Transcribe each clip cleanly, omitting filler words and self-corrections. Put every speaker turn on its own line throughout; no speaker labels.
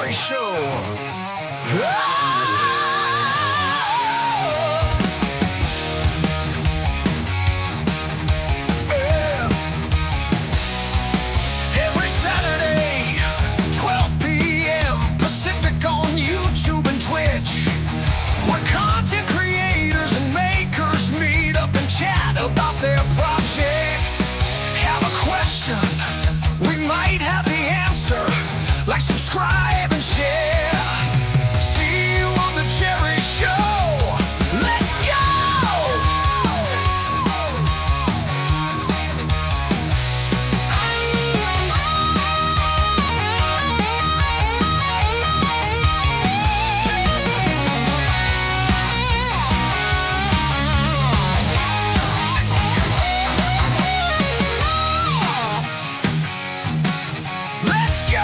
Jerry Show. Every Saturday, 12 p.m. Pacific on YouTube and Twitch, where content creators and makers meet up and chat about their projects. Have a question? We might have the answer. Like, subscribe, and share. See you on the Jerry Show. Let's go! Let's go!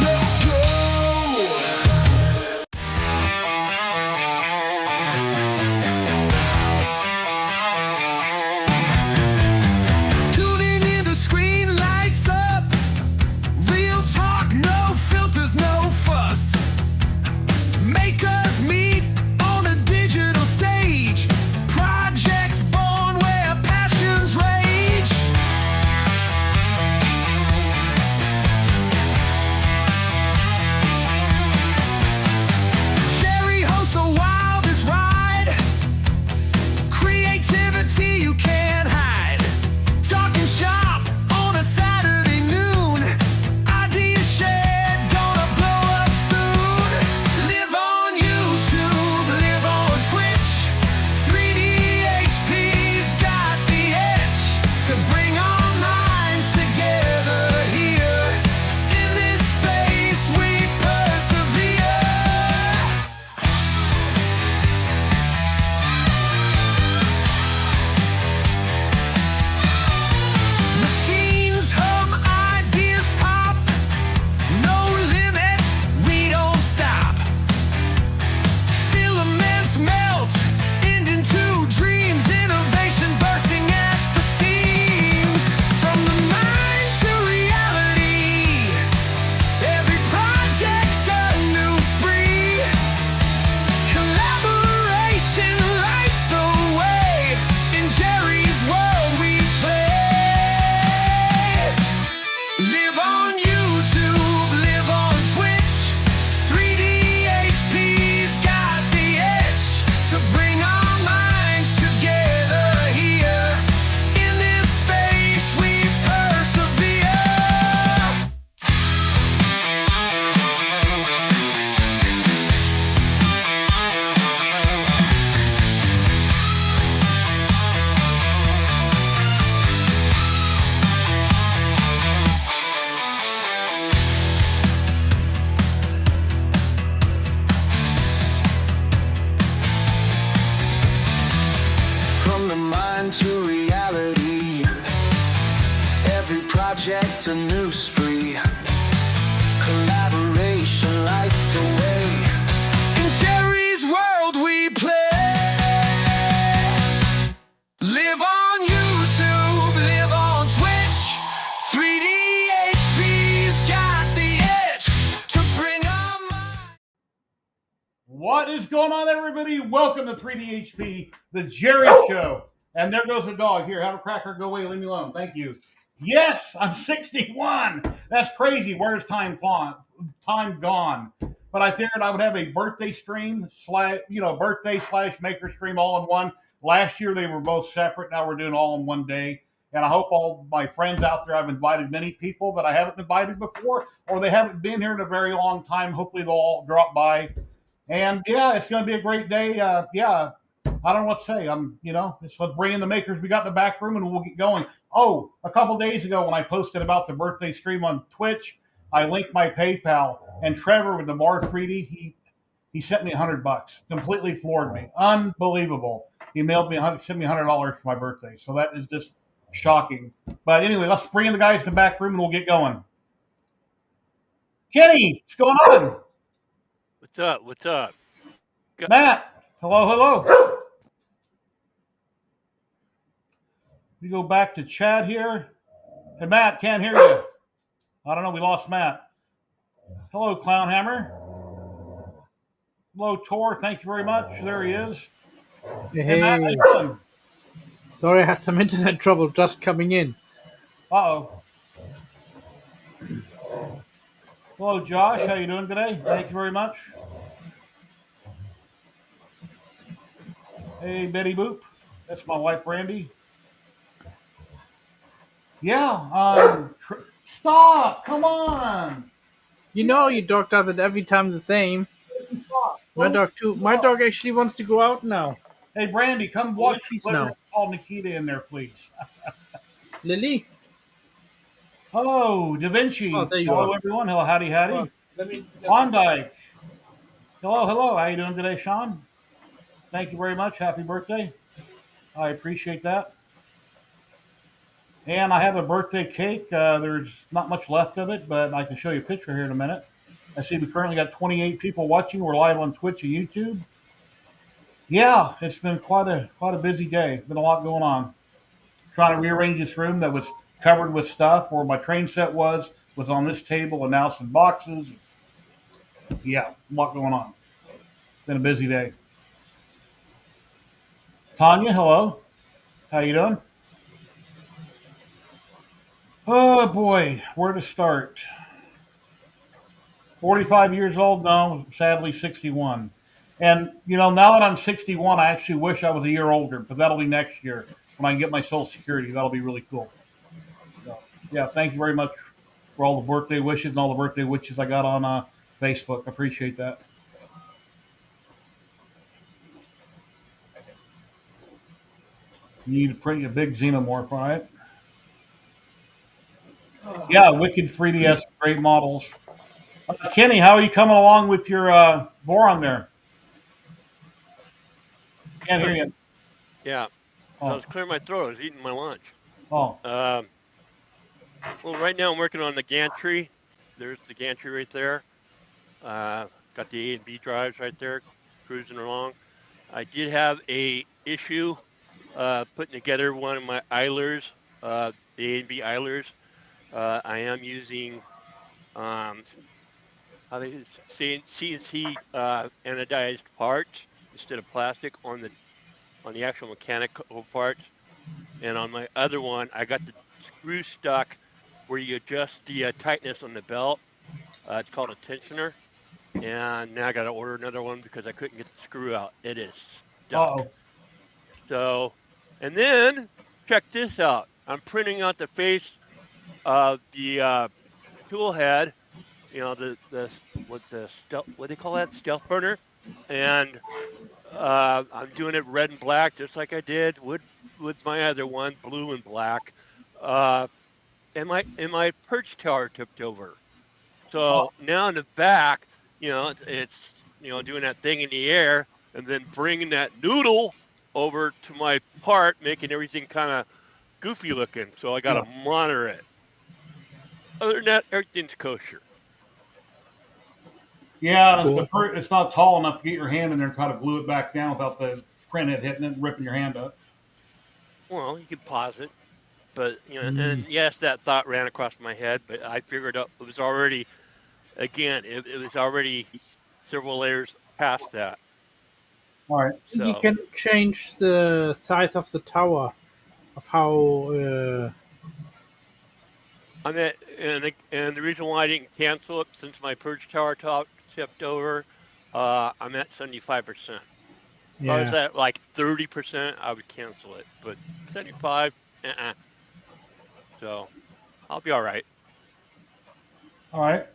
Let's go! Tuning in, the screen lights up. Real talk, no filters, no fuss. Make us meet on a digital stage. Projects born where passions rage. Jerry hosts the wildest ride. Creativity you can't hide. Talking shop on a Saturday noon. Ideas shared, gonna blow up soon. Live on YouTube, live on Twitch. 3DHP's got the itch to bring our minds together here. In this space we persevere. Machines hum, ideas pop. No limit, we don't stop. Filaments melt into dreams. Innovation bursting at the seams. From the mind to reality, every project a new spree. Collaboration lights the way. In Jerry's world we play. Live on YouTube, live on Twitch. 3DHP's got the itch to bring our minds together here. In this space we persevere. From the mind to reality, every project a new spree. Collaboration lights the way. In Jerry's world we play. Live on YouTube, live on Twitch. 3DHP's got the itch to bring our minds.
What is going on, everybody? Welcome to 3DHP, the Jerry Show. And there goes the dog. Here, have a cracker. Go away. Leave me alone. Thank you. Yes, I'm 61. That's crazy. Where's time gone? But I figured I would have a birthday stream birthday / maker stream all in one. Last year they were both separate. Now we're doing all in one day. And I hope all my friends out there, I've invited many people that I haven't invited before, or they haven't been here in a very long time. Hopefully they'll all drop by. And yeah, it's going to be a great day. Yeah, I don't know what to say. Let's bring in the makers. We got the back room and we'll get going. Oh, a couple days ago when I posted about the birthday stream on Twitch, I linked my PayPal, and Trevor with the Bar 3D, he sent me $100. Completely floored me. Unbelievable. He sent me $100 for my birthday. So that is just shocking. But anyway, let's bring in the guys in the back room and we'll get going. Kenny, what's going on?
What's up? What's up?
Matt, hello, hello. We go back to Chad here. Hey, Matt, can't hear you. I don't know. We lost Matt. Hello, Clownhammer. Hello, Tor. Thank you very much. There he is. Hey, Matt, how you doing?
Sorry, I had some internet trouble just coming in.
Uh-oh. Hello, Josh. How you doing today? Thank you very much. Hey, Betty Boop. That's my wife, Brandy. Yeah. Stop. Come on.
You know your dog does it every time the same.
Stop.
My dog too. My dog actually wants to go out now.
Hey, Brandy, come watch.
Please
Let
now.
me call Nikita in there, please.
Lily?
Hello, Da Vinci.
Oh, there you
Hello,
are.
everyone. Hello, howdy, howdy.
Oh, let me
Klondike. Hello, hello. How you doing today, Sean? Thank you very much. Happy birthday. I appreciate that. And I have a birthday cake. There's not much left of it, but I can show you a picture here in a minute. I see we currently got 28 people watching. We're live on Twitch and YouTube. Yeah, it's been quite a busy day. Been a lot going on. Trying to rearrange this room that was covered with stuff. Where my train set was on this table, and now it's in boxes. Yeah, a lot going on. Been a busy day. Tanya, hello. How you doing? Oh boy, where to start? 45 years old? No, sadly 61. And now that I'm 61, I actually wish I was a year older, but that'll be next year when I can get my Social Security. That'll be really cool. So, yeah, thank you very much for all the birthday wishes and all the birthday wishes I got on Facebook. I appreciate that. You need to print a big xenomorph, all right? Yeah, Wicked 3DS, great models. Kenny, how are you coming along with your boron there? Can't hear you.
Yeah. I
Oh,
was clearing my throat. I was eating my lunch.
oh,
Well, right now I'm working on the gantry. There's the gantry right there. Got the A and B drives right there, cruising along. I did have a issue putting together one of my idlers, the A and B idlers. I am using I think it's CNC anodized parts instead of plastic on the actual mechanical parts. And on my other one, I got the screw stuck where you adjust the tightness on the belt. It's called a tensioner. And now I got to order another one because I couldn't get the screw out. It is stuck.
uh-oh.
So, and then check this out. I'm printing out the face of the tool head. What do they call that? Stealth burner. And I'm doing it red and black, just like I did with my other one, blue and black. And my perch tower tipped over. So now in the back, it's doing that thing in the air and then bringing that noodle over to my part, making everything kind of goofy looking. So I got to monitor it. Other than that, everything's kosher.
Yeah, and
Cool.
it's not tall enough to get your hand in there and try to glue it back down without the printhead hitting it and ripping your hand up.
Well, you can pause it, but and yes, that thought ran across my head, but I figured out it was already, again, it was already several layers past that.
All right.
You
So
can change the size of the tower of how.
and the reason why I didn't cancel it since my purge tower top tipped over, I'm at 75%. If I was
Yeah.
at like 30%, I would cancel it, but 75, so I'll be all right.
All right.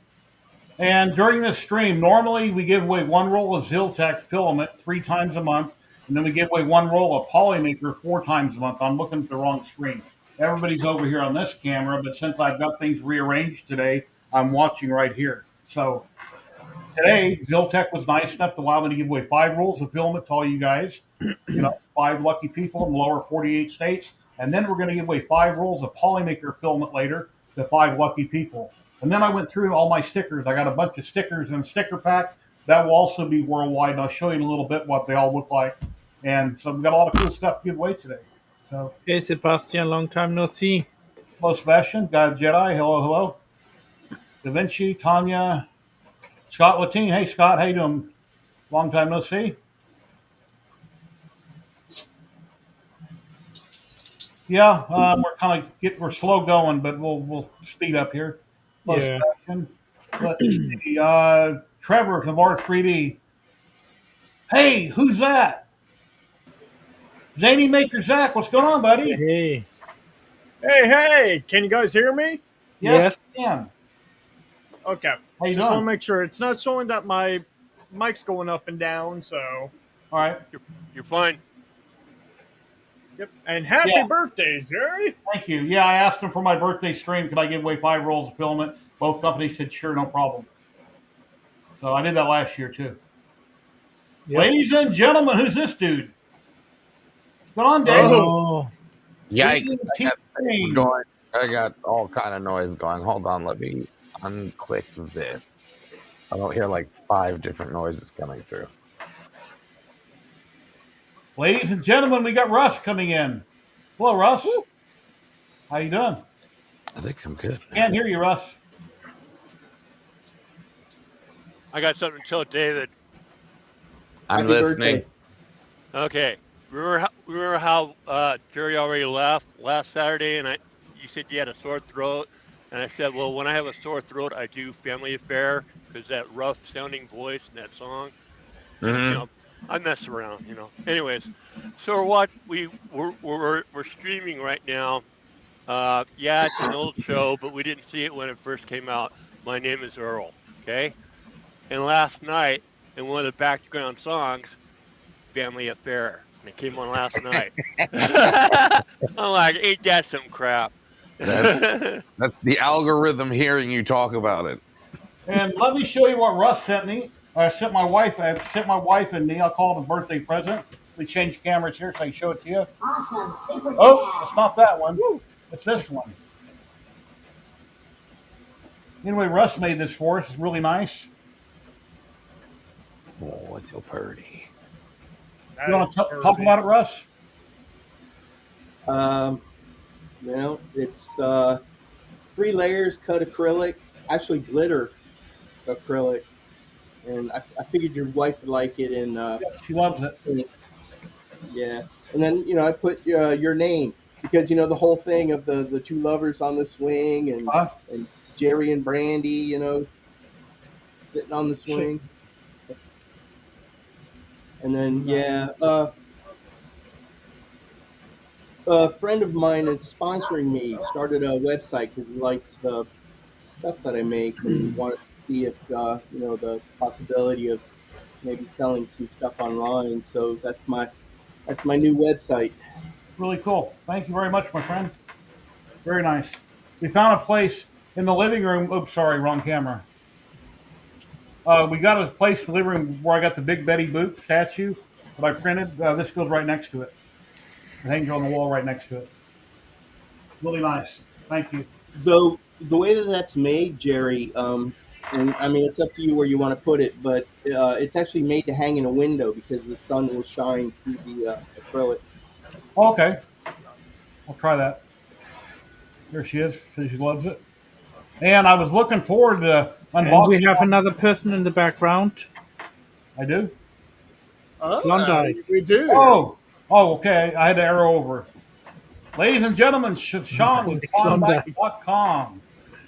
And during this stream, normally we give away one roll of Ziltech filament 3 times a month, and then we give away one roll of Polymaker 4 times a month. I'm looking at the wrong screen. Everybody's over here on this camera, but since I've got things rearranged today, I'm watching right here. So today, Ziltech was nice enough to allow me to give away 5 rolls of filament to all you guys. 5 lucky people in the lower 48 states. And then we're going to give away 5 rolls of Polymaker filament later to 5 lucky people. And then I went through all my stickers. I got a bunch of stickers in a sticker pack that will also be worldwide. And I'll show you in a little bit what they all look like. And so we've got a lot of cool stuff to give away today. So,
Hey, Sebastian, long time no see.
hello, Sebastian. God Jedi. Hello, hello. Da Vinci, Tanya, Scott Latine. Hey, Scott. How you doing? Long time no see. Yeah, we're slow going, but we'll speed up here. Hello,
Yeah.
Sebastian. Let's see. Trevor from R3D. Hey, who's that? Zany Maker Zach, what's going on, buddy?
Hey.
Hey, can you guys hear me?
Yes, I can.
Okay.
How you
Just want
doing?
to make sure it's not showing that my mic's going up and down, so.
All right.
You're fine.
Yep. And happy
Yeah.
birthday, Jerry!
Thank you. Yeah, I asked him for my birthday stream, could I give away 5 rolls of filament? Both companies said, sure, no problem. So I did that last year, too.
Yep.
Ladies and gentlemen, who's this dude? What's going on, Dave?
Oh,
Yikes!
T-Train.
I got all kind of noise going. Hold on, let me unclick this. I don't hear like 5 different noises coming through.
Ladies and gentlemen, we got Russ coming in. Hello, Russ. How you doing?
I think I'm good.
Can't hear you, Russ.
I got something to tell David.
I'm
Happy
listening.
birthday.
Okay. Remember how Jerry already left last Saturday, and you said you had a sore throat, and I said, well, when I have a sore throat, I do Family Affair because that rough sounding voice in that song.
Mhm.
I mess around. Anyways, so we're streaming right now. Yeah, it's an old show, but we didn't see it when it first came out. My name is Earl. Okay, and last night in one of the background songs, Family Affair, and it came on last night. I'm like, ain't that some crap?
That's the algorithm hearing you talk about it.
And let me show you what Russ sent me. I sent my wife and me. I'll call it a birthday present. We changed cameras here so I can show it to you.
Awesome. Super
Oh, it's not that one. It's this one. Anyway, Russ made this for us. It's really nice.
Oh, it's so pretty.
You want to talk about it, Russ?
It's 3 layers cut acrylic, actually glitter acrylic, and I figured your wife would like it. And
She loves it.
yeah, and then I put your name because the whole thing of the 2 lovers on the swing and Jerry and Brandy, sitting on the swing, and then a friend of mine is sponsoring me. Started a website because he likes the stuff that I make and wanted to see if the possibility of maybe selling some stuff online. So that's my new website.
Really cool. Thank you very much, my friend. Very nice. We found a place in the living room. Oops, sorry, wrong camera. We got a place in the living room where I got the Big Betty Boop statue that I printed. This goes right next to it. It hangs on the wall right next to it. Really nice. Thank you.
Though the way that that's made, Jerry, and I mean it's up to you where you want to put it, but it's actually made to hang in a window because the sun will shine through the acrylic.
Oh, okay. I'll try that. There she is. She loves it. And I was looking forward to
and
unboxing.
we have another person in the background.
I do?
Klondike.
We do.
Oh, okay. I had to arrow over. Ladies and gentlemen, Sean with Klondike.com.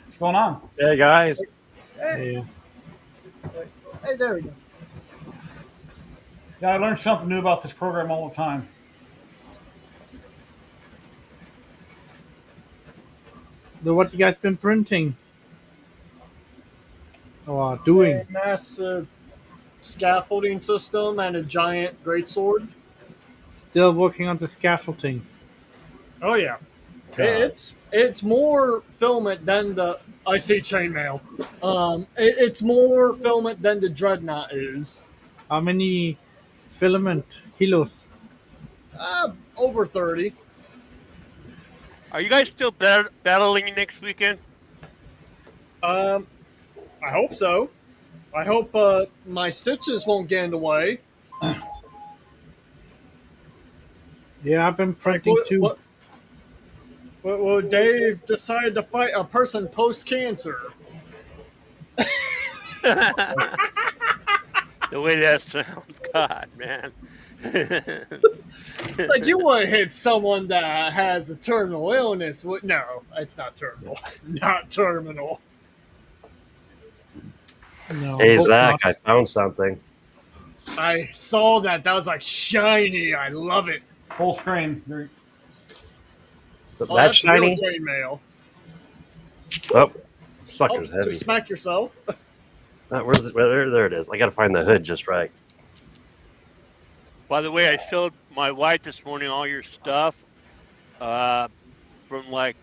What's going on?
Hey guys,
Yeah.
Hey, there we go.
Yeah, I learn something new about this program all the time.
What you guys been printing or doing?
A massive scaffolding system and a giant greatsword.
Still working on the scaffolding.
Oh yeah,
God.
it's more filament than the I see chainmail. It's more filament than the dreadnought is.
How many filament kilos?
Over 30.
Are you guys still battling next weekend?
I hope so. I hope my stitches won't get in the way.
Yeah, I've been
Like,
printing too.
Well, Dave decided to fight a person post cancer.
The way that sounds, God, man.
It's like you want to hit someone that has a terminal illness. No, it's not terminal. Not terminal.
No,
Hey
hope
Zach,
not.
I found something.
I saw that. That was like shiny. I love it.
Full screen.
That
That's real
shiny?
chainmail.
Oh,
Oh,
sucker's heavy.
just smack yourself.
Where's it? There it is. I got to find the hood just right.
By the way, I showed my wife this morning all your stuff from, like,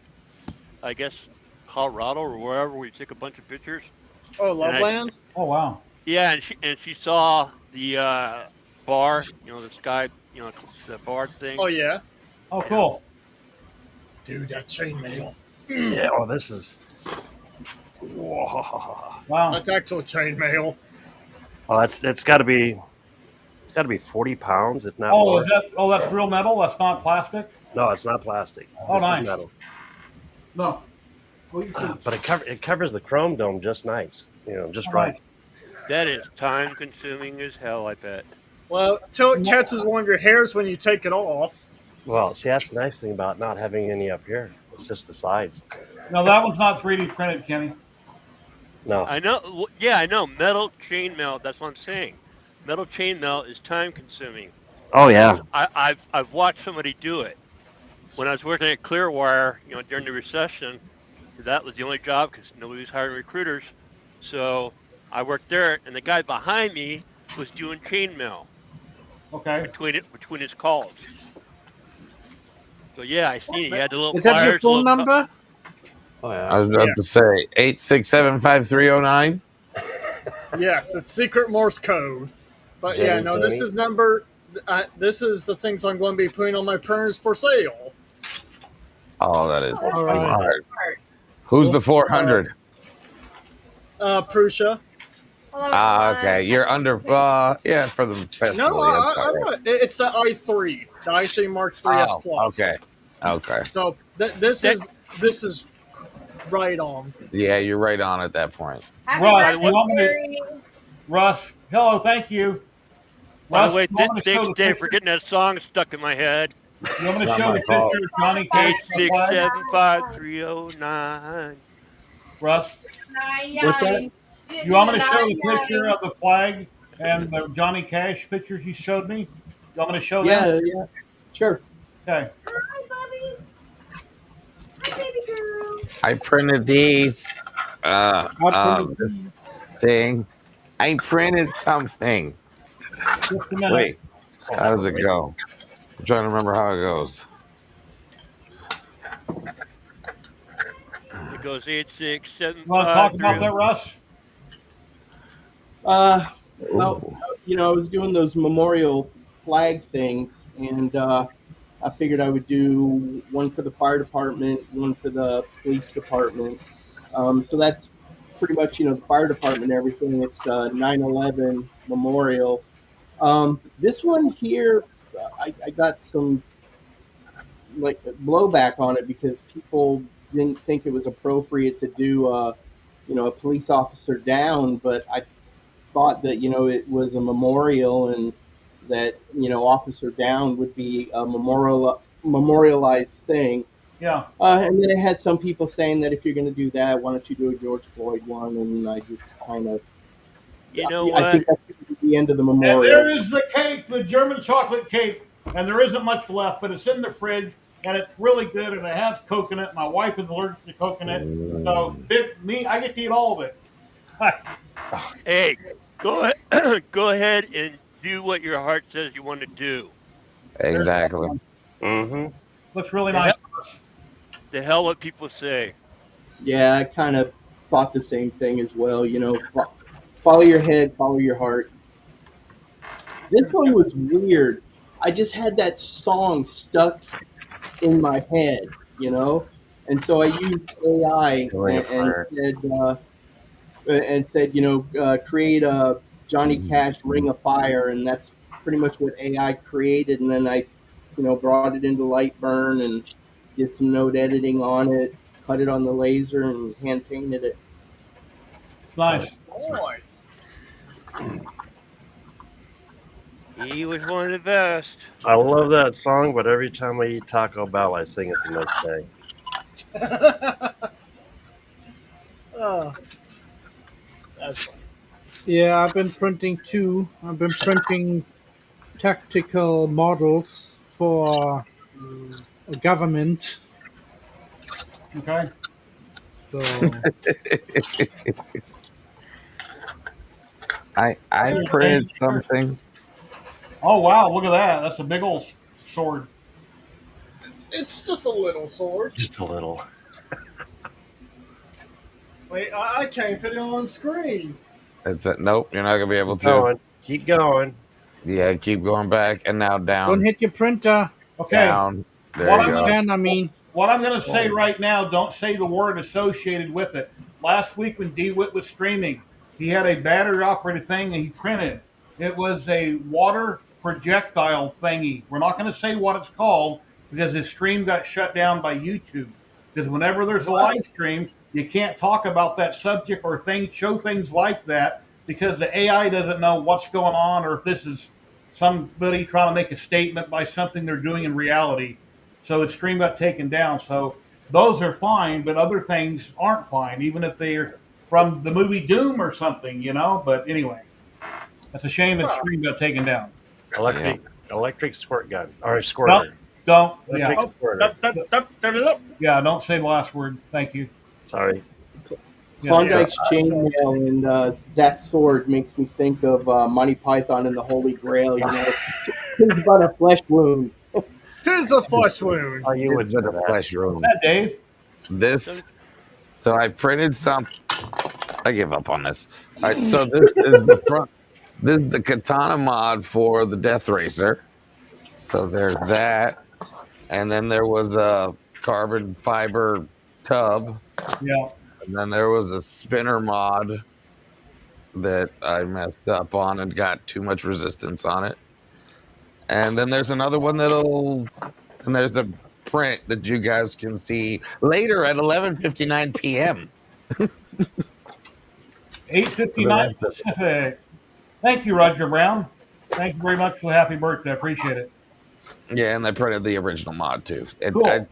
I guess, Colorado or wherever we took a bunch of pictures.
Oh,
And I-
Loveland?
Oh wow.
Yeah, and she saw the bar, the sky, the bar thing.
Oh, yeah.
Oh cool.
Dude, that chainmail.
Yeah. Oh, this is. Whoa.
Wow.
That's actual chainmail.
Oh, it's got to be. It's got to be 40 pounds, if not
Oh,
more.
that's real metal? That's not plastic?
No, it's not plastic.
Oh,
This is
nice.
metal.
No. Well, you can,
But it covers the chrome dome just nice. Just
Oh,
right.
nice.
That is time consuming as hell, I bet.
Well, till it catches one of your hairs when you take it off.
Well, see, that's the nice thing about not having any up here. It's just the sides.
No, that one's not 3D printed, Kenny.
No.
I know. Yeah, I know. Metal chainmail. That's what I'm saying. Metal chainmail is time consuming.
Oh yeah.
I've watched somebody do it when I was working at Clearwire. During the recession, that was the only job because nobody was hiring recruiters. So I worked there, and the guy behind me was doing chainmail
Okay.
between his calls. So yeah, I seen it. He had the little
Is that your
pliers,
phone
little
number?
Oh
I
yeah.
was about to say 8675309.
Yes, it's secret Morse code. But
Jenny,
yeah, no, this
Jenny?
is number. This is the things I'm going to be putting on my printers for sale.
Oh, that is
All right.
smart. Who's the 400?
Prussia.
Okay. You're under. Yeah, for the festival.
No,
yeah, that's all right.
it's the i3, the i3 Mark III S
Oh,
Plus.
okay. Okay.
So this is right on.
Yeah, you're right on at that point.
Happy
Russ,
birthday,
you want me to-
Jerry.
Russ, hello, thank you.
By
Russ,
the way,
you want me to show
thanks,
the
Dave,
picture?
for getting that song stuck in my head.
You want me to
It's not
show
my
the
fault.
picture of Johnny Cash? on the flag?
8675309.
Russ,
What's that?
you want me to show the picture of the flag and the Johnny Cash pictures you showed me? You want me to show them?
Yeah. Sure.
Okay.
Hi, puppies. Hi, baby girl.
I printed these. This thing. I printed something.
Just a minute.
Wait, how does it go? I'm trying to remember how it goes.
It goes 8675309.
You want to talk about that, Russ?
Well, I was doing those memorial flag things, and I figured I would do one for the fire department, one for the police department. So that's pretty much, the fire department and everything. It's 9/11 memorial. This one here, I got some like blowback on it because people didn't think it was appropriate to do a police officer down, but I thought that it was a memorial and that officer down would be a memorialized thing.
Yeah.
And then I had some people saying that if you're going to do that, why don't you do a George Floyd one? And I just kind of,
You know
I
what?
think that's the end of the
And there
memorial.
is the cake, the German chocolate cake, and there isn't much left, but it's in the fridge. and it's really good, and it has coconut. My wife is allergic to coconut, so I get to eat all of it.
Hey, go ahead, go ahead and do what your heart says you want to do.
There's that
Exactly.
one.
Mm-hmm.
Looks really
The
nice.
hell what people say.
Yeah, I kind of thought the same thing as well. Follow your head, follow your heart. This one was weird. I just had that song stuck in my head, and so I used AI
Doing it
and
for
said, create a Johnny Cash Ring of Fire, and that's pretty much what AI created. And then I brought it into Lightburn and did some node editing on it, cut it on the laser, and hand painted it.
Nice.
Nice.
He was one of the best.
I love that song, but every time I eat Taco Bell, I sing it the next day.
Oh, that's funny.
Yeah, I've been printing too. I've been printing tactical models for government.
Okay.
So
I printed something.
Oh wow, look at that. That's a big old sword.
It's just a little sword.
Just a little.
Wait, I can't fit it on screen.
Nope, you're not gonna be able to.
Going. Keep going.
Yeah, keep going back and now
don't
down,
hit your printer.
Okay.
down. There
What
you go.
Pen, I mean.
What I'm going to say right now, don't say the word associated with it. Last week when DeWitt was streaming, he had a battery operated thing and he printed. It was a water projectile thingy. We're not going to say what it's called because his stream got shut down by YouTube. Because whenever there's a live stream, you can't talk about that subject or show things like that because the AI doesn't know what's going on or if this is somebody trying to make a statement by something they're doing in reality. So his stream got taken down. So those are fine, but other things aren't fine, even if they're from the movie Doom or something. But anyway, that's a shame his stream got taken down.
Electric squirt gun or squirter.
Don't.
Electric
Yeah.
squirter.
Yeah. Don't say the last word. Thank you.
Sorry.
Yeah.
Klondike's chainmail and Zach's sword makes me think of Monty Python and the Holy Grail. It's about a flesh wound.
Tis a flesh wound.
Oh, you would
It's
say
in a
that.
flesh room.
That Dave.
So I printed some. I give up on this. All right, so this is the front. This is the katana mod for the Death Racer. So there's that, and then there was a carbon fiber tub,
Yeah.
and then there was a spinner mod that I messed up on and got too much resistance on it. And then there's another one and there's a print that you guys can see later at 11:59 p.m.
8:59 Pacific. Thank you, Roger Brown. Thank you very much for the happy birthday. I appreciate it.
Yeah, and I printed the original mod too.
Cool.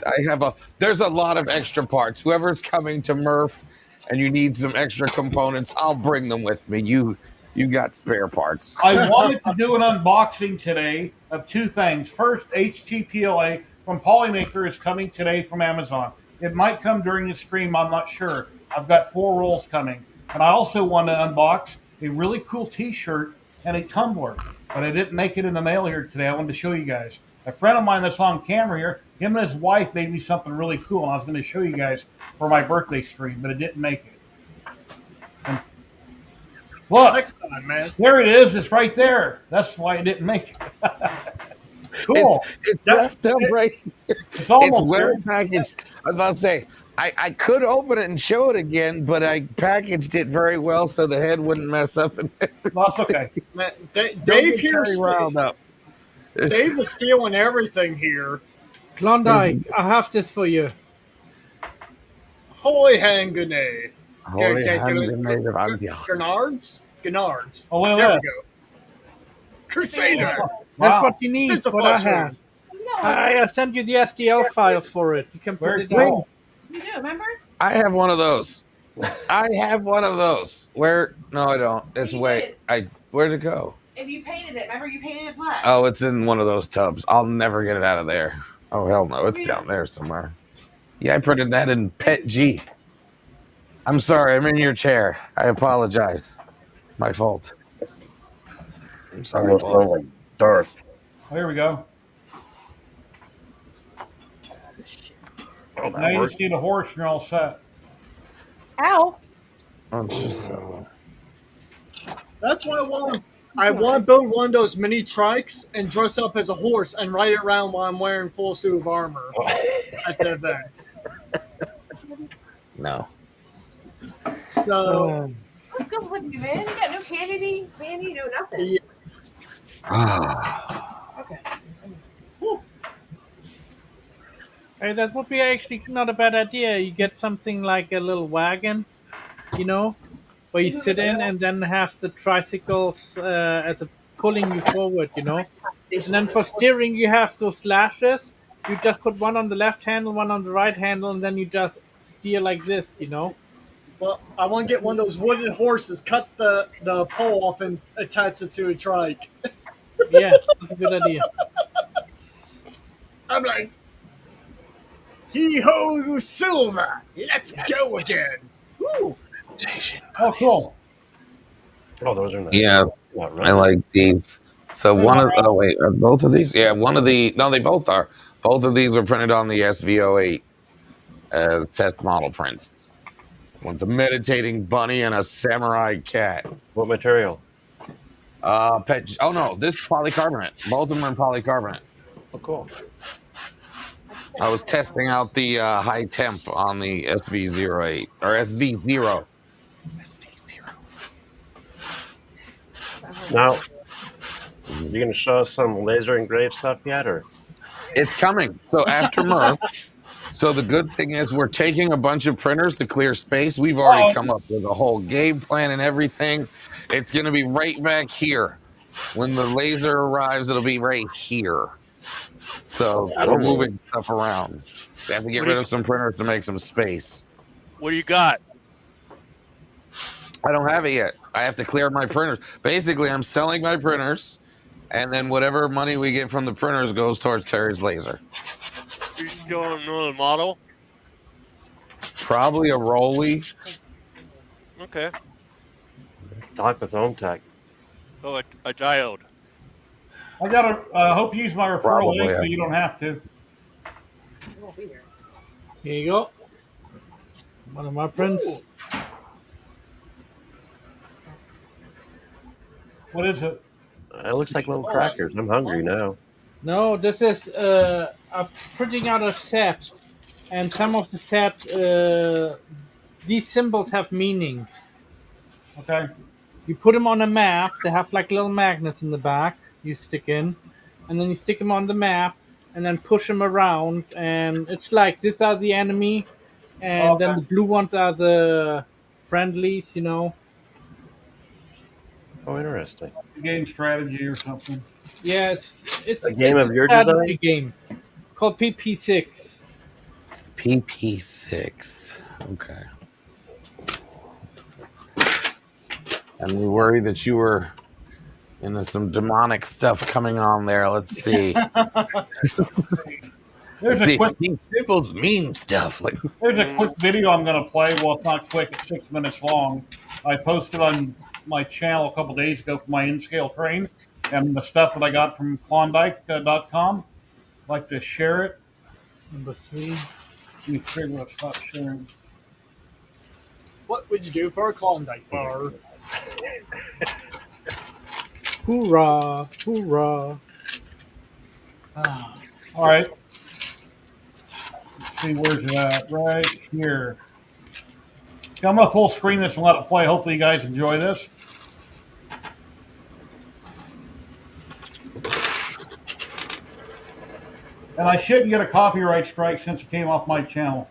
There's a lot of extra parts. Whoever's coming to Murph and you need some extra components, I'll bring them with me. You got spare parts.
I wanted to do an unboxing today of two things. First, HTPLA from Polymaker is coming today from Amazon. It might come during the stream, I'm not sure. I've got 4 rolls coming. And I also want to unbox a really cool t-shirt and a tumbler, but I didn't make it in the mail here today. I wanted to show you guys. A friend of mine that's on camera here, him and his wife made me something really cool, and I was going to show you guys for my birthday stream, but it didn't make it. And look,
Next time, man.
there it is. It's right there. That's why it didn't make it. Cool.
It's left up right here.
It's almost
It's well
there.
packaged. I was about to say, I could open it and show it again, but I packaged it very well so the head wouldn't mess up. And
That's okay.
Man,
Don't
Dave
get
here.
Terry riled up.
Dave is stealing everything here.
Klondike, I have this for you.
Holy hand grenade.
Holy hand grenade of Antia.
Gennards.
Oh, look at
There
that.
we go. Crusader.
That's
Wow.
what you need.
It's a
What I
flash
have.
No,
I sent you the STL file for it. You can put
Very
it
cool.
out.
you do, remember?
I have one of those. I have one of those. Where? No, I don't. It's
You
wait. Where'd it go?
If you painted it, remember you painted it black.
Oh, it's in one of those tubs. I'll never get it out of there. Oh, hell no. It's down there somewhere. Yeah, I printed that in Pet G. I'm sorry. I'm in your chair. I apologize. My fault. I'm sorry,
Almost
Paul.
sounds like Darth.
Oh, here we go.
Oh,
Now
that
you
worked.
just need a horse and you're all set.
Ow.
Oh, it's just,
That's why I want to build one of those mini trikes and dress up as a horse and ride it around while I'm wearing full suit of armor at the events.
no.
So
What's going with you, man? You got no candy, Sandy, no nothing.
yeah,
Okay.
Hey, that would be actually not a bad idea. You get something like a little wagon, you know, where you sit in and then have the tricycles as a pulling you forward, you know. And then for steering, you have those lashes. You just put one on the left handle, one on the right handle, and then you just steer like this, you know.
well, I want to get one of those wooden horses, cut the pole off, and attach it to a trike.
Yeah, that's a good idea.
I'm like, hee ho, silver, let's go again. Woo.
Oh, cool.
Oh, those are nice.
Yeah,
Not
I
really.
like these. So
Hey,
one of
Laura.
oh wait, are both of these? Yeah, one of the no, they both are. Both of these are printed on the SV08 as test model prints. One's a meditating bunny and a samurai cat.
What material?
Pet. Oh no, this is polycarbonate. Both of them are in polycarbonate.
Oh, cool.
I was testing out the high temp on the SV08 or SV0.
Now, you gonna show us some laser engraved stuff yet, or?
It's coming. So after Merc. So the good thing is we're taking a bunch of printers to clear space. We've already come up with a whole game plan and everything. It's going to be right back here. When the laser arrives, it'll be right here. So we're moving stuff around. We have to get rid of some printers to make some space.
What do you got?
I don't have it yet. I have to clear my printers. Basically, I'm selling my printers, and then whatever money we get from the printers goes towards Terry's laser.
You still don't know the model?
Probably a Rolly.
Okay.
Talk with Home Tech.
Oh, a diode.
I gotta hope you use my referral
Probably,
link so
yeah.
you don't have to.
Here you go. One of my prints.
What is it?
It looks like little crackers. I'm hungry now.
No, this is I'm printing out a set, and some of the set these symbols have meanings.
Okay.
You put them on a map. They have like little magnets in the back. You stick in, and then you stick them on the map, and then push them around. And it's like these are the enemy, and then the blue ones are the friendlies. You know.
Oh, interesting.
Game strategy or something.
Yeah, it's
A game of your
strategy
design?
game called PP6.
PP6. Okay. And we worry that you were into some demonic stuff coming on there. Let's see.
There's a quick
These symbols mean stuff. Like
There's a quick video I'm going to play. Well, it's not quick. It's 6 minutes long. I posted on my channel a couple days ago for my in-scale train and the stuff that I got from Klondike.com. I'd like to share it.
Number 3.
Let me figure out stop sharing.
What would you do for a Klondike bar?
Hoorah! Hoorah!
All right. Let's see, where's it at? Right here. Okay, I'm going to full screen this and let it play. Hopefully you guys enjoy this. And I shouldn't get a copyright strike since it came off my channel.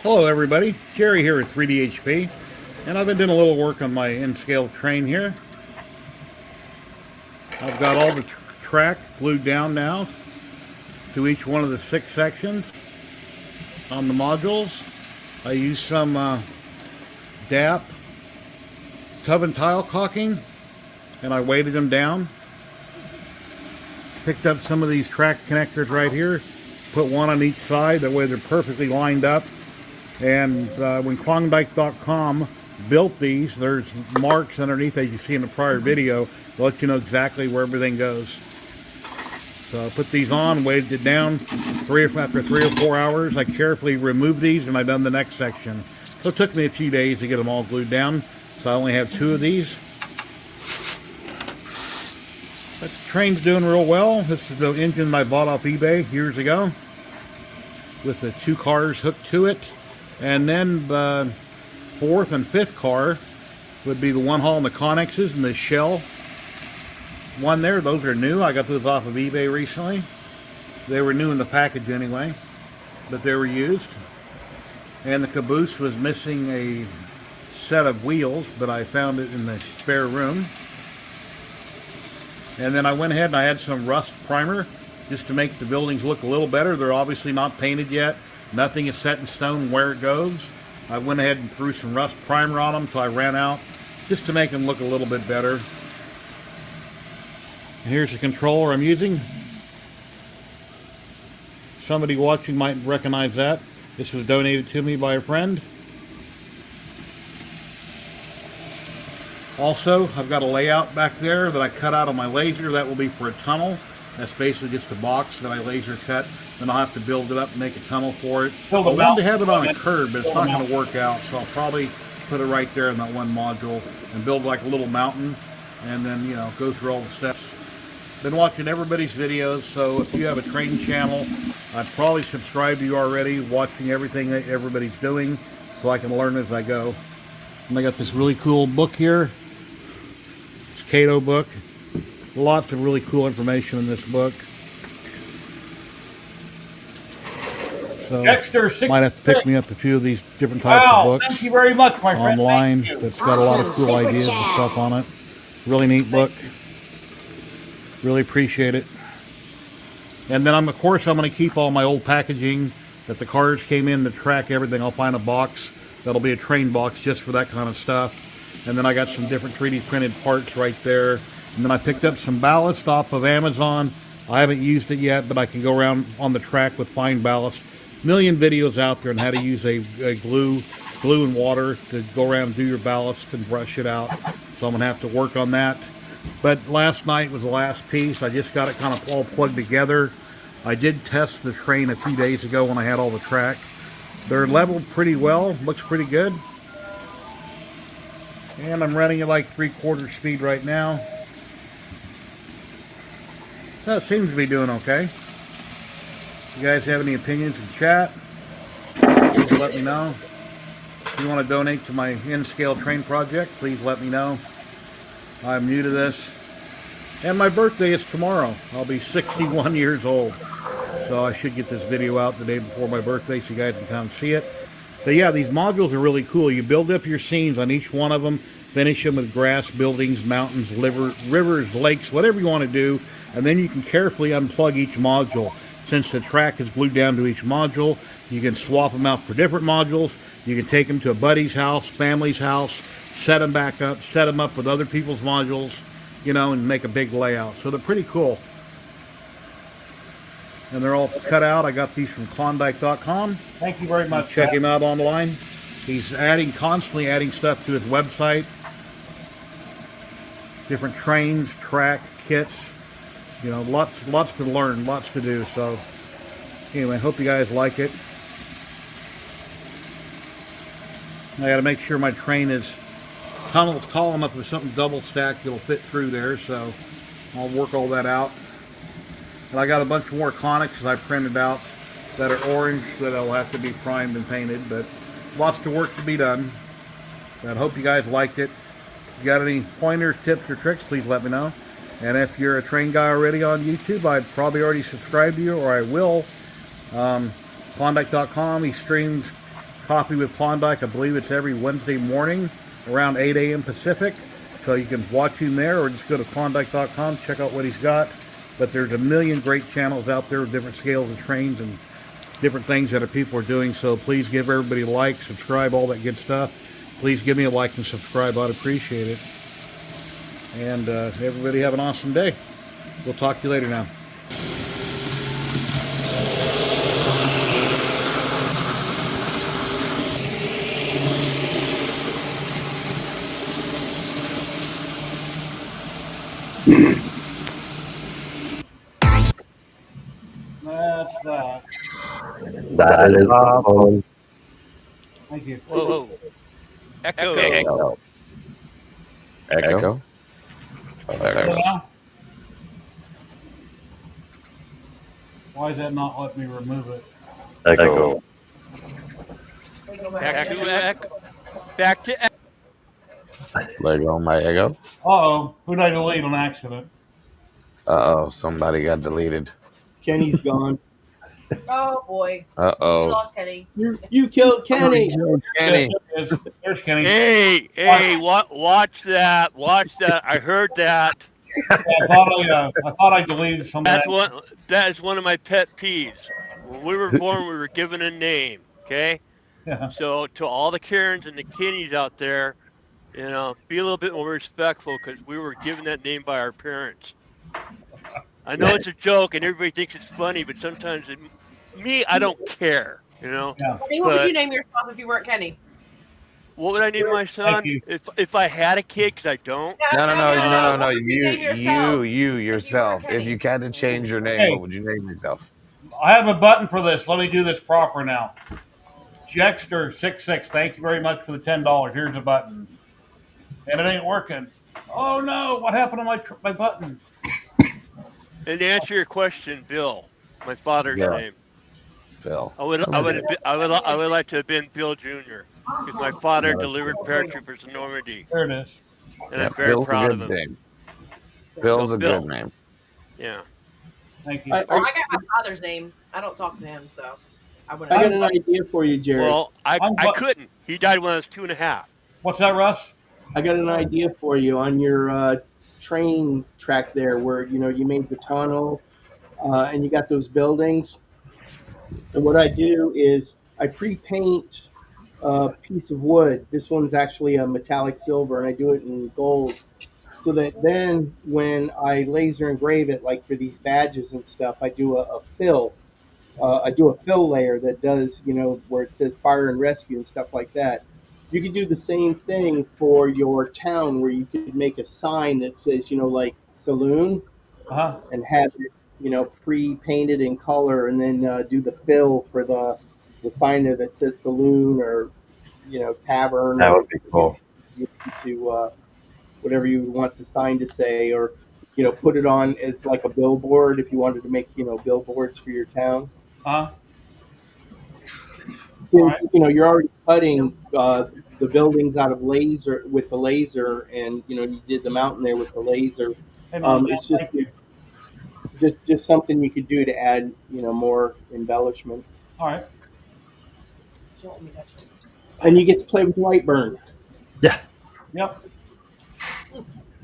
Hello everybody, Jerry here at 3DHP, and I've been doing a little work on my in-scale train here. I've got all the track glued down now to each one of the 6 sections on the modules. I used some DAP tub and tile caulking, and I weighted them down. Picked up some of these track connectors right here, put one on each side, that way they're perfectly lined up. And when Klondike.com built these, there's marks underneath, as you see in the prior video, to let you know exactly where everything goes. So I put these on, weighted it down. After 3 or 4 hours, I carefully removed these and I done the next section. So it took me a few days to get them all glued down. So I only have 2 of these. But the train's doing real well. This is the engine I bought off eBay years ago, with the 2 cars hooked to it. And then the 4th and 5th car would be the one hauling the connexes and the shell one there. Those are new. I got those off of eBay recently. They were new in the package anyway, but they were used. And the caboose was missing a set of wheels, but I found it in the spare room. And then I went ahead and I had some rust primer just to make the buildings look a little better. They're obviously not painted yet. Nothing is set in stone where it goes. I went ahead and threw some rust primer on them till I ran out, just to make them look a little bit better. And here's the controller I'm using. Somebody watching might recognize that. This was donated to me by a friend. Also, I've got a layout back there that I cut out on my laser. That will be for a tunnel. That's basically just a box that I laser cut. Then I'll have to build it up and make a tunnel for it. I wanted to have it on a curb, but it's not going to work out. So I'll probably put it right there in that one module and build like a little mountain, and then, you know, go through all the steps. Been watching everybody's videos, so if you have a training channel, I'd probably subscribe to you already, watching everything that everybody's doing, so I can learn as I go. And I got this really cool book here. It's Cato book. Lots of really cool information in this book. So might have to pick me up a few of these different types of books. Thank you very much, my friend. Online. That's got a lot of cool ideas and stuff on it. Really neat book. Really appreciate it. And then of course I'm going to keep all my old packaging that the cars came in, the track, everything. I'll find a box that'll be a train box just for that kind of stuff. And then I got some different 3D printed parts right there. And then I picked up some ballast off of Amazon. I haven't used it yet, but I can go around on the track with fine ballast. Million videos out there on how to use a glue and water to go around and do your ballast and brush it out. So I'm going to have to work on that. But last night was the last piece. I just got it kind of all plugged together. I did test the train a few days ago when I had all the track. They're leveled pretty well. Looks pretty good. And I'm running at like 3/4 speed right now. That seems to be doing okay. If you guys have any opinions in chat, please let me know. If you want to donate to my N-Scale train project, please let me know. I'm new to this. And my birthday is tomorrow. I'll be 61 years old. So I should get this video out the day before my birthday so you guys can come see it. So yeah, these modules are really cool. You build up your scenes on each one of them, finish them with grass, buildings, mountains, rivers, lakes, whatever you want to do. And then you can carefully unplug each module. Since the track is glued down to each module, you can swap them out for different modules. You can take them to a buddy's house, family's house, set them back up, set them up with other people's modules, you know, and make a big layout. So they're pretty cool. And they're all cut out. I got these from Klondike.com. Thank you very much. Check him out online. He's constantly adding stuff to his website. Different trains, track, kits. You know, lots to learn, lots to do. So anyway, hope you guys like it. I got to make sure my train is tunnel's tall enough with something double stacked that'll fit through there. So I'll work all that out. And I got a bunch more conics I printed out that are orange that'll have to be primed and painted. But lots of work to be done. But I hope you guys liked it. If you got any pointers, tips, or tricks, please let me know. And if you're a train guy already on YouTube, I'd probably already subscribed to you, or I will. Klondike.com, he streams Coffee with Klondike. I believe it's every Wednesday morning around 8 a.m. Pacific. So you can watch him there, or just go to Klondike.com, check out what he's got. but there's a million great channels out there with different scales of trains and different things that people are doing. So please give everybody a like, subscribe, all that good stuff. Please give me a like and subscribe. I'd appreciate it. And everybody have an awesome day. We'll talk to you later now. That's that.
That is awesome.
Thank you.
Whoa. Echo.
Echo. Echo. Oh, there it goes.
Why is that not letting me remove it?
Echo.
Back to echo. Back to echo.
Lego my ego.
Uh-oh. Who did I delete on accident?
Uh-oh, somebody got deleted.
Kenny's gone.
Oh boy. We
Uh-oh.
lost Kenny.
You killed Kenny.
Kenny.
There's Kenny.
Hey, watch that. Watch that. I heard that.
I thought I deleted some of that.
That is one of my pet peeves. When we were born, we were given a name. Okay.
Yeah.
So to all the Karens and the Kennies out there, be a little bit more respectful because we were given that name by our parents. I know it's a joke and everybody thinks it's funny, but sometimes I don't care.
Yeah.
Kenny, what would you name yourself if you weren't Kenny?
What would I name my son? If I had a kid, because I don't.
No. You yourself. If you had to change your name, what would you name yourself?
I have a button for this. Let me do this proper now. Jexter66, thank you very much for the $10. Here's a button. And it ain't working. Oh no, what happened to my button?
And to answer your question, Bill, my father's name.
Bill.
I would like to have been Bill Jr. because my father delivered paratroopers in Normandy.
There it is.
And I'm very proud of him.
Name. Bill's a good name.
Yeah.
Thank you.
I got my father's name. I don't talk to him, so I wouldn't.
I got an idea for you, Jerry.
Well, I couldn't. He died when I was 2.5.
What's that, Russ?
I got an idea for you on your train track there, where you made the tunnel, and you got those buildings. And what I do is I pre-paint a piece of wood. This one's actually a metallic silver, and I do it in gold, so that then when I laser engrave it, like for these badges and stuff, I do a fill. I do a fill layer that does, where it says fire and rescue and stuff like that. You could do the same thing for your town, where you could make a sign that says, like saloon, and have it, pre-painted in color, and then do the fill for the sign there that says saloon or, tavern.
That would be cool.
To whatever you want the sign to say, or put it on as like a billboard if you wanted to make billboards for your town. Since, you're already cutting the buildings out of laser with the laser, and you did the mountain there with the laser. It's just something you could do to add more embellishments.
All right.
And you get to play with light burn.
Yeah.
Yep.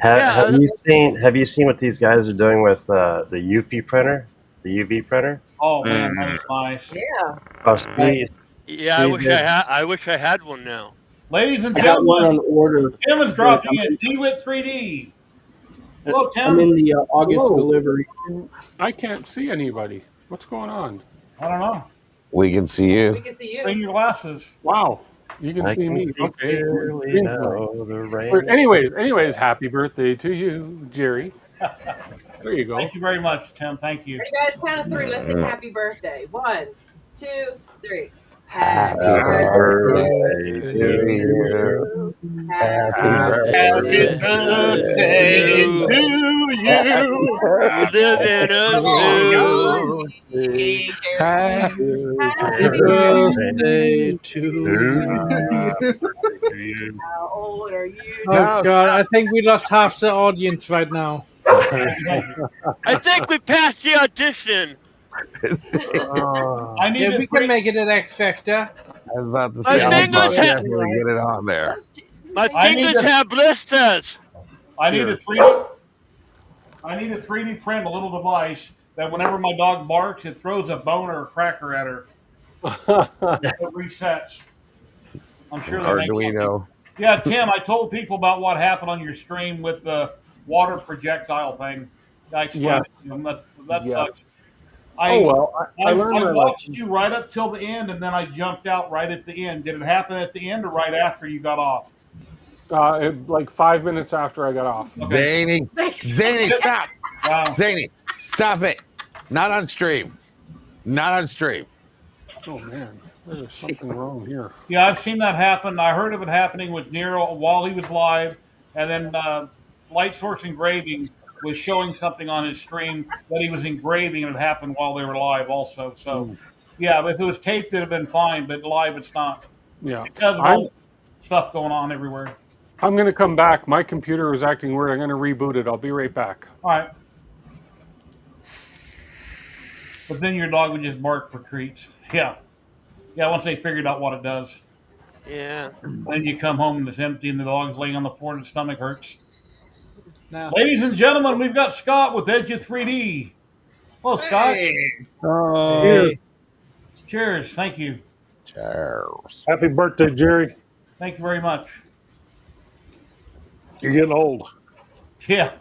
Have you seen what these guys are doing with the UV printer? The UV printer?
Oh man, that is nice.
Yeah.
Oh, Steve.
Yeah, I wish I had one now.
Ladies and
I got one on
gentlemen,
order.
Tim is dropping in. D-Wit 3D. Hello, Tim.
I'm in the August delivery.
I can't see anybody. What's going on?
I don't know.
We can see
We
you.
can see you.
Bring your glasses.
Wow. You can see me. Okay.
Right.
Anyways, happy birthday to you, Jerry. There you go.
Thank you very much, Tim. Thank you.
Ready, guys? Count of 3. Let's sing happy birthday. 1, 2, 3.
Happy
birthday
to you.
Happy birthday to you.
Live in a zoo.
Happy birthday to you.
How old are you?
Oh God, I think we lost half the audience right now.
I think we passed the audition.
I need
Yeah, we can make it an X Factor.
I was about to
My
say,
fingers have-
definitely get it on there.
My fingers have blisters.
I need a 3D. I need to 3D print a little device that whenever my dog barks, it throws a bone or a cracker at her. It resets. I'm sure they make something.
Arduino.
Yeah, Tim, I told people about what happened on your stream with the water projectile thing. I
Yeah.
explained it to them. That
Yeah.
sucks.
Oh well, I
I
learned that.
watched you right up till the end, and then I jumped out right at the end. Did it happen at the end or right after you got off?
Like 5 minutes after I got off.
Okay.
Zany, stop.
Wow.
Zany, stop it. Not on stream. Not on stream.
Oh man, there's something wrong here.
Yeah, I've seen that happen. I heard of it happening with Nero while he was live, and then Light Source Engraving was showing something on his stream that he was engraving, and it happened while they were live also. So, yeah, but if it was taped, it'd have been fine, but live, it's not.
Yeah.
Because of all the stuff going on everywhere.
I'm going to come back. My computer is acting weird. I'm going to reboot it. I'll be right back.
All right. But then your dog would just bark for treats. Yeah. Yeah, once they figured out what it does.
Yeah.
Then you come home and it's empty and the dog's laying on the floor and his stomach hurts.
Now,
Ladies and gentlemen, we've got Scott with Edge of 3D. Hello, Scott.
Hey.
Cheers. Thank you.
Cheers.
Happy birthday, Jerry.
Thank you very much.
You're getting old.
Yeah.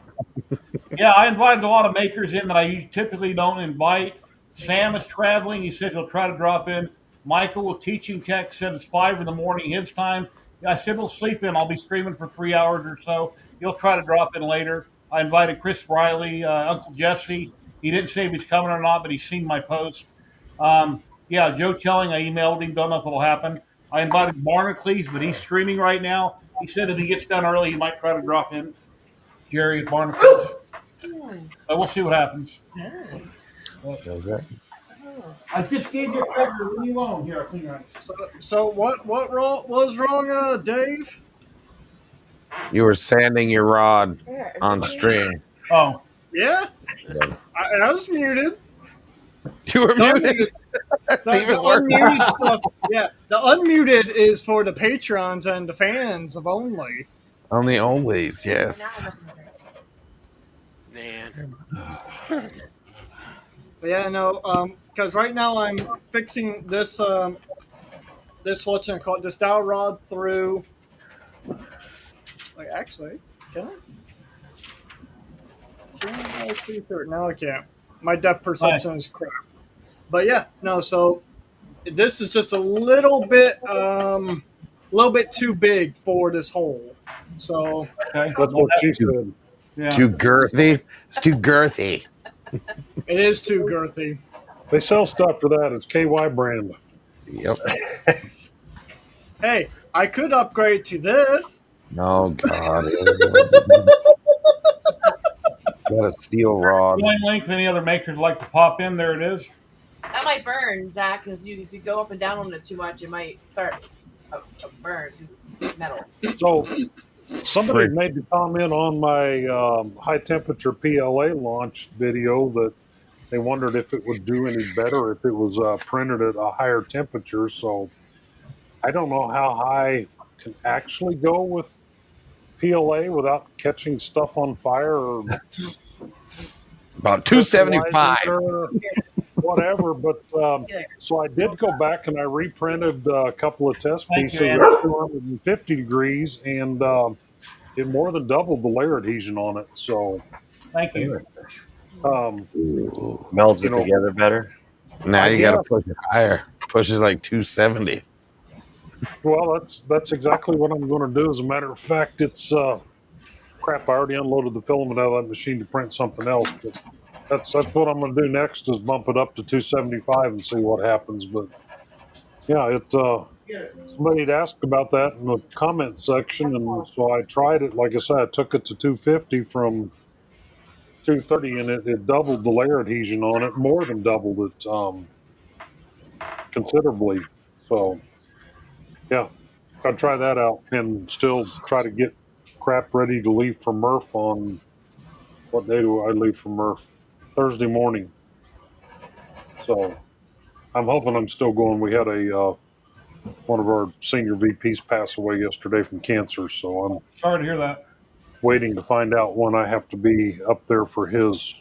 Yeah, I invited a lot of makers in that I typically don't invite. Sam is traveling. He said he'll try to drop in. Michael with Teaching Tech said it's 5 in the morning his time. I said he'll sleep in. I'll be streaming for 3 hours or so. He'll try to drop in later. I invited Chris Riley, Uncle Jesse. He didn't say if he's coming or not, but he's seen my post. Yeah, Joe Chelling, I emailed him. Don't know if it'll happen. I invited Barnacles, but he's streaming right now. He said if he gets done early, he might try to drop in. Jerry Barnacles. But we'll see what happens.
Okay.
I just gave you a cracker. Leave me alone. Here, I'll clean your eyes.
so what was wrong, Dave?
You were sanding your rod on stream.
Oh.
Yeah? I was muted.
You were muted.
The unmuted stuff. Yeah, the unmuted is for the patrons and the fans of only.
On the onlys, yes.
Man.
But yeah, no, because right now I'm fixing this this dowel rod through. Like, actually, can I see through it? No, I can't. My depth perception is crap. But yeah, no. So this is just a little bit too big for this hole. So
that's what she said.
Yeah.
Too girthy. It's too girthy.
It is too girthy.
They sell stuff for that. It's KY brand.
Yep.
Hey, I could upgrade to this.
Oh God. It's got a steel rod.
Join link if any other makers like to pop in. There it is.
That might burn, Zach, because if you go up and down on it too much, it might start a burn because it's metal.
So somebody made the comment on my high temperature PLA launch video that they wondered if it would do any better if it was printed at a higher temperature. So I don't know how high can actually go with PLA without catching stuff on fire or
about 275
whatever. But so I did go back and I reprinted a couple of test pieces
you,
at 250 degrees, and it more than doubled the layer adhesion on it. So
thank you.
Melds it together better.
Now you got to push it higher. Push it like 270.
Well, that's exactly what I'm going to do. As a matter of fact, it's crap. I already unloaded the filament out of that machine to print something else. But that's what I'm going to do next is bump it up to 275 and see what happens. But yeah, somebody had asked about that in the comment section, and so I tried it. Like I said, I took it to 250 from 230, and it doubled the layer adhesion on it, more than doubled it considerably. So yeah, I'll try that out and still try to get crap ready to leave for Murph on, what day do I leave for Murph? Thursday morning. So I'm hoping I'm still going. We had one of our senior VPs pass away yesterday from cancer, so I'm
Sorry to hear that.
waiting to find out when I have to be up there for his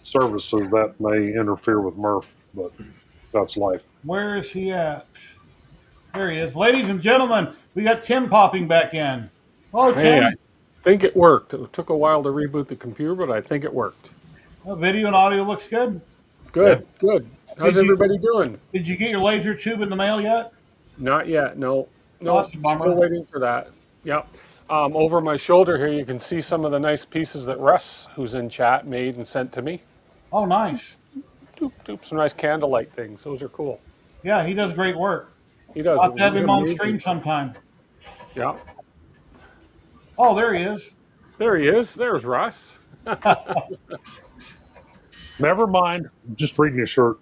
services. That may interfere with Murph, but that's life.
Where is he at? There he is. Ladies and gentlemen, we got Tim popping back in. Oh,
Hey, I
Tim.
think it worked. It took a while to reboot the computer, but I think it worked.
Video and audio looks good.
Good, good. How's
Did you-
everybody doing?
Did you get your laser tube in the mail yet?
Not yet. No,
Oh, that's a bummer.
still waiting for that. Yep. Over my shoulder here, you can see some of the nice pieces that Russ, who's in chat, made and sent to me.
Oh, nice.
Doop, doop, some nice candlelight things. Those are cool.
Yeah, he does great work.
He does.
I'll have to have him on
Amazing.
stream sometime.
Yeah.
Oh, there he is.
There he is. There's Russ.
Never mind. I'm just reading his shirt.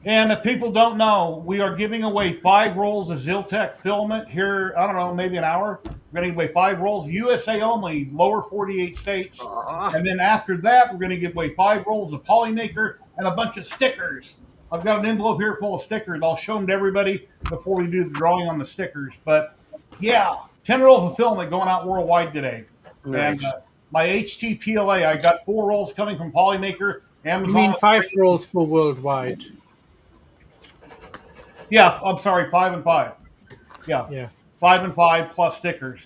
And if people don't know, we are giving away 5 rolls of Ziltech filament here, I don't know, maybe an hour. We're going to give away 5 rolls, USA only, lower 48 states. And then after that, we're going to give away 5 rolls of Polymaker and a bunch of stickers. I've got an envelope here full of stickers. I'll show them to everybody before we do the drawing on the stickers. But yeah, 10 rolls of filament going out worldwide today.
Nice.
And my HTPLA, I got 4 rolls coming from Polymaker. Amazon.
You mean 5 rolls for worldwide?
Yeah, I'm sorry, 5 and 5. Yeah. 5 and 5 plus stickers.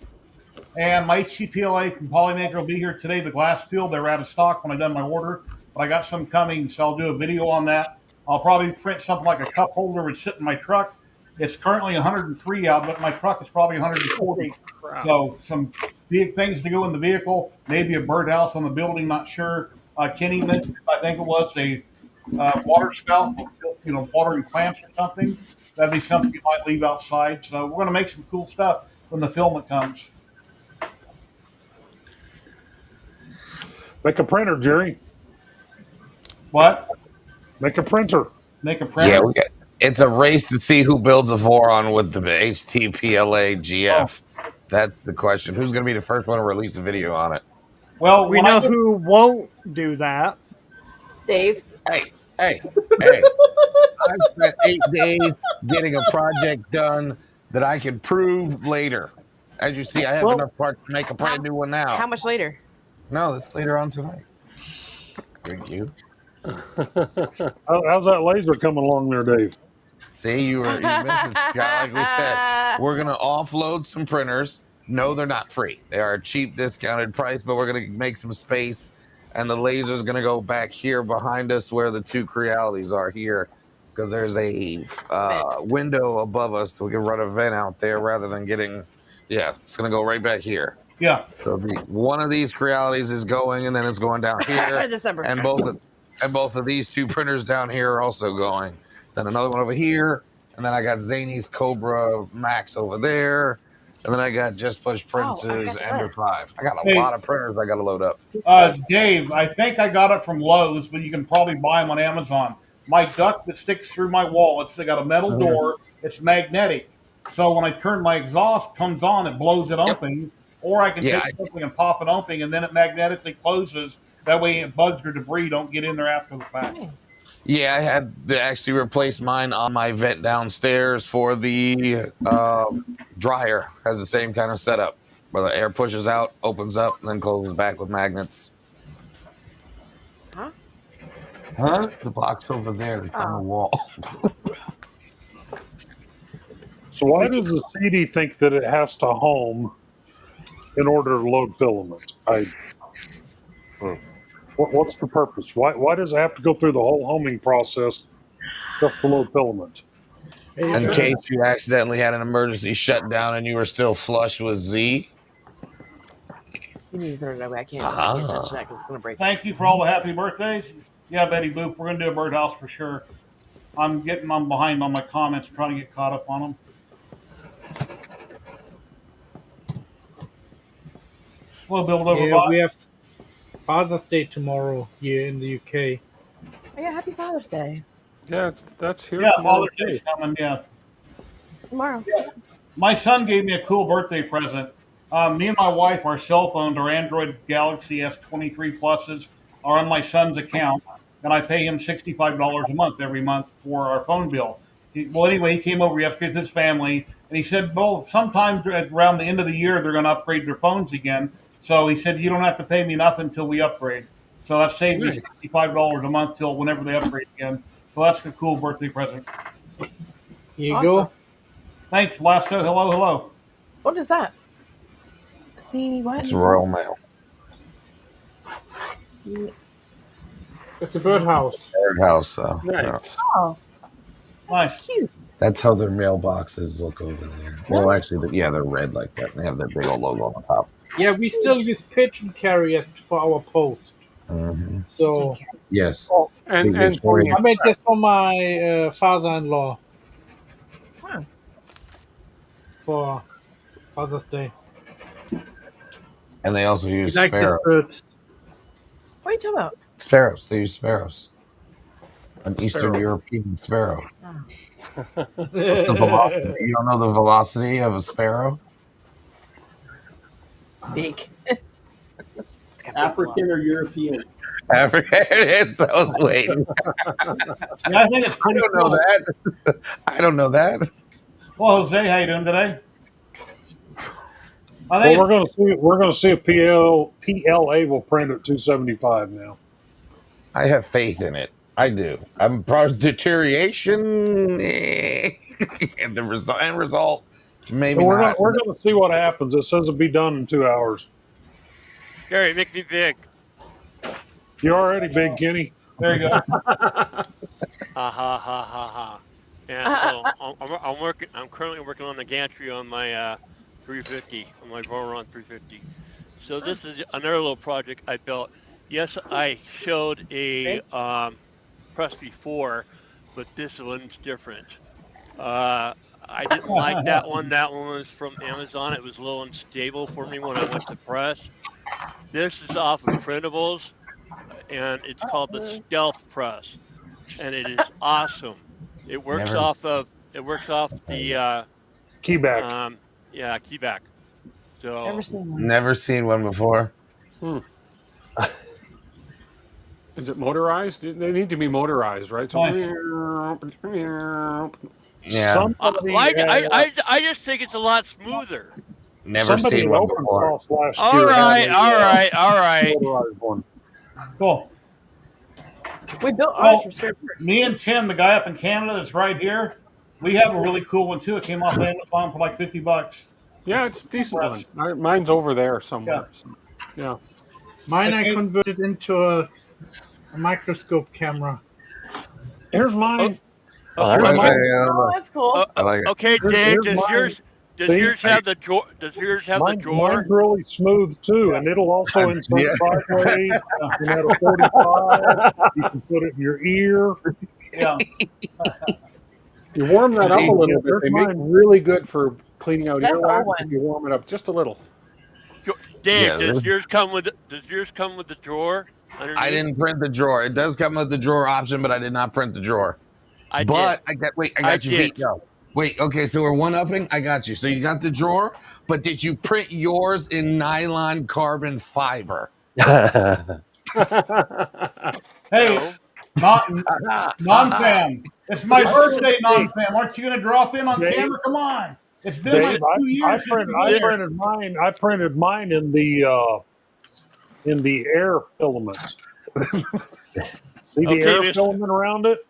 And my HTPLA from Polymaker will be here today. The glass field, they were out of stock when I done my order, but I got some coming, so I'll do a video on that. I'll probably print something like a cup holder would sit in my truck. It's currently 103 out, but my truck is probably 140. So some big things to go in the vehicle, maybe a birdhouse on the building, not sure. Kenny mentioned, I think it was a water spout, watering plants or something. That'd be something you might leave outside. So we're going to make some cool stuff when the filament comes.
Make a printer, Jerry.
What?
Make a printer.
Make a printer?
Yeah, it's a race to see who builds a Voron with the HTPLA GF.
Oh.
That's the question. Who's going to be the first one to release a video on it?
Well,
We know who won't do that.
Dave.
Hey. I've spent 8 days getting a project done that I can prove later. As you see, I have enough parts to make a brand new one now.
How much later?
No, that's later on tonight. Thank you.
How's that laser coming along there, Dave?
See, you missing, Scott. Like we said, we're going to offload some printers. No, they're not free. They are a cheap discounted price, but we're going to make some space. And the laser is going to go back here behind us where the 2 Crealities are here, because there's a window above us. So we can run a vent out there rather than getting, it's going to go right back here.
Yeah.
So one of these Crealities is going, and then it's going down here.
December.
And both of these 2 printers down here are also going. Then another one over here, and then I got Zany's Cobra Max over there. And then I got Just Push Prince's Ender 5. I got a lot of printers I got to load up.
Dave, I think I got it from Lowe's, but you can probably buy them on Amazon. My duct that sticks through my wall, it's got a metal door. It's magnetic. So when I turn my exhaust comes on, it blows it open. Or I can take something and pop it open, and then it magnetically closes. That way bugs or debris don't get in there after the fact.
Yeah, I had to actually replace mine on my vent downstairs for the dryer. Has the same kind of setup where the air pushes out, opens up, and then closes back with magnets. Huh? The box over there on the wall.
So why does the CD think that it has to home in order to load filament? What's the purpose? Why does it have to go through the whole homing process just to load filament?
In case you accidentally had an emergency shutdown and you were still flush with Z.
You need to turn it over. I can't touch that because it's going to break.
Thank you for all the happy birthdays. Yeah, Betty Boop, we're going to do a birdhouse for sure. I'm behind on my comments, trying to get caught up on them. We'll build over.
Yeah, we have Father's Day tomorrow here in the UK.
Oh, yeah, happy Father's Day.
Yeah, that's here.
Yeah,
tomorrow.
Father's Day's coming. Yeah.
It's tomorrow.
Yeah. My son gave me a cool birthday present. Me and my wife, our cell phones, our Android Galaxy S23 Pluses, are on my son's account, and I pay him $65 a month every month for our phone bill. He came over yesterday with his family, And he said, well, sometimes around the end of the year they're going to upgrade their phones again. So he said, you don't have to pay me nothing until we upgrade. So that saved me $65 a month till whenever they upgrade again. So that's a cool birthday present.
Here you
Awesome.
go.
Thanks, Blasto. Hello, hello.
What is that? See what?
It's Royal Mail.
It's a birdhouse.
Birdhouse, though.
Nice.
Oh,
Nice.
cute.
That's how their mailboxes look over there. Well, actually, yeah, they're red like that. They have their big old logo on the top.
Yeah, we still use pigeon carriers for our post.
Mm-hmm.
So
Yes.
Oh, and
I made this for my father-in-law for Father's Day.
And they also use
Like
sparrows.
birds.
What are you talking about?
Sparrows. They use sparrows. An Eastern European sparrow. What's the velocity? You don't know the velocity of a sparrow?
Big.
African or European?
Africa, it is. I was waiting.
Yeah, I think it's pretty
I don't know that. I don't know that.
Well, Jose, how you doing today? I
Well,
think
we're gonna see if PLA will print at 275 now.
I have faith in it. I do. I'm deterioration. And the end result, maybe
So we're
not.
gonna see what happens. It says it'll be done in 2 hours.
Gary, make me big.
You're already big, Kenny.
there you go.
Ha ha ha ha ha. Yeah, so I'm working. I'm currently working on the gantry on my 350, on my Voron 350. So this is another little project I built. Yes, I showed a press before, but this one's different. I didn't like that one. That one was from Amazon. It was a little unstable for me when I went to press. This is off of printables, and it's called the Stealth Press, and it is awesome. It works off the
Keyback.
yeah, keyback. So
Never seen one.
Never seen one before.
Is it motorized? They need to be motorized, right? So,
Yeah.
Somebody
I just think it's a lot smoother.
Never
somebody
seen
in
one
open
before.
source last
All
year
right,
had a,
all right, all right.
motorized one.
Cool.
We built
Well,
ours for sure.
Me and Tim, the guy up in Canada that's right here, we have a really cool one too. It came off Amazon for like $50.
Yeah, it's a decent one. Mine's over there somewhere. Yeah.
Mine I converted into a microscope camera.
Here's mine.
Oh, that's cool.
I like it.
Okay, Dave,
Here's mine.
does
See?
yours have the drawer? Does yours have the drawer?
Mine's really smooth too, and it'll also insert sideways. You can add a 45. You can put it in your ear.
Yeah.
You warm that up a little bit. They make
Mine.
really good for cleaning out
That's the
earwax.
one.
If you warm it up just a little.
Dave,
Yeah,
does yours come with the drawer? Underneath?
I didn't print the drawer. It does come with the drawer option, but I did not print the drawer.
I
But
did.
I got you
did.
beat. No. Wait, okay, so we're one upping. I got you. So you got the drawer, but did you print yours in nylon carbon fiber?
Hey, non-fam. It's my birthday, non-fam. Aren't you going to drop in on
Dave,
camera? Come on. It's been
Dave,
like 2 years.
I printed mine in the air filament. See the
Okay,
air
Mr.
filament around it?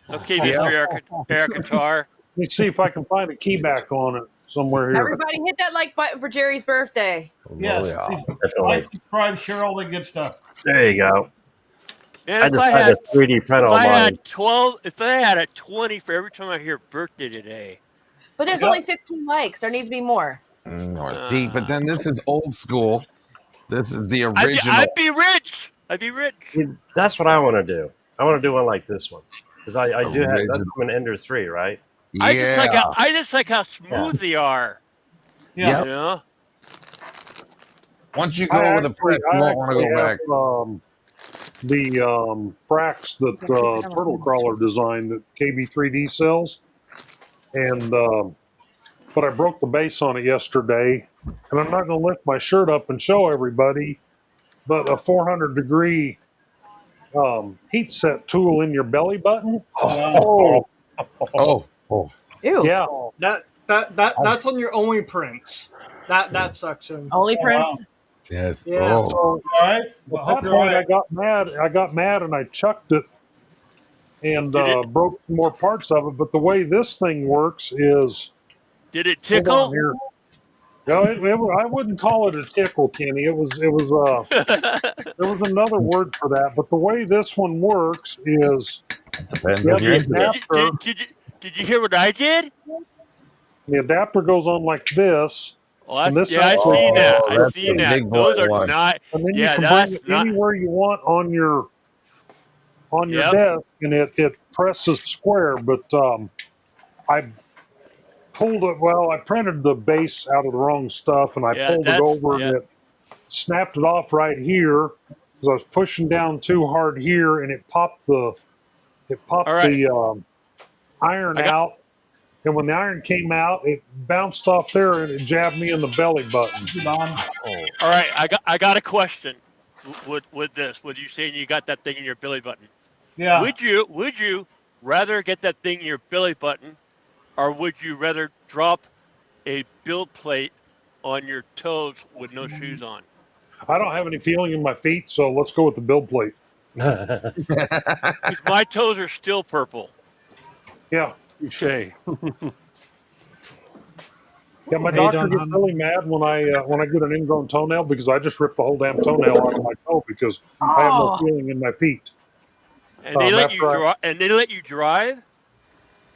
Okay, Mr. Ericatar.
Let me see if I can find a keyback on it somewhere here.
Everybody hit that like button for Jerry's birthday.
Yes.
Oh, yeah.
please like, subscribe, share all the good stuff.
There you go.
And
I
if
just
I
had
had
a 3D print
if
on
I
mine.
had 12, if I had a 20 for every time I hear birthday today.
But there's only 15 likes. There needs to be more.
No, see, but then this is old school. This is the original.
I'd be rich. I'd be rich.
That's what I want to do. I want to do one like this one because I do have that's
Original.
from an Ender 3, right?
I just like how smooth they are.
Yeah.
You know?
Once you go with a print, you won't want to go back.
The Frax that Turtle Crawler designed that KB3D sells, and but I broke the base on it yesterday, and I'm not going to lift my shirt up and show everybody, but a 400-degree heat set tool in your belly button.
Oh.
Ew.
Yeah,
That's on your only prints. That section.
Only
Oh,
prints.
wow.
Yes.
Yeah.
Oh.
So
All right.
at
Well,
that
hope you're
point,
right.
I got mad, and I chucked it and
Did it
broke more parts of it. But the way this thing works is,
did it
hold on
tickle?
here. No, I wouldn't call it a tickle, Kenny. It was there was another word for that. But the way this one works is
Depends
you
if
have
you're
the
into it.
Did you hear what I did?
the adapter goes on like this,
Oh,
and this
I've
actually,
seen that.
Oh,
I've
that's
seen
the
that.
big boy
Those are
one.
not.
and then you
Yeah,
can bring
that's
it
not.
anywhere you want on your
Yep.
desk, and it presses square. But I pulled it. Well, I printed the base out of the wrong stuff, and I
Yeah,
pulled it
that's
over,
yeah.
and it snapped it off right here because I was pushing down too hard here, and it popped
All right.
the iron
I got.
out. And when the iron came out, it bounced off there and it jabbed me in the belly button.
Don.
All right. I got a question. With this, with you saying you got that thing in your belly button,
Yeah.
would you rather get that thing in your belly button, or would you rather drop a build plate on your toes with no shoes on?
I don't have any feeling in my feet, so let's go with the build plate.
Because my toes are still purple.
Yeah.
Touche.
Yeah, my
How you
doctor
doing,
gets
hon?
really mad when I get an ingrown toenail because I just rip the whole damn toenail out of my toe because I have no
Oh,
feeling in my feet.
And they let you
After I,
drive. And they let you drive.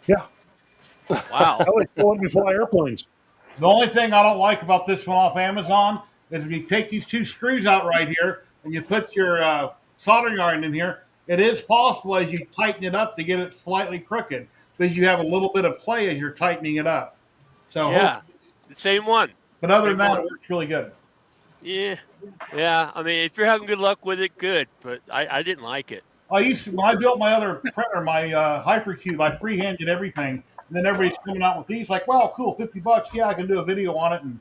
yeah,
Wow.
hell, they still let me fly airplanes.
The only thing I don't like about this one off Amazon is if you take these two screws out right here and you put your soldering iron in here, it is possible as you tighten it up to get it slightly crooked because you have a little bit of play as you're tightening it up. So,
Yeah. The same one.
but other
Same
than that,
one.
it works really good.
Yeah. Yeah. I mean, if you're having good luck with it, good. But I didn't like it.
When I built my other printer, my Hypercube, I freehanded everything. And then everybody's coming out with these, like, well, cool, $50. Yeah, I can do a video on it, and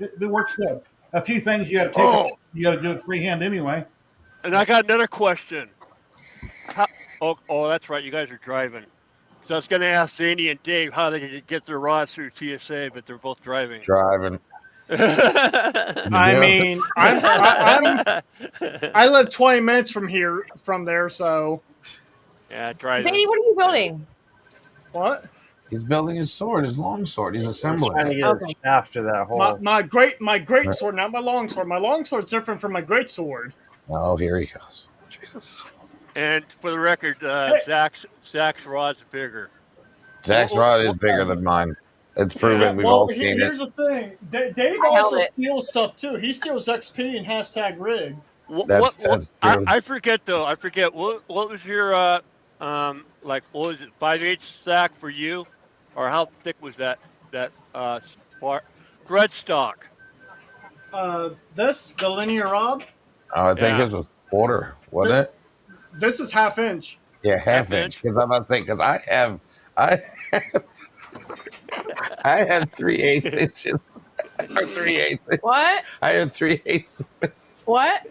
it works good. A few things you got to take,
Oh,
you got to do it freehand anyway.
and I got another question. That's right. You guys are driving. So I was going to ask Zany and Dave how they could get their rods through TSA, but they're both driving.
Driving.
I
Yeah.
mean, I live 20 minutes from there, so
Yeah, driving.
Zadie, what are you building?
what?
He's building his sword, his long sword. He's
Trying
assembling.
to get
Okay.
a shaft to that hole.
My great sword, not my long sword. My long sword's different from my great sword.
Oh, here he goes. Jesus.
And for the record, Zach's rod's bigger.
Zach's rod is bigger than mine. It's proven. We've all seen
here's
it.
the thing. Dave
I held
also
it.
steals stuff too. He steals XP and #rig.
That's true.
I forget though. I forget what was your what was it 5/8 Zach for you, or how thick was that thread stock?
The linear rod.
Oh, I think
Yeah.
his was quarter, wasn't it?
This is half inch.
Yeah, half
Half
inch.
inch?
Because I'm about to say, because I have I have 3/8 inches. Or 3/8.
What?
I have 3/8.
What?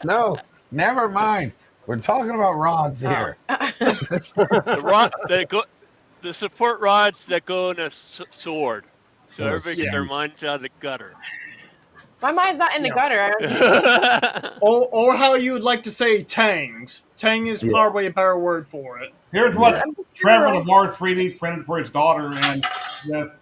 No, never mind. We're talking about rods here.
The support rods that go in a sword, so
In a
everybody get their
sword.
minds out of the gutter.
My mind's not in the gutter.
Or how you would like to say tangs. Tang is
Yeah.
probably a better word for it.
Here's what
I'm just
Trevor
curious.
Lamar 3D printed for his daughter, and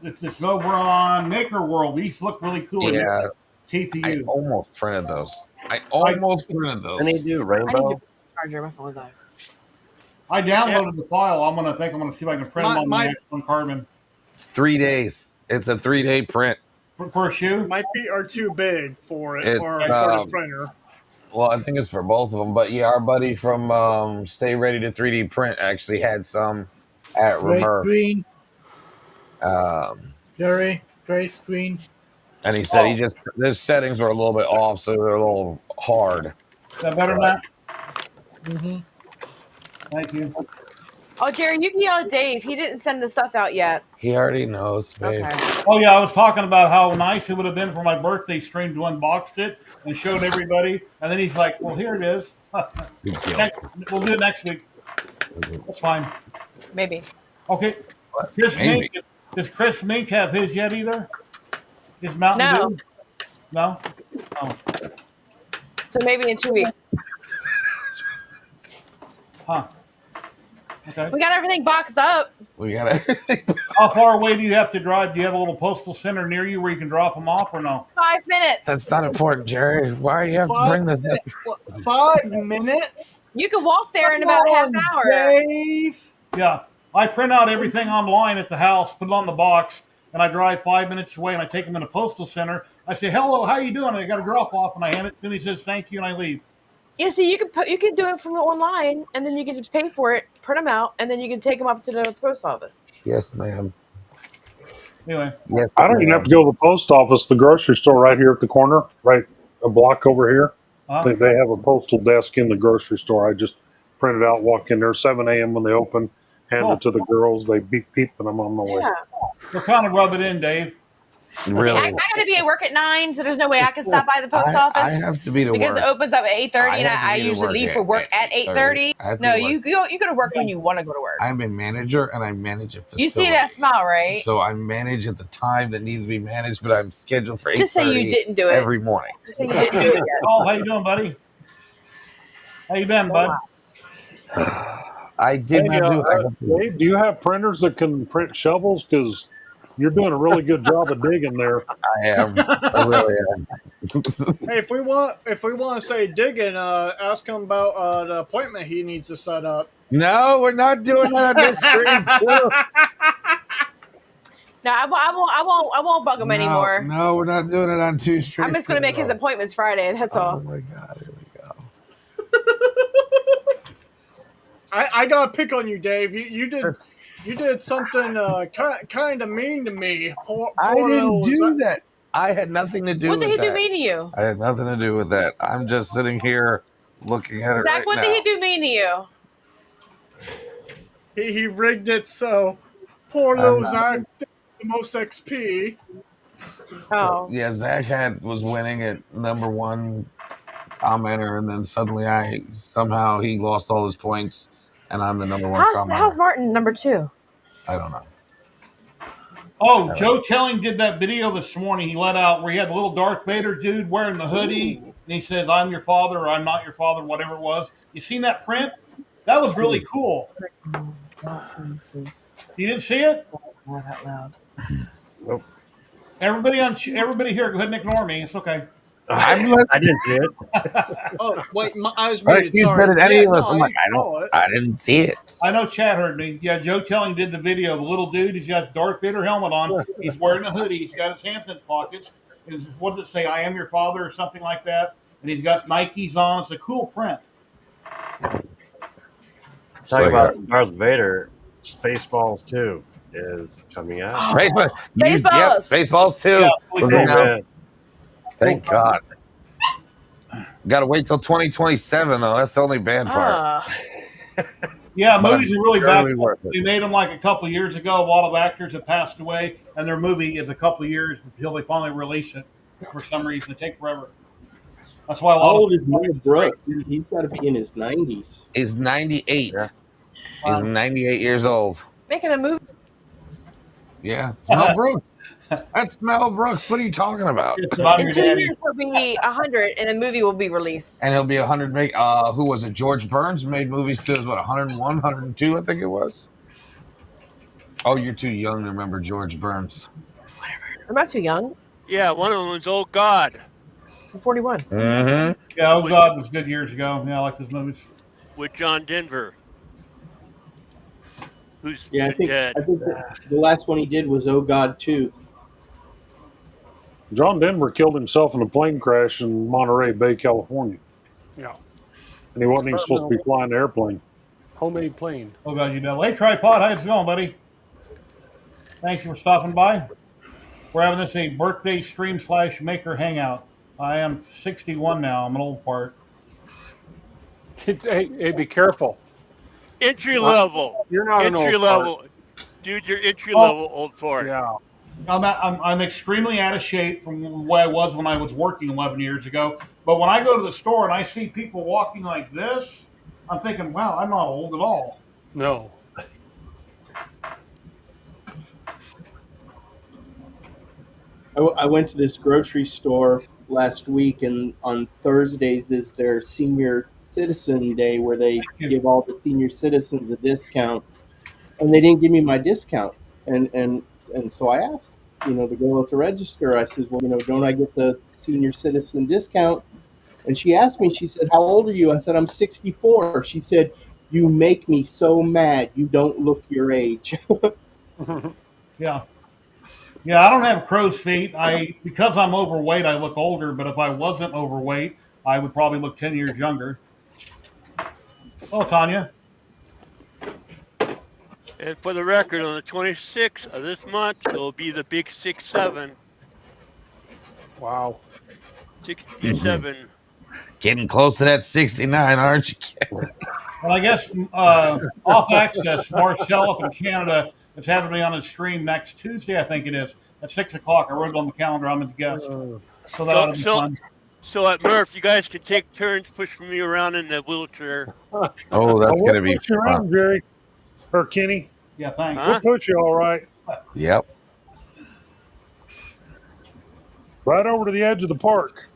it's this over on Maker World. These look really cool.
Yeah, I
TPU.
almost printed those. I almost printed
And they
those.
do
I need
rainbow.
to charger my phone though.
I downloaded the file. I'm gonna see if I can print them on
My-
on carbon
It's 3 days. It's a 3-day print.
for a shoe.
My feet are too big for it,
It's,
or for the printer.
Well, I think it's for both of them. But yeah, our buddy from Stay Ready to 3D Print actually had some at
Gray
Remurf.
screen,
Um,
Jerry. Gray screen.
and he said his settings were a little bit off, so they're a little hard.
Is that better, Matt?
Mm-hmm.
Thank you.
Oh, Jerry, you can yell at Dave. He didn't send the stuff out yet.
He already knows, babe.
Okay.
Oh yeah, I was talking about how nice it would have been for my birthday stream to unboxed it and showed everybody, and then he's like, "Well, here it is.
Good deal.
We'll do it next week. That's fine."
Maybe.
Okay. Here's
Maybe.
Hank. Does Chris Mink have his yet either? His Mountain
No.
Dew? No? Oh,
So maybe in 2 weeks.
huh. Okay.
We got everything boxed up.
We got everything.
How far away do you have to drive? Do you have a little postal center near you where you can drop them off or no?
5 minutes.
That's not important, Jerry. Why do you have to bring this up?
5 minutes?
You can walk there in
Come
about half
on,
an hour.
Dave.
Yeah. I print out everything online at the house, put it on the box, and I drive 5 minutes away and I take them in a postal center. I say, hello, how you doing? I got a drop off and I hand it to him. He says, thank you, and I leave.
Yeah, see, you can do it from online, and then you can just pay for it, print them out, and then you can take them up to the post office.
Yes, ma'am.
Anyway.
Yes.
I don't even have to go to the post office. The grocery store right here at the corner, right a block over here.
Uh-huh.
They have a postal desk in the grocery store. I just print it out, walk in there 7 a.m. when they open, hand it to the girls. They beep beep, and I'm on my way.
Yeah.
We'll kind of rub it in, Dave.
Really?
See, I gotta be at work at 9, so there's no way I can stop by the post office.
I have to be to
because
work.
it opens up at 8:30, and
have to
I
be to
usually
work
leave for work at 8:30.
I have to
No,
work.
you go to work when you want to go to work.
I'm a manager and I manage a facility.
You see that smile, right?
So I manage at the time that needs to be managed, but I'm scheduled for 8:30
Just say you didn't do it
every morning.
Just say you didn't do it yet.
Oh, how you doing, buddy? How you been, bud?
I did not do it.
Dave, do you have printers that can print shovels? Because you're doing a really good job of digging there.
I am. I really am.
Hey, if we want to say digging, ask him about the appointment he needs to set up.
No, we're not doing that on this stream.
No, I won't bug him anymore.
No, we're not doing it on 2 streams.
I'm just gonna make his appointments Friday. That's all.
Oh my God, here we go.
I got to pick on you, Dave. You did something kind of mean to me.
I didn't do that. I had nothing to do
What
with
did he
that.
do mean to you?
I had nothing to do with that. I'm just sitting here looking at it
Zach,
right
what
now.
did he do mean to you?
He rigged it so poor little Zach did the most XP.
Oh.
Yeah, Zach was winning at #1 commenter, and then suddenly somehow he lost all his points, and I'm the #1 commenter.
How's Martin #2?
I don't know.
Oh, Joe Telling did that video this morning. He let out where he had the little Darth Vader dude wearing the hoodie, and he says, "I'm your father," or "I'm not your father," whatever it was. You seen that print? That was really cool. You didn't see it?
Laugh out loud.
Nope.
Everybody here, go ahead and ignore me. It's okay.
I didn't see it.
Oh wait, my eyes
Right,
muted.
he's
Sorry.
better than any of us.
no,
I'm like,
saw it.
I didn't see it.
I know Chad heard me. Yeah, Joe Telling did the video. The little dude, he's got Darth Vader helmet on. He's wearing a hoodie. He's got his hands in pockets. What does it say? "I am your father," or something like that. And he's got Nikes on. It's a cool print.
Talking about Darth Vader, Spaceballs 2 is coming out.
Spaceballs. Yep,
Spaceballs.
Spaceballs too.
Yeah,
We're
cool.
going out. Thank God. Got to wait till 2027 though. That's the only bad part.
Yeah,
But
movies
I'm
are really
sure
back.
we worth it.
They made them like a couple of years ago. A lot of actors have passed away, and their movie is a couple of years until they finally release it. For some reason, it takes forever. That's why a
How
lot
old
of
is Mel Brooks? He's got to be in his 90s.
He's 98.
Yeah.
He's 98 years old.
Making a movie.
Yeah. Mel Brooks. That's Mel Brooks. What are you talking about?
It's about
In
your
2
daddy.
years, he'll be 100, and the movie will be released.
And he'll be 100. Who was it? George Burns made movies too. Is what 101, 102, I think it was. Oh, you're too young to remember George Burns.
I'm not too young.
Yeah, one of them was Old God
I'm 41.
Mm-hmm.
Yeah, Oh God was good years ago. Yeah, I like those movies.
with John Denver, who's
Yeah, I
been
think
dead.
the last one he did was Oh God 2.
John Denver killed himself in a plane crash in Monterey Bay, California.
Yeah.
And he wasn't even supposed to be flying the airplane.
Homemade plane.
Oh God, you know. Hey, Tripod, how's it going, buddy? Thanks for stopping by. We're having this a birthday stream / maker hangout. I am 61 now. I'm an old part.
Hey, be careful.
Entry level.
You're not an
Entry
old
level. Dude, you're entry level old fart.
Yeah.
I'm extremely out of shape from the way I was when I was working 11 years ago. But when I go to the store and I see people walking like this, I'm thinking, wow, I'm not old at all.
No.
I went to this grocery store last week, and on Thursdays is their senior citizen day where they give all the senior citizens a discount, and they didn't give me my discount, and so I asked, the girl at the register. I said, well, don't I get the senior citizen discount? And she asked me, she said, how old are you? I said, I'm 64. She said, you make me so mad. You don't look your age.
Yeah. Yeah, I don't have crow's feet. Because I'm overweight, I look older, but if I wasn't overweight, I would probably look 10 years younger. Oh, Tanya.
And for the record, on the 26th of this month, it'll be the big 6-7.
Wow.
67.
Getting close to that 69, aren't you?
Well, I guess off access, Marcel up in Canada is having me on his stream next Tuesday, I think it is, at 6 o'clock. I wrote it on the calendar. I'm his guest. So that ought to be fun.
So at Murph, you guys can take turns pushing me around in the wheelchair.
Oh, that's going to be
push you around, Jerry. Or Kenny.
Yeah, thanks.
We'll push you all right.
Yep.
Right over to the edge of the park.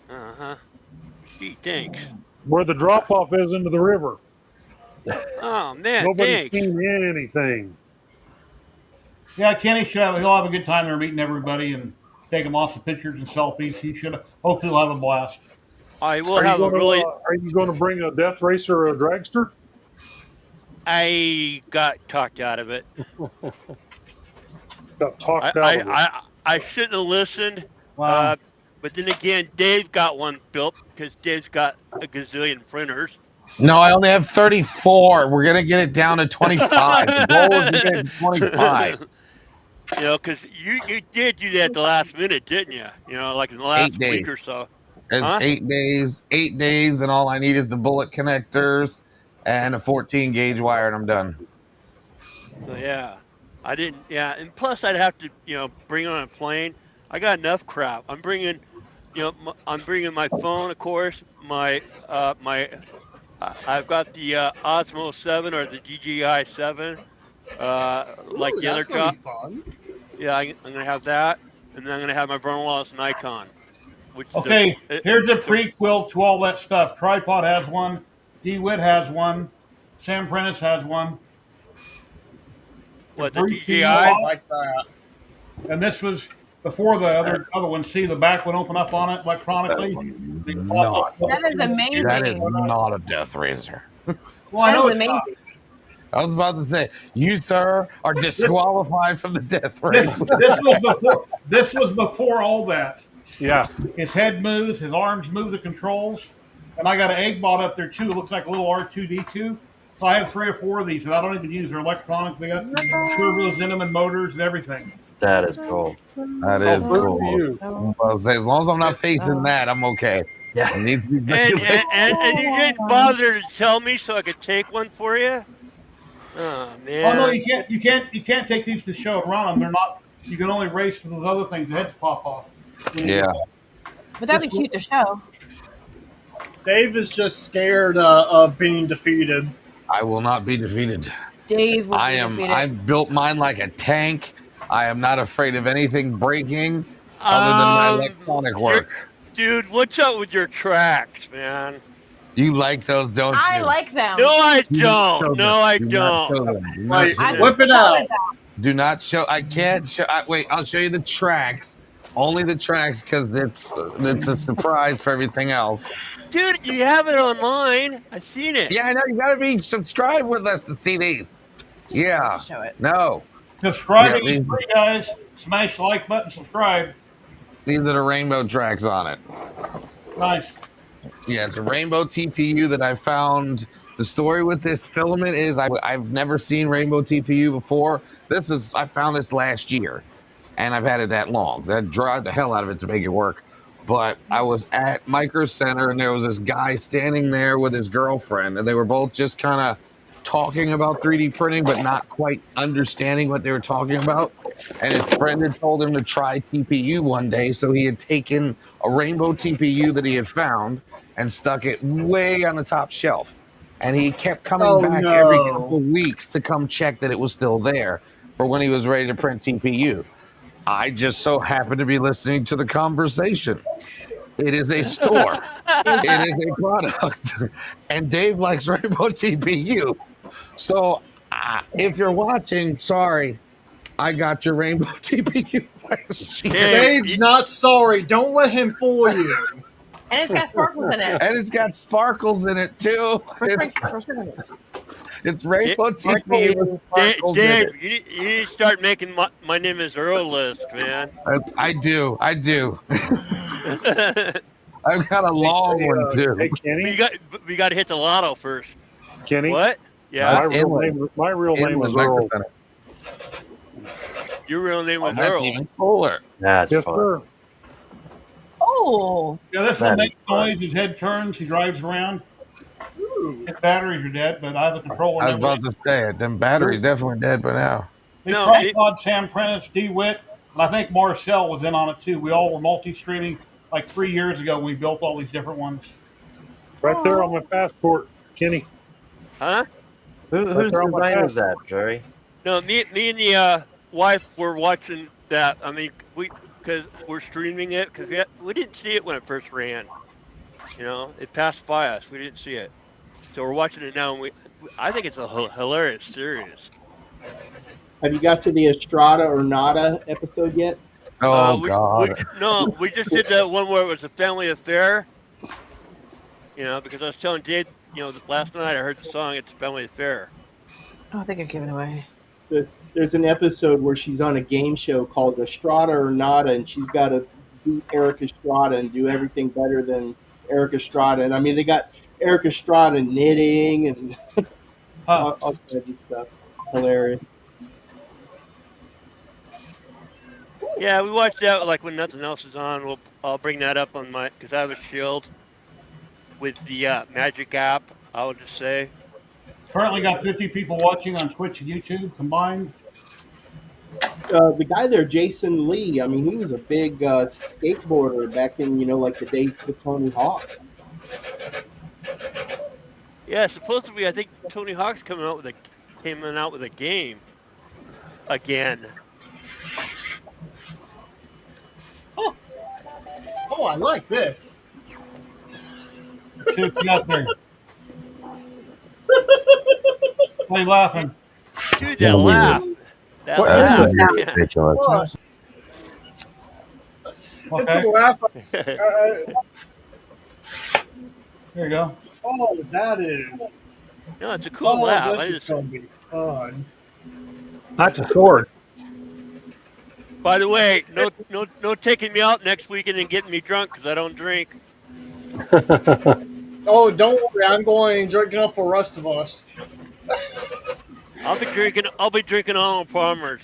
Uh-huh. Gee, thanks.
Where the drop-off is into the river.
Oh, man,
Nobody's
thanks.
seen anything.
Yeah, Kenny he'll have a good time there meeting everybody and taking lots of pictures and selfies. Hopefully he'll have a blast.
I will have a really...
Are you going to bring a death racer or a dragster?
I got talked out of it.
Got talked out of it.
I shouldn't have listened.
Wow.
But then again, Dave got one built because Dave's got a gazillion printers.
No, I only have 34. We're going to get it down to 25. The goal is to get it to 25.
Because you did do that the last minute, didn't you? Like in the last week or so.
It's 8 days. 8 days, and all I need is the bullet connectors and a 14 gauge wire, and I'm done.
So yeah, I didn't. Yeah, and plus I'd have to bring on a plane. I got enough crap. I'm bringing my phone, of course. I've got the Osmo 7 or the DJI 7. Like the other job.
Fun.
Yeah, I'm gonna have that, and then I'm gonna have my brother-in-law's Nikon.
Okay, here's a prequel to all that stuff. Tripod has one. DeWitt has one. Sam Prentice has one.
What, the DJI?
Like that.
And this was before the other one. See the back would open up on it electronically.
That is amazing.
That is not a death razor.
Well, I know
That is
it's not.
amazing.
I was about to say, you, sir, are disqualified from the death race.
This was before all that.
Yeah.
His head moves, his arms move the controls, and I got an eggbot up there too. It looks like a little R2D2. So I have 3 or 4 of these that I don't even use. They're electronic. They got turbos in them and motors and everything.
That is cool.
That is cool. I'll say, as long as I'm not facing that, I'm okay.
Yeah.
It needs to be
And you didn't bother to tell me so I could take one for you. Oh man.
Oh no, you can't take these to show and run them. They're not. You can only race for those other things. The heads pop off.
Yeah.
But that'd be cute to show.
Dave is just scared of being defeated.
I will not be defeated.
Dave will be
I
defeated.
I built mine like a tank. I am not afraid of anything breaking other than my electronic work.
Dude, what's up with your tracks, man?
You like those, don't you?
I like them.
No, I don't. No, I don't.
Like, whip it out.
Do not show. I can't show. Wait, I'll show you the tracks. Only the tracks, because it's a surprise for everything else.
Dude, you have it online. I've seen it.
Yeah, I know. You got to be subscribed with us to see these. Yeah.
Show it.
No.
Subscribing
Yeah,
is free, guys. Smash the like button, subscribe.
These are the rainbow tracks on it.
Nice.
Yeah, it's a rainbow TPU that I found. The story with this filament is I've never seen rainbow TPU before. I found this last year, and I've had it that long. I dried the hell out of it to make it work. But I was at Micro Center, and there was this guy standing there with his girlfriend, and they were both just kind of talking about 3D printing, but not quite understanding what they were talking about. And his friend had told him to try TPU one day, so he had taken a rainbow TPU that he had found and stuck it way on the top shelf. And he kept coming back every couple of weeks to come check that it was still there for when he was ready to print TPU. I just so happen to be listening to the conversation. It is a store. It is a product. And Dave likes Rainbow TPU. So if you're watching, sorry, I got your Rainbow TPU flash.
Dave's not sorry. Don't let him fool you.
And it's got sparkles in it.
And it's got sparkles in it too. It's Rainbow TPU with sparkles in
Dave,
it.
you need to start making my name is Earl list, man.
I do. I've got a long one too.
Hey, Kenny.
We got to hit the lotto first.
Kenny.
What? Yeah.
My real name is Earl.
Your real name was
that's
Earl.
even cooler.
That's
Yes,
fun.
sir.
Oh.
Yeah, this one makes noise. His head turns. He drives around. His batteries are dead, but I have a controller.
I was about to say it. Them batteries definitely dead by now.
Tripod, Sam Prentice, DeWitt, and I think Marcel was in on it too. We all were multi-streaming like 3 years ago when we built all these different ones.
Right there on my passport, Kenny.
Huh?
Whose design is that, Jerry?
No, me and the wife were watching that. I mean, because we're streaming it because we didn't see it when it first ran. You know, it passed by us. We didn't see it, so we're watching it now. And I think it's a hilarious series.
Have you got to the Estrada or Nada episode yet?
Oh God!
We just did that one where it was a family affair. You know, because I was telling Dave, you know, last night I heard the song. It's a family affair.
Oh, I think I gave it away.
There's an episode where she's on a game show called Estrada or Nada, and she's got to beat Eric Estrada and do everything better than Eric Estrada. And I mean, they got Eric Estrada knitting and all kinds of stuff. Hilarious.
Yeah, we watched that like when nothing else is on. I'll bring that up on because I have a Shield with the Magic app. I would just say.
Currently got 50 people watching on Twitch and YouTube combined.
The guy there, Jason Lee, I mean, he was a big skateboarder back in, like the days of Tony Hawk.
Yeah, supposedly I think Tony Hawk's coming out with a game again.
Oh, I like this.
See what you got there. Why are you laughing?
Dude, that laugh. That laugh. Yeah.
Ridiculous.
It's a laugh.
There you go.
Oh, that is.
No, it's a cool laugh.
This is going to be fun.
That's a sword.
By the way, no taking me out next weekend and getting me drunk because I don't drink.
Oh, don't worry. I'm going drinking up for the rest of us.
I'll be drinking Arnold Palmer's.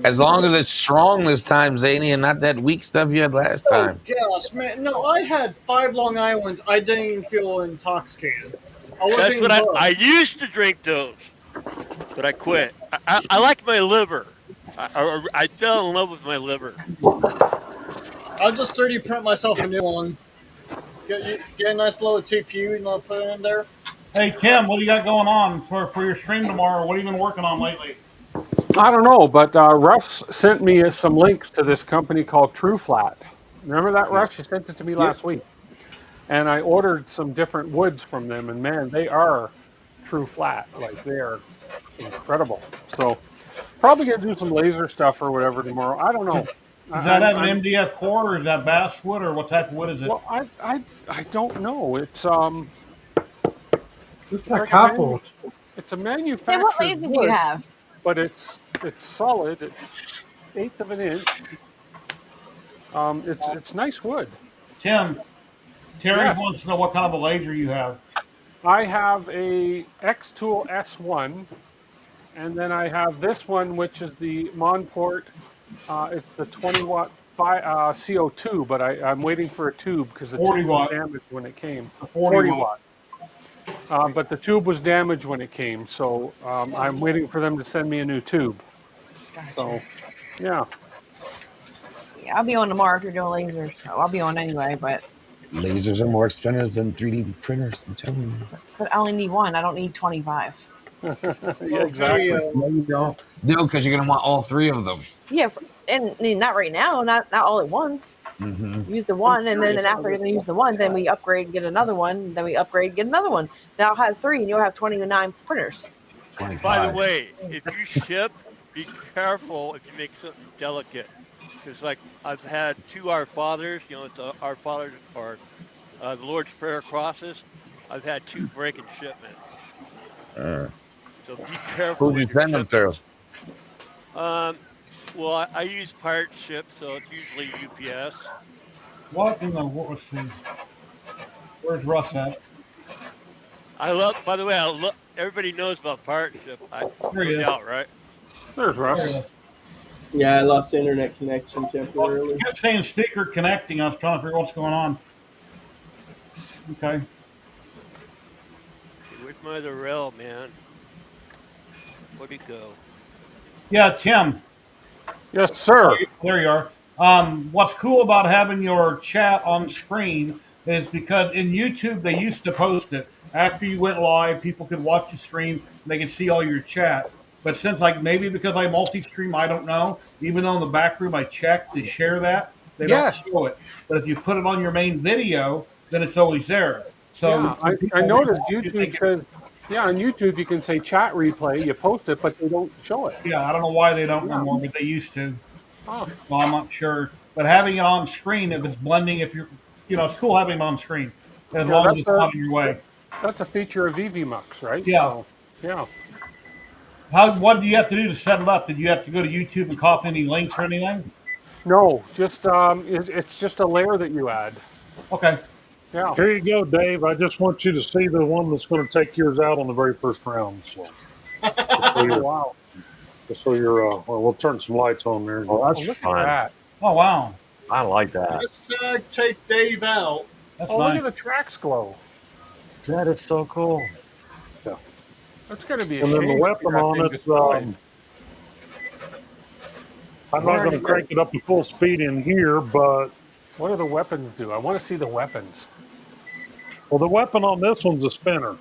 As long as it's strong this time, Zany, and not that weak stuff you had last time.
Gosh, man. No, I had 5 Long Islands. I didn't even feel intoxicated.
That's what I used to drink those, but I quit. I like my liver. I fell in love with my liver.
I'll just 3D print myself a new one. Get a nice little TPU and I'll put it in there.
Hey, Tim, what do you got going on for your stream tomorrow? What have you been working on lately?
I don't know, but Russ sent me some links to this company called True Flat. Remember that, Russ? You sent it to me last week. And I ordered some different woods from them, and man, they are true flat. Like, they are incredible. So, probably going to do some laser stuff or whatever tomorrow. I don't know.
Does that have an MDF core, or is that basswood, or what type of wood is it?
Well, I don't know. It's
It's a couple.
It's a manufactured
What laser do you have?
but it's solid. It's 1/8 of an inch. It's nice wood.
Tim, Terry
Yes.
wants to know what kind of a laser you have.
I have a X-Tool S1, and then I have this one, which is the Monport. It's the 20-watt CO2, but I'm waiting for a tube because the
40
tube
watt.
was damaged when it came.
40
watt. But the tube was damaged when it came, so I'm waiting for them to send me a new tube.
Gotcha.
So, yeah.
Yeah, I'll be on tomorrow if you're doing lasers. So I'll be on anyway, but
Lasers are more expensive than 3D printers, I'm telling you.
I only need one. I don't need 25.
Yeah, exactly.
No, you don't. No, because you're going to want all 3 of them.
Yeah, and I mean, not right now, not all at once.
Mm-hmm.
Use the one, and then after you're going to use the one, then we upgrade and get another one. Then we upgrade and get another one. Now I'll have 3, and you'll have 29 printers.
25.
By the way, if you ship, be careful if you make something delicate, because like I've had 2 Our Fathers, it's Our Fathers or the Lord's Prayer crosses. I've had 2 break in shipment, so be careful
Who'd you
with your
send them to?
shipments. Well, I use pirate ship, so it's usually UPS.
What in the world? Let's see. Where's Russ at?
By the way, everybody knows about pirate ship.
There he
No
is.
doubt, right?
There's
There he
Russ.
is.
Yeah, I lost internet connection
Well,
temporarily.
it kept saying speaker connecting. I was trying to figure out what's going on. Okay.
Okay, where's my other rail, man? Where'd he go?
Yeah, Tim.
Yes, sir.
There you are. What's cool about having your chat on screen is because in YouTube they used to post it after you went live. People could watch the stream. They could see all your chat. But since maybe because I multi-stream, I don't know. Even though in the back room I checked to share that, they don't
Yes.
show it. But if you put it on your main video, then it's always there. So
Yeah,
when
I
people
noticed
watch it, they
YouTube
can-
says, yeah, on YouTube you can say chat replay, you post it, but they don't show it.
Yeah, I don't know why they don't
Yeah.
anymore, but they used to.
Oh,
Well, I'm not sure. But having it on screen, if it's blending, if you're, it's cool having it on screen as
Yeah,
long as
that's
it's not in your way.
that's a feature of VVMux, right?
Yeah.
So, yeah.
What do you have to do to set it up? Did you have to go to YouTube and copy any links or anything?
No, just it's just a layer that you add.
Okay.
Yeah.
Here you go, Dave. I just want you to see the one that's going to take yours out on the very first round. So,
Oh, wow.
so you're, well, we'll turn some lights on there.
Oh, that's
Oh, look
fun.
at that.
Oh, wow.
I like that.
Hashtag take Dave out.
That's
Oh,
nice.
look at the tracks glow.
That is so cool.
That's going to be a
And then
shame
the
if
weapon
that
on
thing
it,
destroyed.
I'm not going to crank it up to full speed in here, but
What do the weapons do? I want to see the weapons.
well, the weapon on this one's a spinner.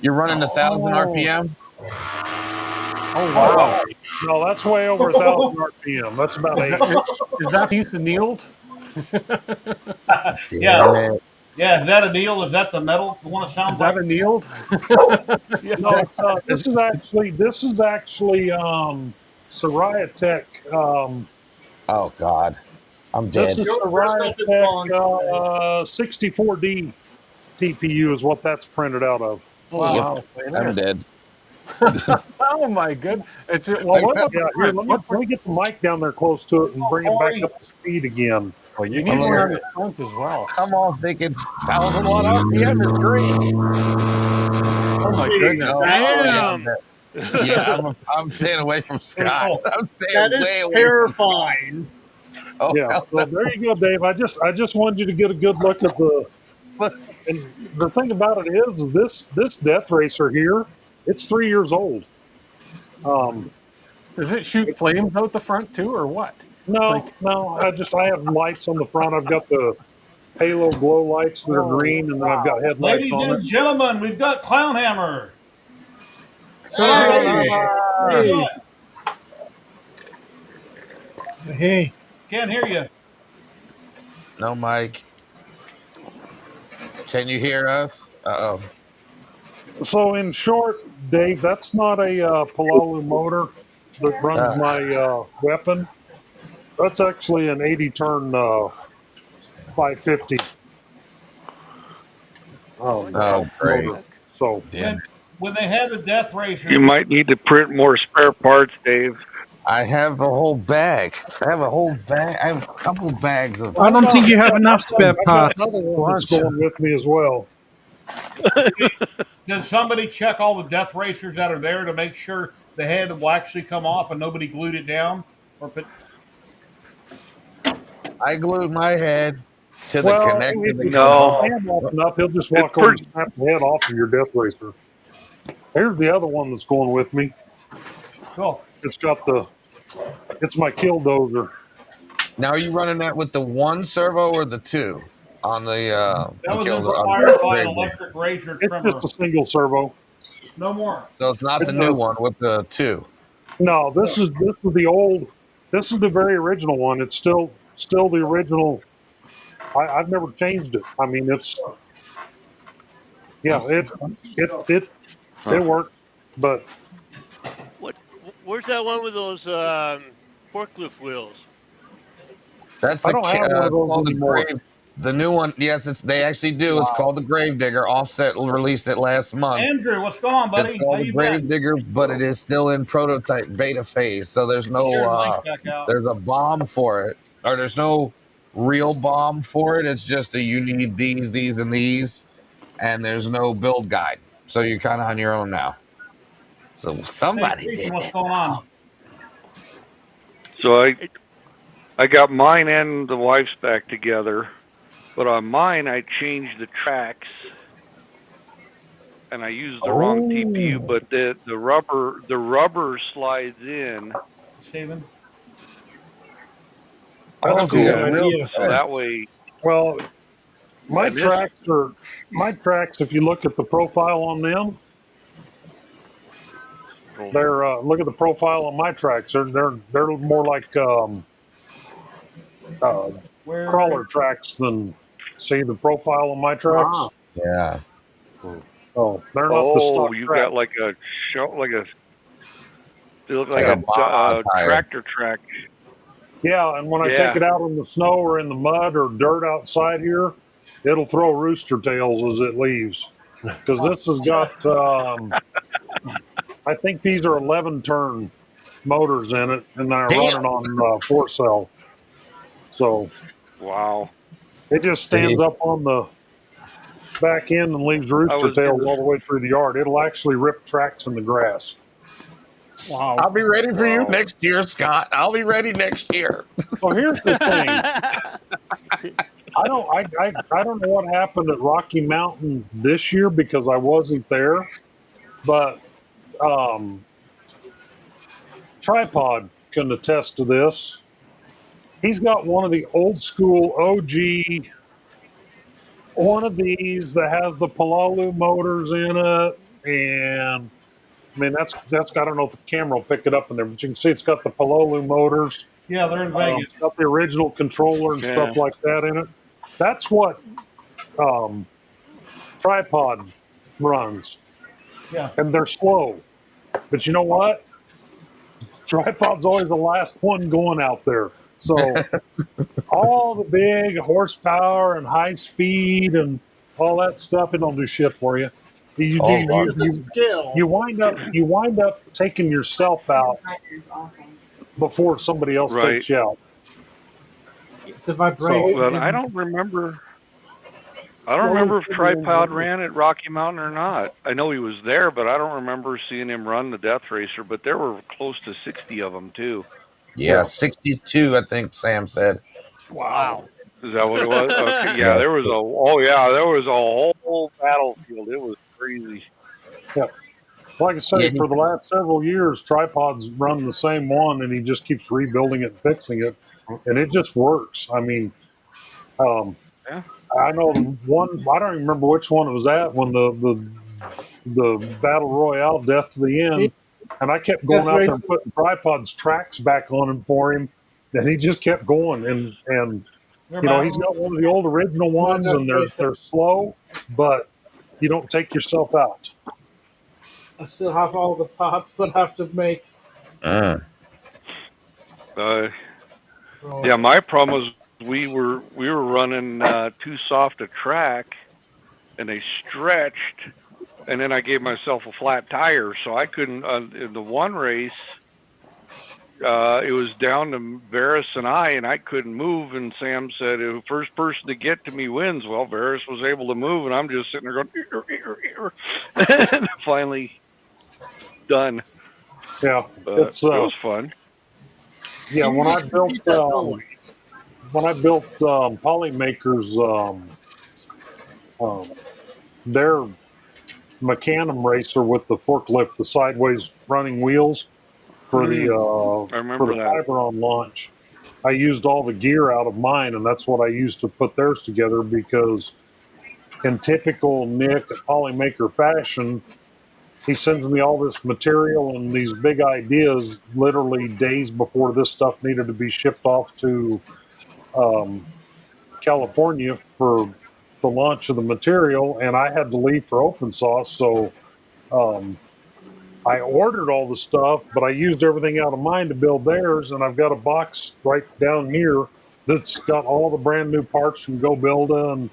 You're running 1,000 RPM?
Oh, wow.
No, that's way over 1,000 RPM. That's about 8.
Is that piece annealed?
Yeah.
Damn it.
Yeah, is that a deal? Is that the metal? The one that sounds
Is that
like?
annealed? Yeah.
No, it's, this is actually Soraya Tech.
Oh, God. I'm
This
dead.
is
Your
Soraya
stuff is
Tech
gone.
64D TPU is what that's printed out of.
Wow.
I'm dead.
Oh, my goodness. It's, well,
Yeah,
what about
here,
the front?
let me get the mic down there close to it and bring it back up to speed again.
Well,
You
you
need
can
one
hear
on
it.
the front as well.
I'm all thinking 1,000 watt RPM is great.
Oh, my goodness.
No,
Damn!
I'm staying away from Scott.
Oh,
I'm staying
That
way
is
away.
terrifying.
Oh,
Yeah,
hell
so
no.
there you go, Dave. I just wanted you to get a good look at and the thing about it is this Death Racer here, it's 3 years old.
Does it shoot flames out the front, too, or what?
No, I have lights on the front. I've got the halo glow lights that are green, and then I've got headlights
ladies
on
and
it.
gentlemen, we've got Clownhammer.
Hey. Hey.
Can't hear you.
No, Mike. Can you hear us? Uh-oh.
So in short, Dave, that's not a Palalu motor that runs my weapon. That's actually an 80-turn 550.
Oh, great.
Motor. So
Damn.
When they had the Death Racer,
You might need to print more spare parts, Dave.
I have a whole bag. I have a couple bags of.
I don't think you have enough spare
I've got
parts.
another one that's going with me as well.
does somebody check all the Death Racers that are there to make sure the head will actually come off and nobody glued it down? Or put,
I glued my head to the
Well,
connector.
if
that
you
goes off.
stand off enough, he'll just walk over and snap the head off of your Death Racer. Here's the other one that's going with me.
cool.
It's my Killdozer.
Now, are you running that with the 1 servo or the 2 on the?
That was
on
required
the
by an
Grade?
electric razor
It's
trimmer.
just a single servo.
No more.
So it's not the new one with the 2.
No, this is the old This is the very original one. It's still the original. I've never changed it. I mean, it's it works, but
Where's that one with those forklift wheels?
That's
I don't have one of
it's
those
called the
anymore.
Grave. The new one, yes, they actually do. It's called the Grave Digger. Offset released it last month.
Andrew, what's going on,
It's
buddy? How
called the
you
Grave
been?
Digger, but it is still in prototype beta phase. So there's
Share your
no
link back out.
there's a bomb for it, or there's no real bomb for it. It's just that you need these, and these, and there's no build guide. So you're kind of on your own now. So
Hey,
somebody
Jason,
did
what's
it.
going on?
So I got mine and the wife's back together, but on mine I changed the tracks, and I used the wrong TPU. But the rubber slides in.
Steven?
That's
Oh, so you got
cool.
real
So that way,
Well, my
and this
tracks. If you look at the profile on them, they're look at the profile on my tracks. They're more like crawler tracks than see the profile on my tracks.
Yeah.
Oh, they're not the stock
you
track.
got like a they look
Like
like
a bomb tire.
tractor track.
Yeah, and when I take it out in the snow or in the mud or dirt outside here, it'll throw rooster tails as it leaves. Because this has got, I think these are 11 turn motors in it, and they're running on 4-cell. So,
wow,
it just stands up on the back end and leaves rooster tails all the way through the yard. It'll actually rip tracks in the grass.
Wow.
I'll be ready for you next year, Scott. I'll be ready next year.
Well, here's the thing. I don't know what happened at Rocky Mountain this year because I wasn't there, but Tripod can attest to this. He's got one of the old school OG, one of these that has the Palalu motors in it, and I mean that's I don't know if the camera will pick it up in there, but you can see it's got the Palalu motors.
Yeah, they're in Vegas.
It's got the original controller and stuff like that in it. That's what Tripod runs.
Yeah.
And they're slow. But you know what? Tripod's always the last one going out there. So all the big horsepower and high speed and all that stuff, it don't do shit for you. You wind up taking yourself out before somebody else takes you out.
The vibration.
Well, I don't remember if Tripod ran at Rocky Mountain or not. I know he was there, but I don't remember seeing him run the Death Racer. But there were close to 60 of them too.
Yeah, 62, I think Sam said.
Wow.
Is that what it was? Okay, yeah, there was a whole battlefield. It was crazy.
Yeah. Like I say, for the last several years, Tripod's run the same one, and he just keeps rebuilding it and fixing it, and it just works. I mean, I know one. I don't remember which one it was at when the battle royale, Death to the End, and I kept going out there and putting Tripod's tracks back on him for him, and he just kept going. And you know, he's got one of the old original ones, and they're slow, but you don't take yourself out.
I still have all the parts that I have to make.
Yeah, my problem was we were running too soft a track, and they stretched, and then I gave myself a flat tire, so I couldn't. In the one race, it was down to Varus and I couldn't move. And Sam said, "The first person to get to me wins." Well, Varus was able to move, and I'm just sitting there going, and finally done.
Yeah,
it was fun.
Yeah, when I built Polymaker's their Mecanum racer with the forklift, the sideways running wheels for the Fiberon launch, I used all the gear out of mine, and that's what I used to put theirs together, because in typical Nick Polymaker fashion, he sends me all this material and these big ideas literally days before this stuff needed to be shipped off to California for the launch of the material, and I had to leave for open source. So I ordered all the stuff, but I used everything out of mine to build theirs, and I've got a box right down here that's got all the brand new parts from Go Builda and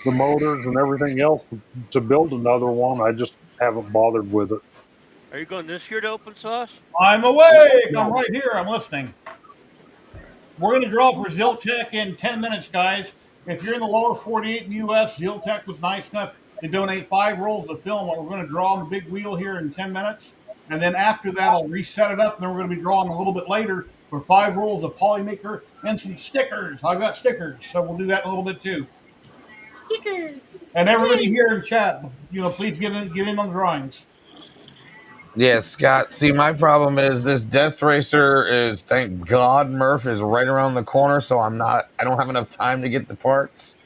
the motors and everything else to build another one. I just haven't bothered with it.
Are you going this year to open source?
I'm awake. I'm
No.
right here. I'm listening. We're going to draw for Ziltech in 10 minutes, guys. If you're in the lower 48 in the U.S., Ziltech was nice enough to donate 5 rolls of film. We're going to draw on the big wheel here in 10 minutes. And then after that, I'll reset it up. And then we're going to be drawing a little bit later for 5 rolls of Polymaker and some stickers. I've got stickers, so we'll do that in a little bit too.
Stickers.
And everybody here in chat, please get in on the drawings.
Yeah, Scott. See, my problem is this Death Racer is, thank God, Murph is right around the corner, so I don't have enough time to get the parts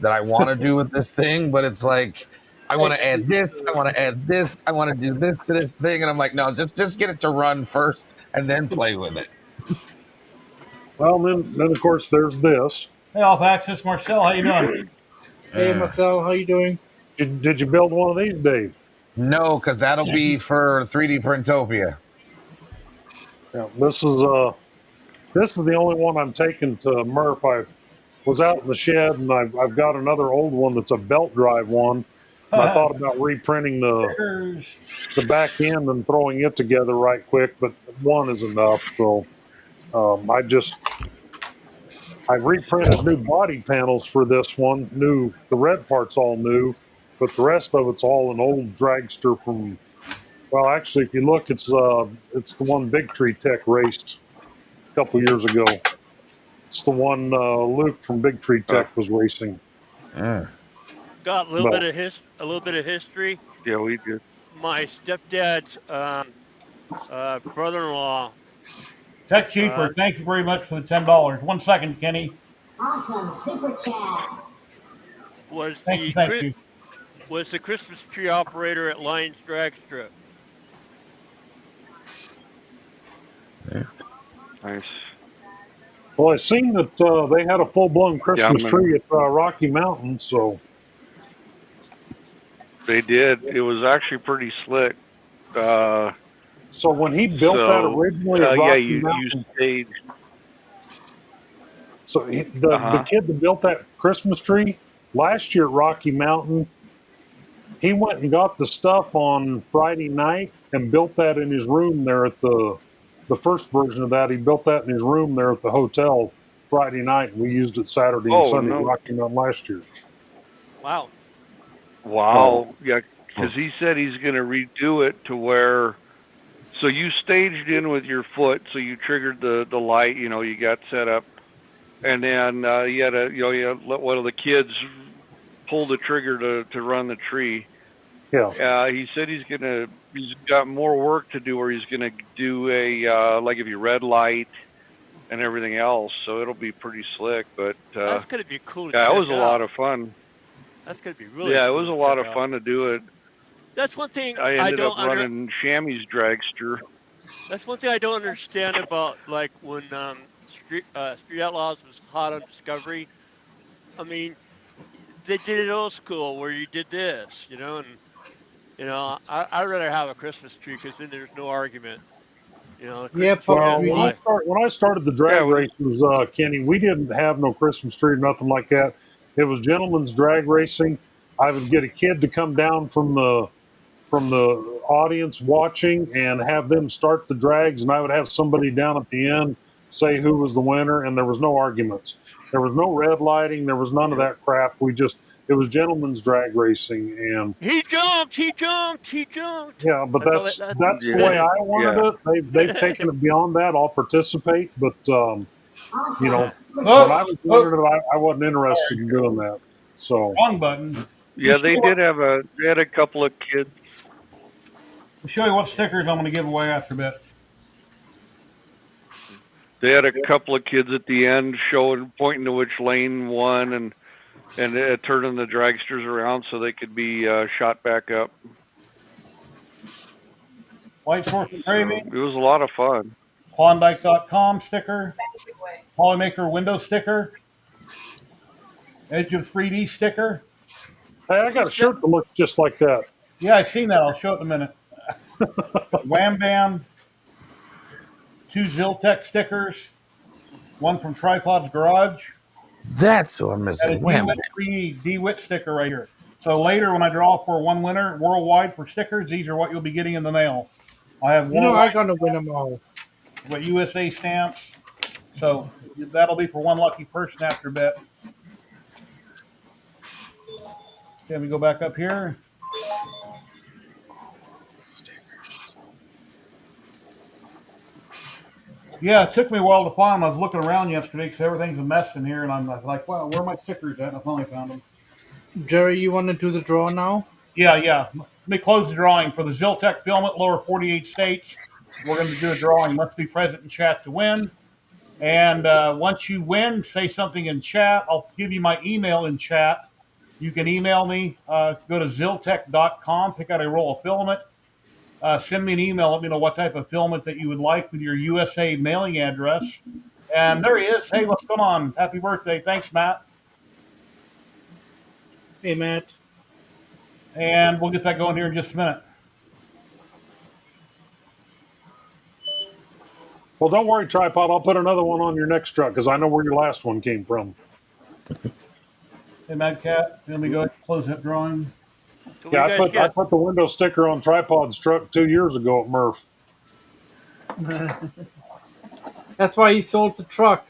that I want to do with this thing. But it's like, I want to add this, I want to add this, I want to do this to this thing, and I'm like, no, just get it to run first, and then play with it.
Well, then of course there's this.
Hey, Off Access Marcel, how you doing?
Hey, Marcel, how you doing?
Did you build one of these, Dave?
No, because that'll be for 3D Printopia.
Yeah, this is the only one I'm taking to Murph. I was out in the shed, and I've got another old one that's a belt drive one. And I thought about reprinting the back end and throwing it together right quick, but one is enough. So I reprinted new body panels for this one. The red part's all new, but the rest of it's all an old dragster from. Well, actually, if you look, it's the one Big Tree Tech raced a couple years ago. It's the one Luke from Big Tree Tech was racing.
Got a little bit of history.
Yeah, we did.
My stepdad's brother-in-law.
Tech Cheaper, thank you very much for the $10. 1 second, Kenny.
Awesome, super chat.
Thank you.
Was the Christmas tree operator at Lions Drag Strip.
Yeah.
Nice.
Well, I seen that they had a full-blown Christmas tree at Rocky Mountain, so.
They did. It was actually pretty slick.
So when he built that originally at Rocky
you
Mountain,
staged.
So the kid that built that Christmas tree last year at Rocky Mountain, he went and got the stuff on Friday night and built that in his room there at the first version of that. He built that in his room there at the hotel Friday night, and we used it Saturday and Sunday at Rocky Mountain last year.
Wow.
Wow. Yeah, because he said he's going to redo it to where. So you staged in with your foot, so you triggered the light. You got set up. And then you had to let one of the kids pull the trigger to run the tree.
Yeah.
He said he's got more work to do, where he's gonna do a like if you red light and everything else. So it'll be pretty slick. But
that's gonna be cool.
Yeah, it was a lot of fun.
That's gonna be really.
Yeah,
cool
it was a lot of fun to do it.
That's one thing
I ended up running Chamois dragster.
That's one thing I don't understand about like when Street Outlaws was hot on Discovery. I mean, they did it old school where you did this, and I'd rather have a Christmas tree because then there's no argument.
Well, when I started the drag races, Kenny, we didn't have no Christmas tree or nothing like that. It was gentlemen's drag racing. I would get a kid to come down from the audience watching and have them start the drags, and I would have somebody down at the end say who was the winner, and there was no arguments. There was no red lighting. There was none of that crap. It was gentlemen's drag racing, and
he jumped.
Yeah, but that's the way I wanted it. They've taken it beyond that. I'll participate, but when I was younger, I wasn't interested in doing that. So
wrong button.
Yeah, they had a couple of kids.
I'll show you what stickers I'm going to give away after a bit.
They had a couple of kids at the end pointing to which lane won, and turning the dragsters around so they could be shot back up.
White Source Engraving,
It was a lot of fun.
Klondike.com sticker, Polymaker window sticker, Edge of 3D sticker.
Hey, I got a shirt that looks just like that.
Yeah, I've seen that. I'll show it in a minute. Wham Bam, 2 Ziltech stickers, one from Tripod's Garage,
That's what I'm
and
missing.
a
Wham.
DWIT sticker right here. So later, when I draw for one winner worldwide for stickers, these are what you'll be getting in the mail. I have
You know,
worldwide,
I'm gonna win them all.
but USA stamps. So that'll be for one lucky person after a bit. Can we go back up here? Yeah, it took me a while to find them. I was looking around yesterday because everything's a mess in here, and I'm like, wow, where are my stickers at? And I finally found them.
Jerry, you want to do the draw now?
Yeah. Let me close the drawing. For the Ziltech filament, lower 48 states, we're going to do a drawing. Must be present in chat to win. And once you win, say something in chat. I'll give you my email in chat. You can email me. Go to ziltech.com, pick out a roll of filament. Send me an email. Let me know what type of filament that you would like with your USA mailing address. And there he is. Hey, what's going on? Happy birthday. Thanks, Matt.
Hey, Matt.
And we'll get that going here in just a minute.
Well, don't worry, Tripod. I'll put another one on your next truck because I know where your last one came from.
Hey, Mad Cat, let me go ahead and close that drawing.
So
Yeah, I put the window sticker on Tripod's truck 2 years ago at Murph.
That's why he sold the truck.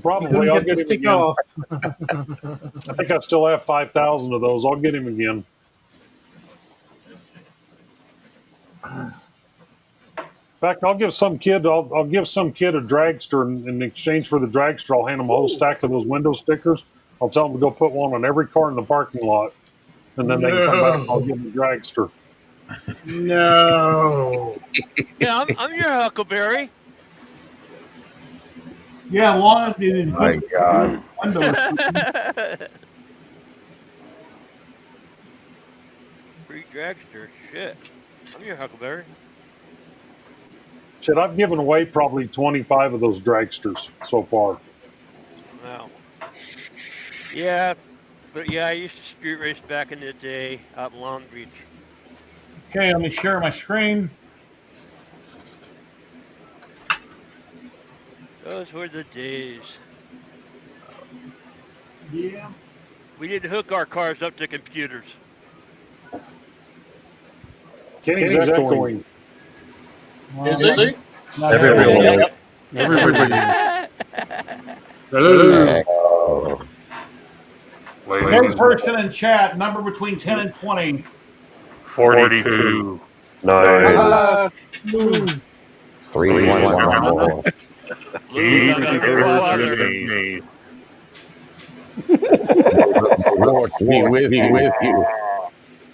Probably. I'll get him
stick
again.
off.
I think I still have 5,000 of those. I'll get him again. In fact, I'll give some kid a dragster, and in exchange for the dragster, I'll hand him a whole stack of those window stickers. I'll tell them to go put one on every car in the parking lot, and then they can come back and I'll give them a dragster.
No.
Yeah, I'm your Huckleberry.
Yeah, long as you
My God.
Free dragster. Shit. I'm your Huckleberry.
Shit, I've given away probably 25 of those dragsters so far.
Wow. Yeah, but yeah, I used to street race back in the day out in Long Beach.
Okay, let me share my screen.
Those were the days.
Yeah.
We didn't hook our cars up to computers.
Kenny's echoing.
Is he?
Everybody.
Hello.
Third person in chat, number between 10 and 20.
42. 9.
3, 1, 1, 4.
Lose on your father.
Force me with you.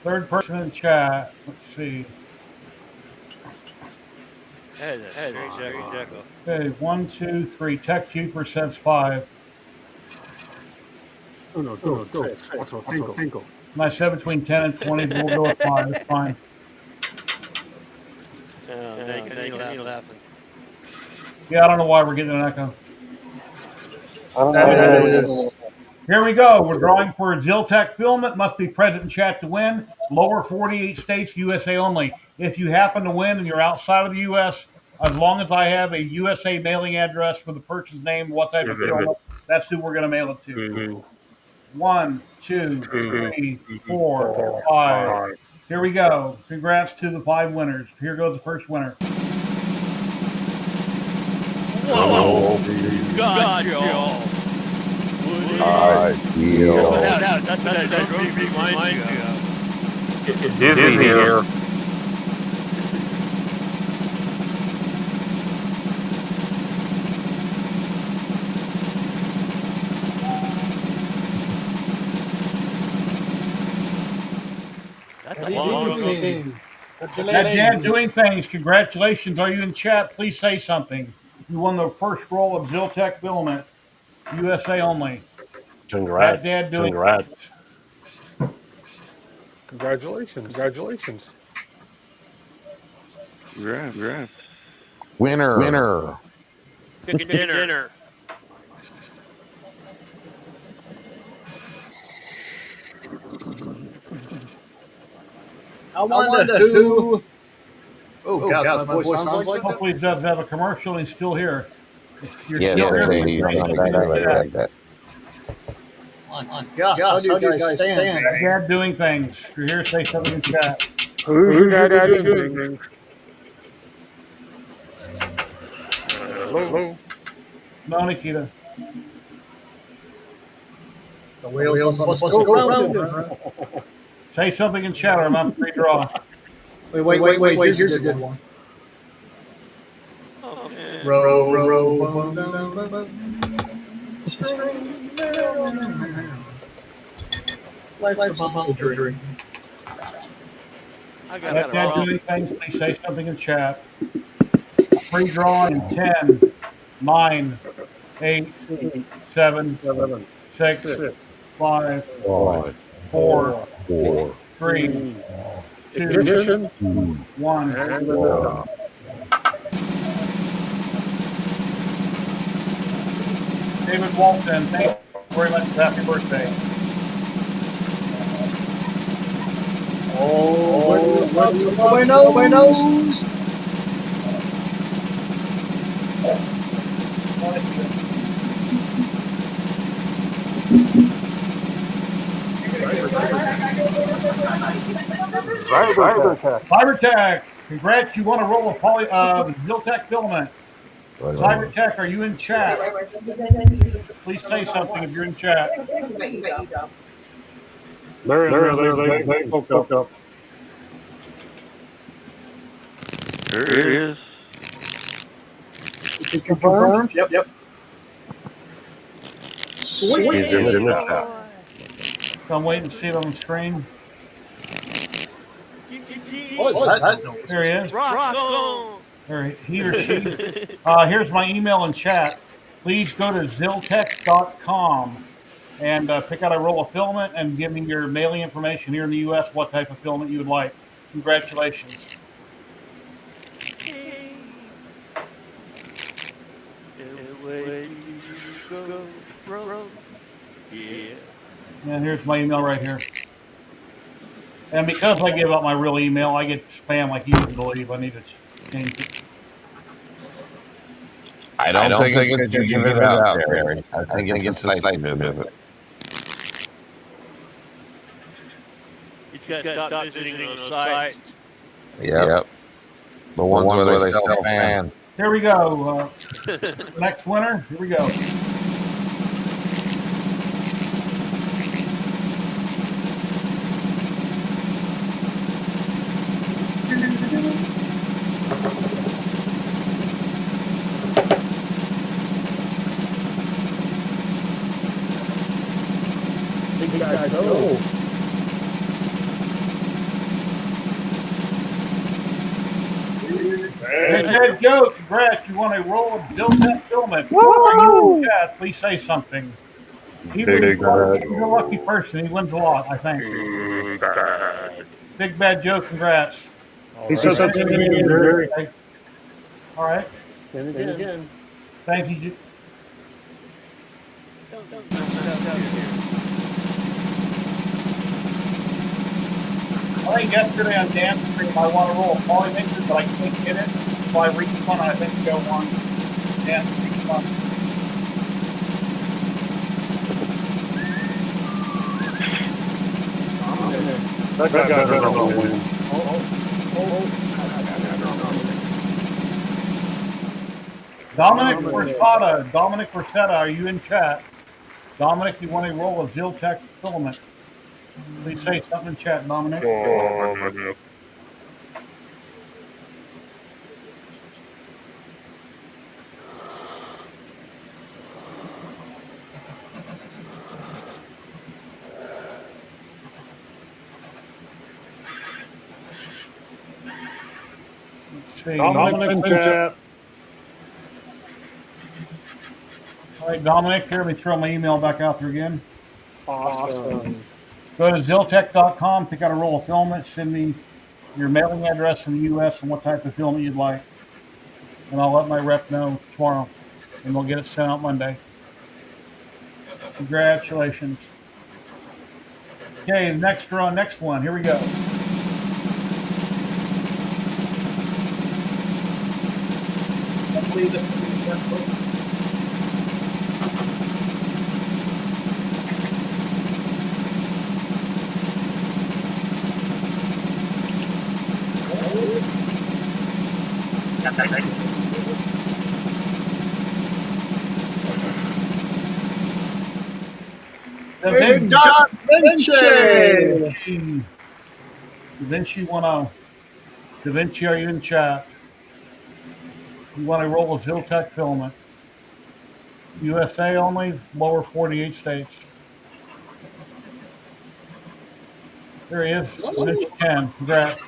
Third person in chat. Let's see.
Hey, exactly.
Okay, 1, 2, 3. Tech Keeper says 5.
No, Tinkle.
And I said between 10 and 20, but we'll go with 5. It's fine.
Thank you laughing.
Yeah, I don't know why we're getting an echo.
That is.
Here we go. We're drawing for a Ziltech filament. Must be present in chat to win. Lower 48 states, USA only. If you happen to win and you're outside of the U.S., as long as I have a USA mailing address for the person's name, what type of filament, that's who we're going to mail it to. 1, 2, 3, 4, 5. Here we go. Congrats to the 5 winners. Here goes the first winner.
Whoa! God, Joe.
I feel.
That reminds me of.
It's dizzy here.
That's a long road.
That's Dad doing things. Congratulations. Are you in chat? Please say something. You won the first roll of Ziltech filament, USA only.
Congrats.
Dad doing
Congrats.
Congratulations.
Congrats.
Winner.
Chicken dinner.
I wonder who. Oh, gosh, my voice sounds like that.
Hopefully, he does have a commercial. He's still here. You're
Yes,
still here.
Sadie, you're not like that.
My gosh, how do you guys stand?
Dad doing things. If you're here, say something in chat.
Who's your daddy doing things? Hello?
No, Nikita.
The wheels on the bus go round and round.
Say something in chat or I'm up to redraw.
Wait. Here's a good one.
Oh, man.
Row, row, boat. Life's a bubble dream.
I got
Let
it
Dad
wrong.
doing things. Please say something in chat. Free drawing in 10, 9, 8, 7, 6, 5, 4, 3, 2,
Ignition.
1.
And the
David Walton, thank you very much for happy birthday.
Buenos.
Cybertech, congrats, you won a roll of Ziltech filament. Cybertech, are you in chat? Please say something if you're in chat.
They're in there. They spoke up.
There it is.
Is it confirmed? Yep.
Sweet. He's in the shop.
So I'm waiting to see it on the screen.
What is that?
There he is.
Roscoe.
Or he or she. Here's my email in chat. Please go to ziltech.com and pick out a roll of filament and give me your mailing information here in the U.S. what type of filament you would like. Congratulations.
And where do you go, bro? Yeah.
And here's my email right here. And because I give out my real email, I get spam like you can believe. I need to change it.
I don't think it's that you give it out, Gary. I think it's a site visit.
You got to stop visiting those sites.
Yep. The ones where they sell fans.
Here we go. Next winner. Here we go.
Big guy, go.
Hey, Joe, congrats. You won a roll of Ziltech filament. Woo! Yeah, please say something. He's a lucky person. He wins a lot, I think. Big Bad Joe, congrats.
He said something again, Jerry.
All right.
And again.
Thank you. I think yesterday on Dance Stream I want to roll a polymaker, but I can't get it. So I reached one and I think Joe won. Dance Stream fun.
That guy better not win.
Dominic Corsetta, are you in chat? Dominic, you want a roll of Ziltech filament? Please say something in chat, Dominic. Let's see.
Dominic in chat.
All right, Dominic, here, let me throw my email back out there again.
Awesome.
Go to ziltech.com, pick out a roll of filament, send me your mailing address in the U.S. and what type of filament you'd like. And I'll let my rep know tomorrow, and we'll get it sent out Monday. Congratulations. Okay, next one. Here we go. I believe this will be the first one.
Big Da Vinci.
Da Vinci 1.0. Da Vinci, are you in chat? You want to roll a Ziltech filament. USA only, lower 48 states. There he is. Da Vinci 10. Congrats.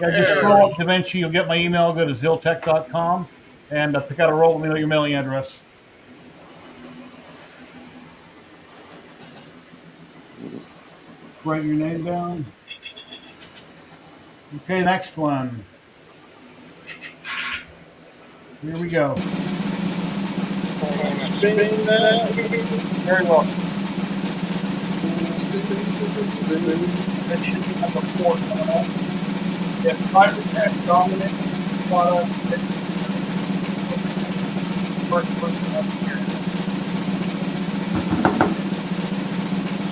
Yeah, just scroll up Da Vinci. You'll get my email. Go to ziltech.com and pick out a roll and your mailing address. Write your name down. Okay, next one. Here we go.
Spin that.
Very well.
Spin.
That should be number 4 coming up. If fibertex dominant product, first person up here.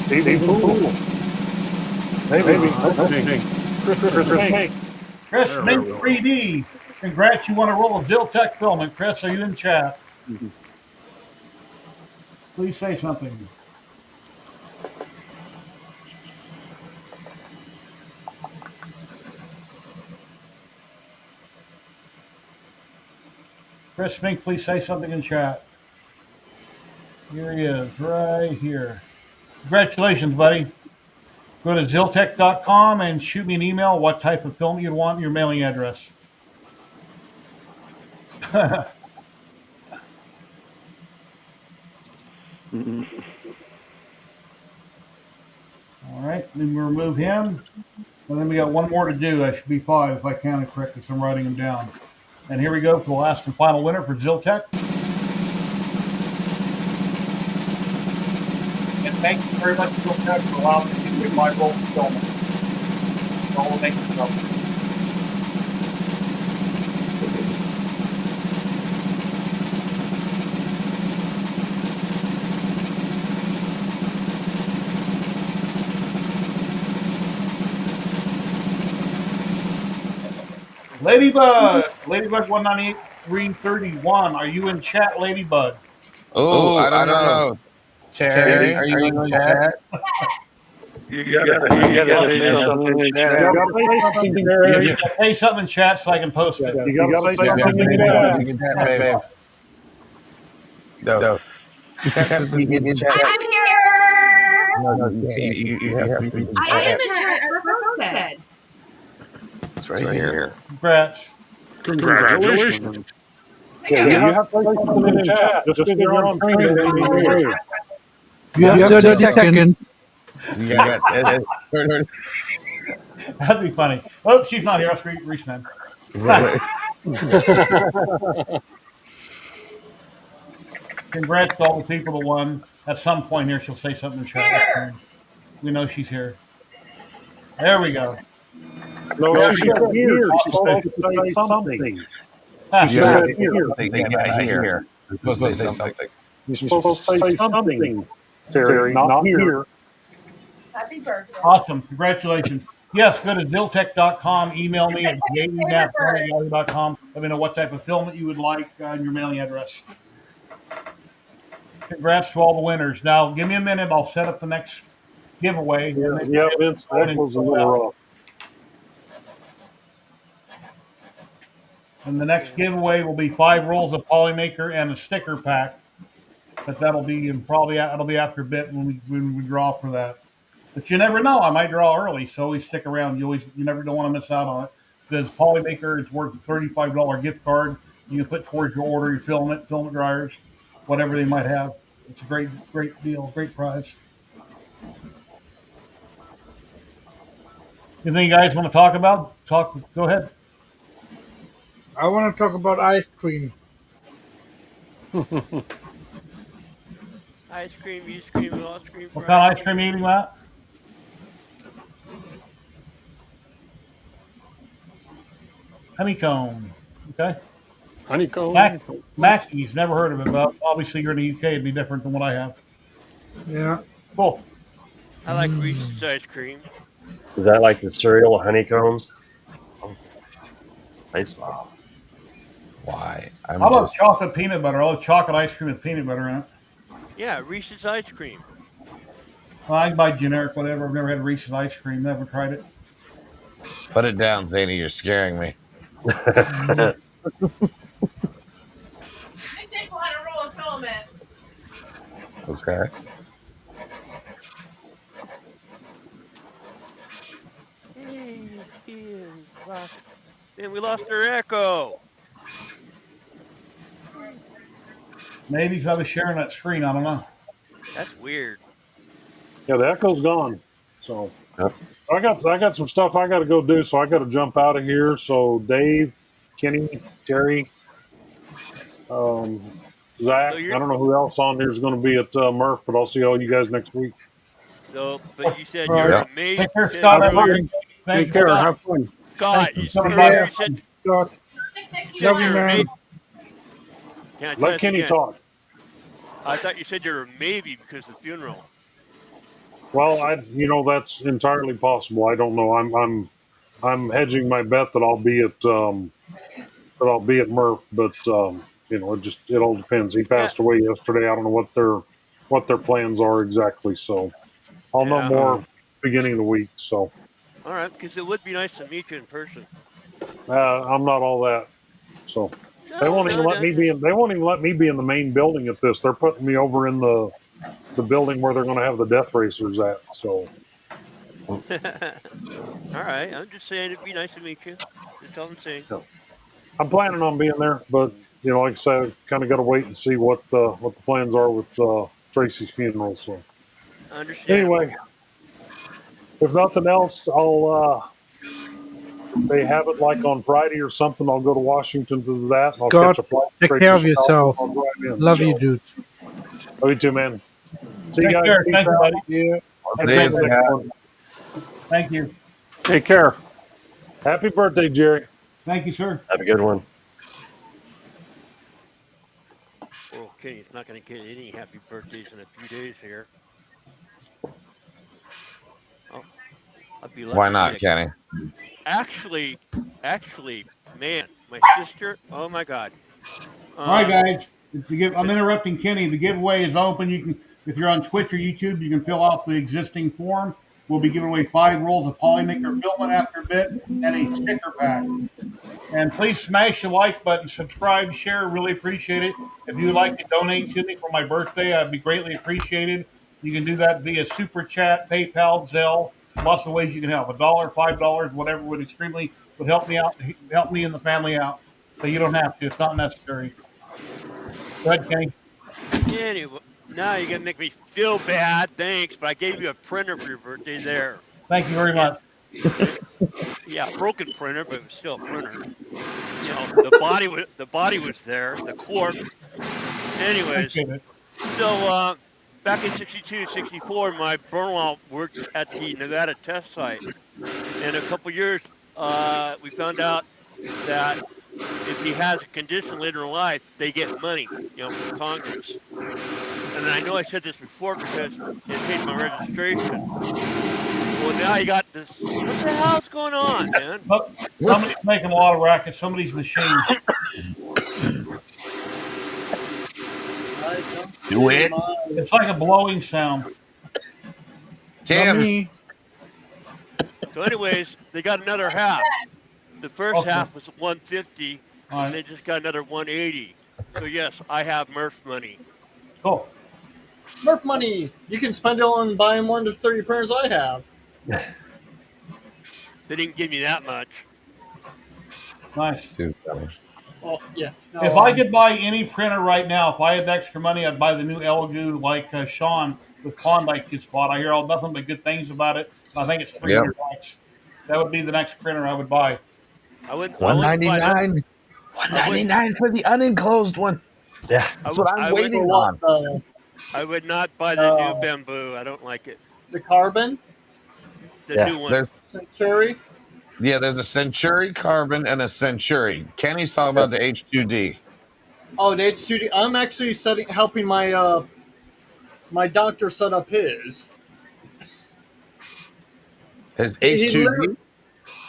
Steve Poole. Maybe. Chris Mink.
Chris Mink 3D. Congrats, you want to roll a Ziltech filament. Chris, are you in chat? Please say something. Chris Mink, please say something in chat. Here he is, right here. Congratulations, buddy. Go to ziltech.com and shoot me an email what type of film you want and your mailing address. All right, then we remove him. And then we got one more to do. That should be 5 if I counted correctly, so I'm writing them down. And here we go for the last and final winner for Ziltech. And thank you very much, Ziltech, for allowing me to do my role in filming. All the makers out there. Ladybug 198-331. Are you in chat, Ladybug?
Oh, I don't know. Terry, are you in chat?
You gotta say something in chat.
Say something in chat so I can post it.
You gotta say something in chat, babe.
No. You have to be in chat.
I'm here.
No, you have to be in
I am
chat.
in chat for both.
It's right here.
Congrats.
Congratulations. Yeah, you have to say something in chat. Just because you're on screen.
You have 30 seconds.
You got
That'd be funny. Oh, she's not here. I'll reach then. Congrats to all the people that won. At some point here, she'll say something in chat. We know she's here. There we go.
No, she's here. She's supposed to say something. She said here.
Here. You're supposed to say something.
You're supposed to say something, Terry, not here.
Happy birthday.
Awesome. Congratulations. Yes, go to ziltech.com. Email me at jdnap@yahoo.com. Let me know what type of filament you would like and your mailing address. Congrats to all the winners. Now, give me a minute. I'll set up the next giveaway.
Yeah, Vince, that was a little rough.
And the next giveaway will be 5 rolls of Polymaker and a sticker pack. But that'll be it'll be after a bit when we draw for that. But you never know. I might draw early, so always stick around. You never don't want to miss out on it. Because Polymaker is worth a $35 gift card. You can put towards your order, your filament dryers, whatever they might have. It's a great deal, great prize. Anything you guys want to talk about? Go ahead.
I want to talk about ice cream.
Ice cream, you scream, we all scream
What
for
kind
ice
of ice cream
cream.
are you eating, Matt? Honeycomb. Okay.
Honeycomb.
Mackey's, never heard of it, but obviously you're in the UK. It'd be different than what I have.
Yeah.
Cool.
I like Reese's ice cream.
Is that like the cereal honeycombs? Oh, nice.
Why?
How
I'm
about
just
chocolate peanut butter? Oh, chocolate ice cream with peanut butter in it.
Yeah, Reese's ice cream.
Well, I can buy generic whatever. I've never had Reese's ice cream. Never tried it.
put it down, Zany. You're scaring me.
I think we'll have a roll of filament.
Okay.
Hey, we lost our echo.
Maybe if I was sharing that screen, I don't know.
That's weird.
Yeah, the echo's gone. So
Yep.
I got some stuff I got to go do. So I got to jump out of here. So Dave, Kenny, Terry, Zach.
So
I don't know who else on here is going to be at Murph, but I'll see all you guys next week.
But you said
All
you're
right.
amazing.
Take care, Scott.
Have
Everybody.
fun.
Thanks,
Take care.
Scott.
Have fun.
Scott,
Thanks for coming by.
earlier
Have
you said,
fun.
Scott,
you said
love you,
you're
man.
amazing. Can I
Let
test
Kenny
again?
talk.
I thought you said you're a maybe because of the funeral.
Well, that's entirely possible. I don't know. I'm hedging my bet that I'll be at Murph, but it all depends. He
Yeah,
passed away yesterday. I don't know what their plans are exactly. So I'll know
yeah.
more beginning of the week. So
All right, because it would be nice to meet you in person.
I'm not all that. So they
No,
won't even
no,
let
no,
me be
just
in. They won't even let me be in the main building at this. They're putting me over in the building where they're going to have the death racers at. So
all right. I'm just saying it'd be nice to meet you. That's all I'm saying.
yeah. I'm planning on being there, but like I said, kind of got to wait and see what the plans are with Tracy's funeral. So
Understandable.
anyway, if nothing else, I'll they have it like on Friday or something. I'll go to Washington to do that, and I'll catch
Scott,
a flight
take
straight
care
to
of
Chicago.
yourself.
And I'll drive in.
Love you,
So
dude.
love you too, man. See you
Take
guys.
care.
Peace
Thank you,
out.
buddy.
Yeah.
I'll
Catch
see
you
you,
on the next
Scott.
one.
Thank you.
Take care.
Happy birthday, Jerry.
Thank you, sir.
Have a good one.
Well, Kenny's not going to get any happy birthdays in a few days here. Oh, I'd be
Why
lucky to get
not,
a.
Kenny?
Actually, man, my sister. Oh my God.
All right,
Um,
guys. I'm
this
interrupting Kenny. The giveaway is open. You can, if you're on Twitch or YouTube, you can fill out the existing form. We'll be giving away 5 rolls of Polymaker filament after a bit and a sticker pack. And please smash the like button, subscribe, share. Really appreciate it. If you would like to donate to me for my birthday, I'd be greatly appreciated. You can do that via Super Chat, PayPal, Zelle. Lots of ways you can help. $1, $5, whatever would help me out, help me and the family out. So you don't have to. It's not necessary. Go ahead, Kenny.
anyway. Now you're gonna make me feel bad. Thanks, but I gave you a printer for your birthday there,
Thank you very
and
much.
yeah, broken printer, but it was still a printer. The body was there, the cork. Anyways,
Appreciate it.
so back in 62, 64, my Burnwell worked at the Nevada test site. In a couple years, we found out that if he has a condition later in life, they get money, from Congress. And I know I said this before because it paid my registration. Well, now you got this. What the hell's going on, man?
But somebody's making a lot of racket. Somebody's machine.
I don't
Do
see
it.
my.
It's like a blowing sound.
Not
Tim.
me.
So, anyways, they got another half. The first
Okay.
half was 150,
All
and
right.
they just got another 180. So yes, I have Murph money.
Cool.
Murph money. You can spend it on buying one of the 30 printers I have.
They didn't give me that much.
Nice.
Too funny.
Well, yeah. No,
If I could buy any printer right now, if I had the extra money, I'd buy the new Elegoo like Sean with Klondike just bought. I hear all nothing but good things about it. I think it's
Yep.
$300. That would be the next printer I would buy.
I wouldn't buy that.
199.
I wouldn't.
199 for the unenclosed one.
Yeah.
That's what I'm
I would.
waiting
For what?
on.
I would not buy the new bamboo. I don't like it.
The Carbon
The
Yeah.
new one.
Century.
There's a Century Carbon and a Century. Kenny's talking about the H2D.
Oh, the H2D. I'm actually helping my my doctor set up his.
His
He
H2D?
literally,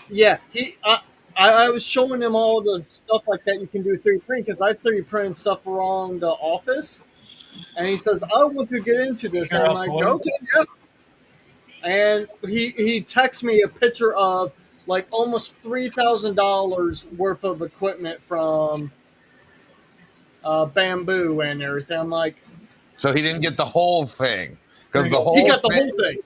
yeah. I was showing him all the stuff like that you can do 3D print because I 3D printed stuff around the office, and he says I want to get into this,
Sure,
and I'm like,
absolutely.
okay, yeah. And he texts me a picture of like almost $3,000 worth of equipment from bamboo and everything. I'm like,
So he didn't get the whole thing because
he got the whole thing.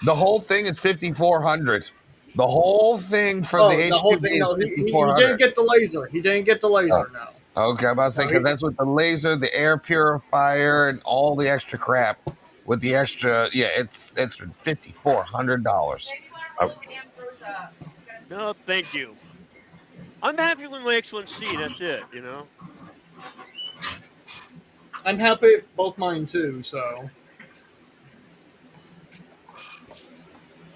The whole thing is 5,400. The whole thing for the H2D
the whole thing.
is
No, he
5,400.
didn't get the laser. He didn't get the laser. No.
Okay, I'm about to say
No,
because that's with the laser, the air purifier, and all the extra crap. With the extra, it's $5,400.
No, thank you. I'm happy with my X1C. That's it. You know.
I'm happy with both mine too. So.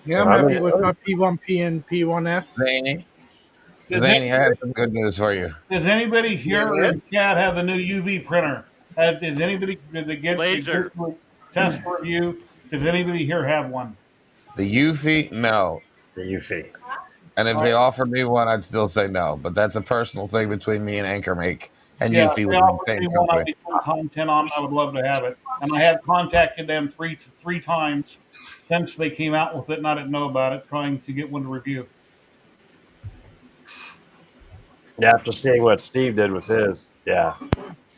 Yeah, I'm happy with my P1P and P1S.
Zany, I have some good news for you.
Does anybody here in
Yes.
chat have a new UV printer? Did they get
Laser
a test review? Does anybody here have one?
The Eufy, no.
The Eufy.
And if they offered me one, I'd still say no. But that's a personal thing between me and Anchor Make. And
Yeah,
Eufy
if they
would be the
offered
same
me one, I'd
company.
be putting content on. I would love to have it. And I have contacted them three times since they came out with it, and I didn't know about it, trying to get one to review.
Yeah, after seeing what Steve did with his, yeah.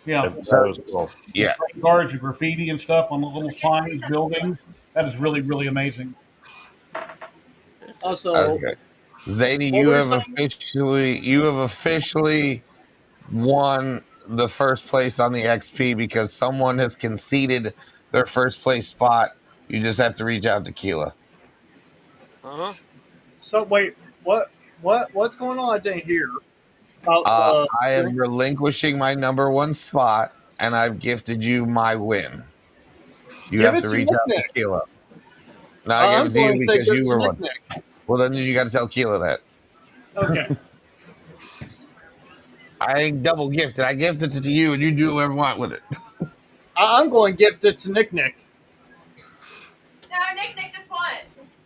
Yeah.
That was cool.
Yeah.
Cards and graffiti and stuff on the little signs, buildings. That is really, really amazing.
Also,
Okay. Zany, you have officially won the first place on the XP because someone has conceded their first place spot. You just have to reach out to Keela.
So wait, what's going on? I didn't hear.
I am relinquishing my number one spot, and I've gifted you my win. You
Give
have
it
to
to
reach out to
Nick.
Keela. No, I
I'm
gave it to you
going to say
because
give
you
it
were
to
one.
Nick.
Well, then you got to tell Keela that.
Okay.
I ain't double gifted. I gifted it to you, and you do whatever you want with it.
I'm going to gift it to Nick.
No, Nick just won,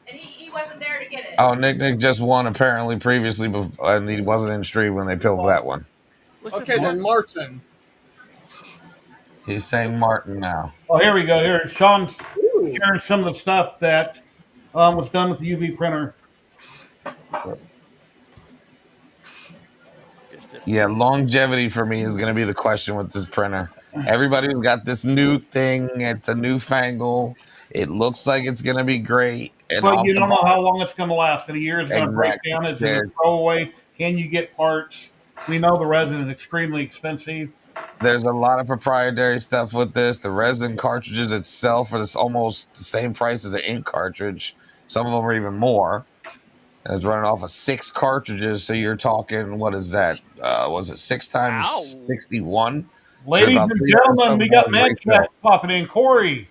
and he wasn't there to get it.
Oh, Nick just won apparently previously, and he wasn't in stream when they pulled that one.
Okay, then Martin.
He's saying Martin now.
Oh, here we go. Here, Sean's sharing some of the stuff that was done with the UV printer.
Yeah, longevity for me is going to be the question with this printer. Everybody's got this new thing. It's a newfangle. It looks like it's going to be great. And
But you don't know how long it's going to last. In a year, it's going to break
Exactly.
down. It's going to throw away. Can you get parts? We know the resin is extremely expensive.
There's a lot of proprietary stuff with this. The resin cartridges itself are almost the same price as an ink cartridge. Some of them are even more. And it's running off of 6 cartridges, so you're talking, what is that? Was it 6 times 61?
Ladies and gentlemen, we got Mad Cat popping in. Corey.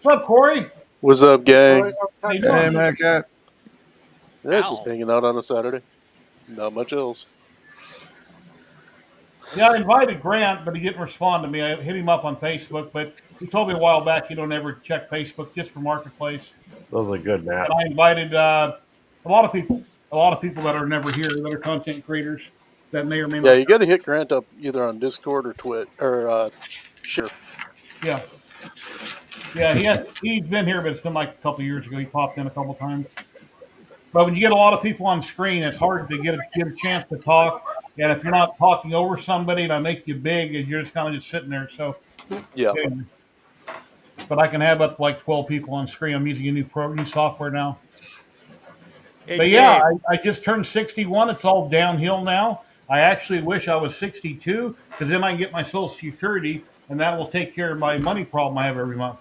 What's up, Corey?
What's up, gang?
How you doing?
Mad Cat.
Yeah, just hanging out on a Saturday. Not much else.
Yeah, I invited Grant, but he didn't respond to me. I hit him up on Facebook, but he told me a while back he don't ever check Facebook just for Marketplace.
Those are good, Matt.
And I invited a lot of people that are never here, that are content creators that may or may not.
Yeah, you got to hit Grant up either on Discord or Twitch or share.
Yeah. He's been here, but it's been like a couple years ago. He popped in a couple times. But when you get a lot of people on screen, it's hard to get a chance to talk. And if you're not talking over somebody, it'll make you big, and you're just kind of just sitting there. So
yeah.
Anyway. But I can have up to like 12 people on screen. I'm using a new software now.
Hey,
but yeah, I just turned 61. It's all downhill now. I actually wish I was 62 because then I can get my Social Security, and that will take care of my money problem I have every month.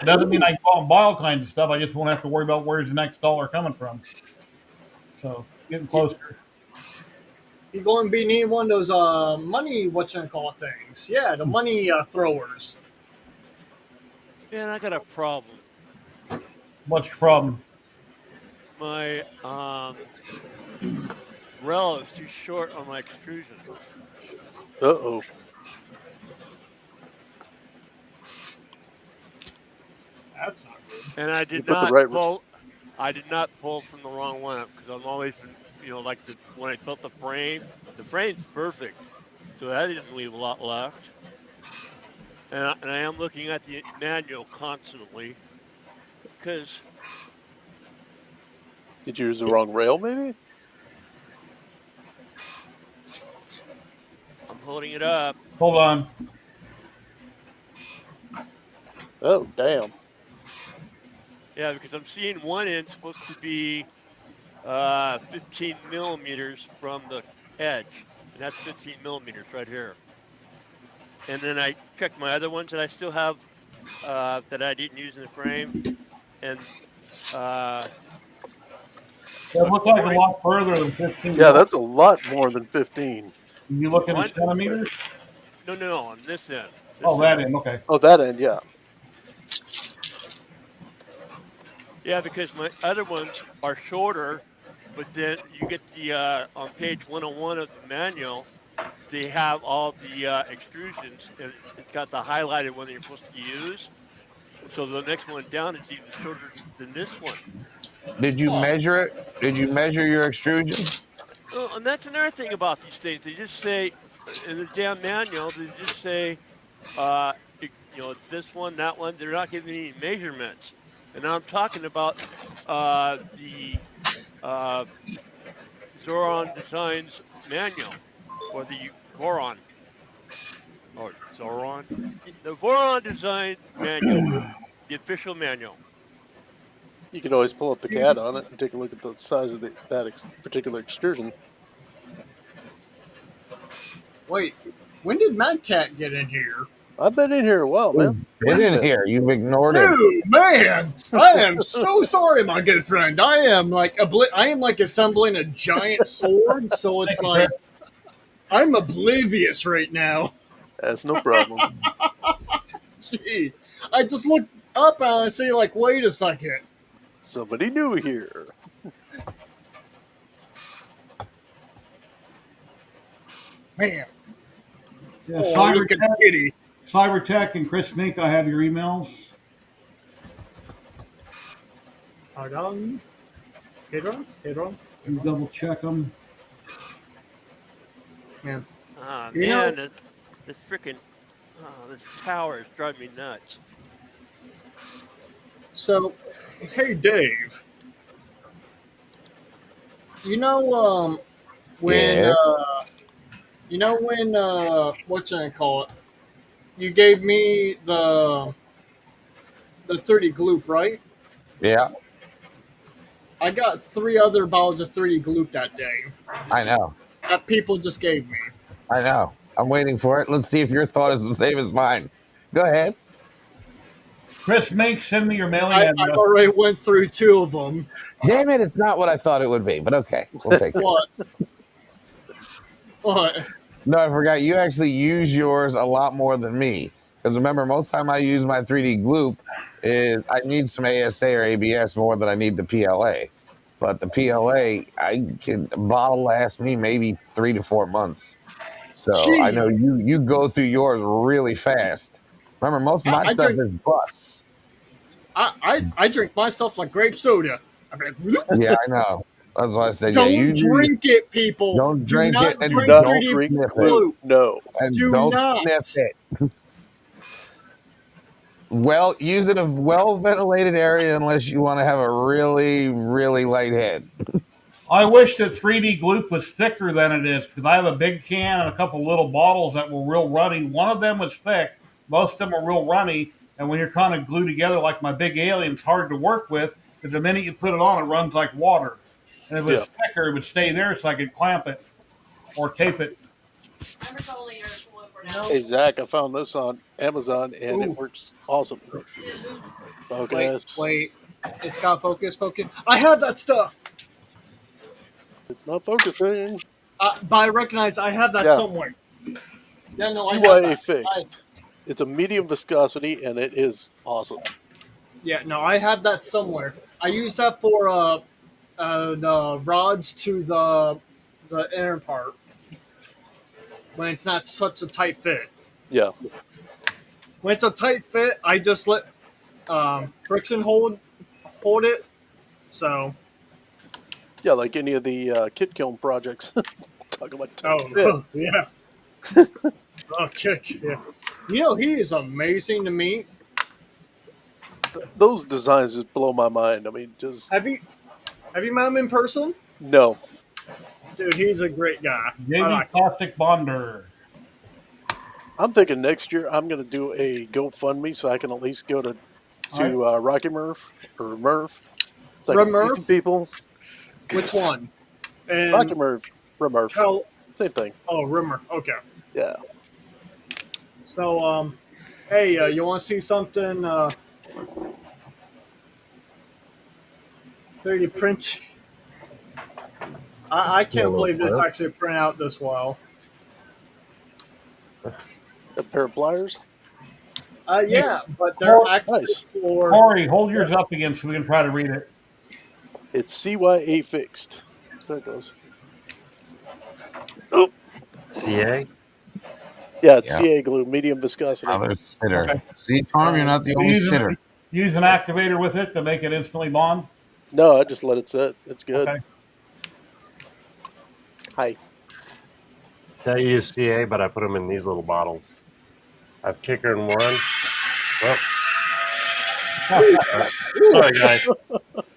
It doesn't mean I can go out and buy all kinds of stuff. I just won't have to worry about where's the next dollar coming from. So getting closer.
You're going to be needing one of those money things. Yeah, the money throwers.
Man, I got a problem.
What's your problem?
My rail is too short on my extrusion.
Uh-oh.
That's not good.
And I
You
did
put the
not
right...
pull. I did not pull from the wrong one because I'm always, like when I built the frame's perfect, so that didn't leave a lot left. And I am looking at the manual constantly because
Did you use the wrong rail, maybe?
I'm holding it up.
Hold on.
Oh, damn.
Yeah, because I'm seeing one end supposed to be 15 millimeters from the edge, and that's 15 millimeters right here. And then I checked my other ones that I still have that I didn't use in the frame, and
That looks like a
according,
lot further than 15
Yeah,
mil.
that's a lot more than 15.
You looking
oh,
at centimeters?
no, on this end,
Oh, that end. Okay.
Oh, that end, yeah.
yeah, because my other ones are shorter, but then you get the on page 101 of the manual, they have all the extrusions, and it's got the highlighted one that you're supposed to use. So the next one down is even shorter than this one.
Did you measure it? Did you measure your extrusion?
Well, and that's another thing about these things. They just say in the damn manual, they just say, this one, that one. They're not giving any measurements. And I'm talking about the uh, Zoron Designs manual, or the Voron, or Zoron, the Voron Design manual, the official manual.
You could always pull up the CAD on it and take a look at the size of that particular extrusion.
Wait, when did Mad Cat get in here?
I've been in here a while, man.
Get in here. You've ignored it.
Dude, man, I am so sorry, my good friend. I am like assembling a giant sword, so it's like I'm oblivious right now.
That's no problem.
Jeez, I just look up and I say like, wait a second.
Somebody new here.
Man.
Yeah,
Oh, look at Kitty.
Cybertech and Chris Mink, I have your emails.
Hold on. Hit on.
You double check them.
Man.
Ah,
You
man,
know-
this freaking this tower is driving me nuts.
So, hey Dave. You know, when
Yeah.
What's I call it? You gave me the 30 gloop, right?
Yeah,
I got 3 other bottles of 30 gloop that day.
I know.
That people just gave me.
I know. I'm waiting for it. Let's see if your thought is the same as mine. Go ahead.
Chris Mink, send me your mailing
I've
address.
already went through 2 of them.
Damn it, it's not what I thought it would be, but okay. We'll take it.
What? What?
No, I forgot. You actually use yours a lot more than me. Because remember, most time I use my 3D Gloop is I need some ASA or ABS more than I need the PLA. But the PLA, a bottle lasts me maybe 3 to 4 months. So I know you go through yours really fast. Remember, most of my stuff is bus.
I drink my stuff like grape soda. I'm like,
Yeah, I know. That's why I said,
don't
yeah, you
drink it, people.
Don't drink
do not
it and
drink
don't
3D
sniff
Gloop.
it. No. And
Do
don't
not.
sniff it. Well, use it in a well-ventilated area unless you want to have a really, really light head.
I wish that 3D Gloop was thicker than it is because I have a big can and a couple little bottles that were real runny. One of them was thick. Most of them are real runny. And when you're kind of glued together like my big alien, it's hard to work with because the minute you put it on, it runs like water. And if it was thicker, it would stay there so I could clamp it or tape it.
Hey, Zach, I found this on Amazon, and it works awesome. Focus.
Wait. It's got focus. I have that stuff.
It's not focusing.
But I recognize I have that
Yeah.
somewhere. Yeah, no, I have
CYA
that.
fixed. It's a medium viscosity, and it is awesome.
Yeah, no, I have that somewhere. I use that for the rods to the inner part when it's not such a tight fit.
Yeah.
When it's a tight fit, I just let friction hold it. So
Yeah, like any of the kit kiln projects. Talk about tight fit.
oh yeah. Okay. Yeah. You know he is amazing to me.
Those designs just blow my mind. I mean, just
Have you met him in person?
no.
Dude, he's a great guy. I
JV
like him.
Plastic Bonder.
I'm thinking next year I'm going to do a GoFundMe so I can at least go to Rocky Murph or Murph, so I can see
Murph?
some people.
Which one? And
Rocky Murph, Murph,
Hell,
same thing.
oh, Rimmer. Okay.
Yeah.
So, hey, you want to see something 3D print? I can't believe this actually print out this well.
A pair of pliers.
Yeah, but they're actually
Nice.
for.
Corey, hold yours up again so we can try to read it.
It's CYA fixed. There it goes. Oh.
CA?
Yeah, it's
Yeah.
CA glue, medium viscosity.
Another sitter.
Okay.
See, Tom, you're not the only sitter.
Use an activator with it to make it instantly bond.
No, I just let it sit. It's good.
Okay.
Hi.
So I use CA, but I put them in these little bottles. I have kicker in one. Oh. Sorry, guys.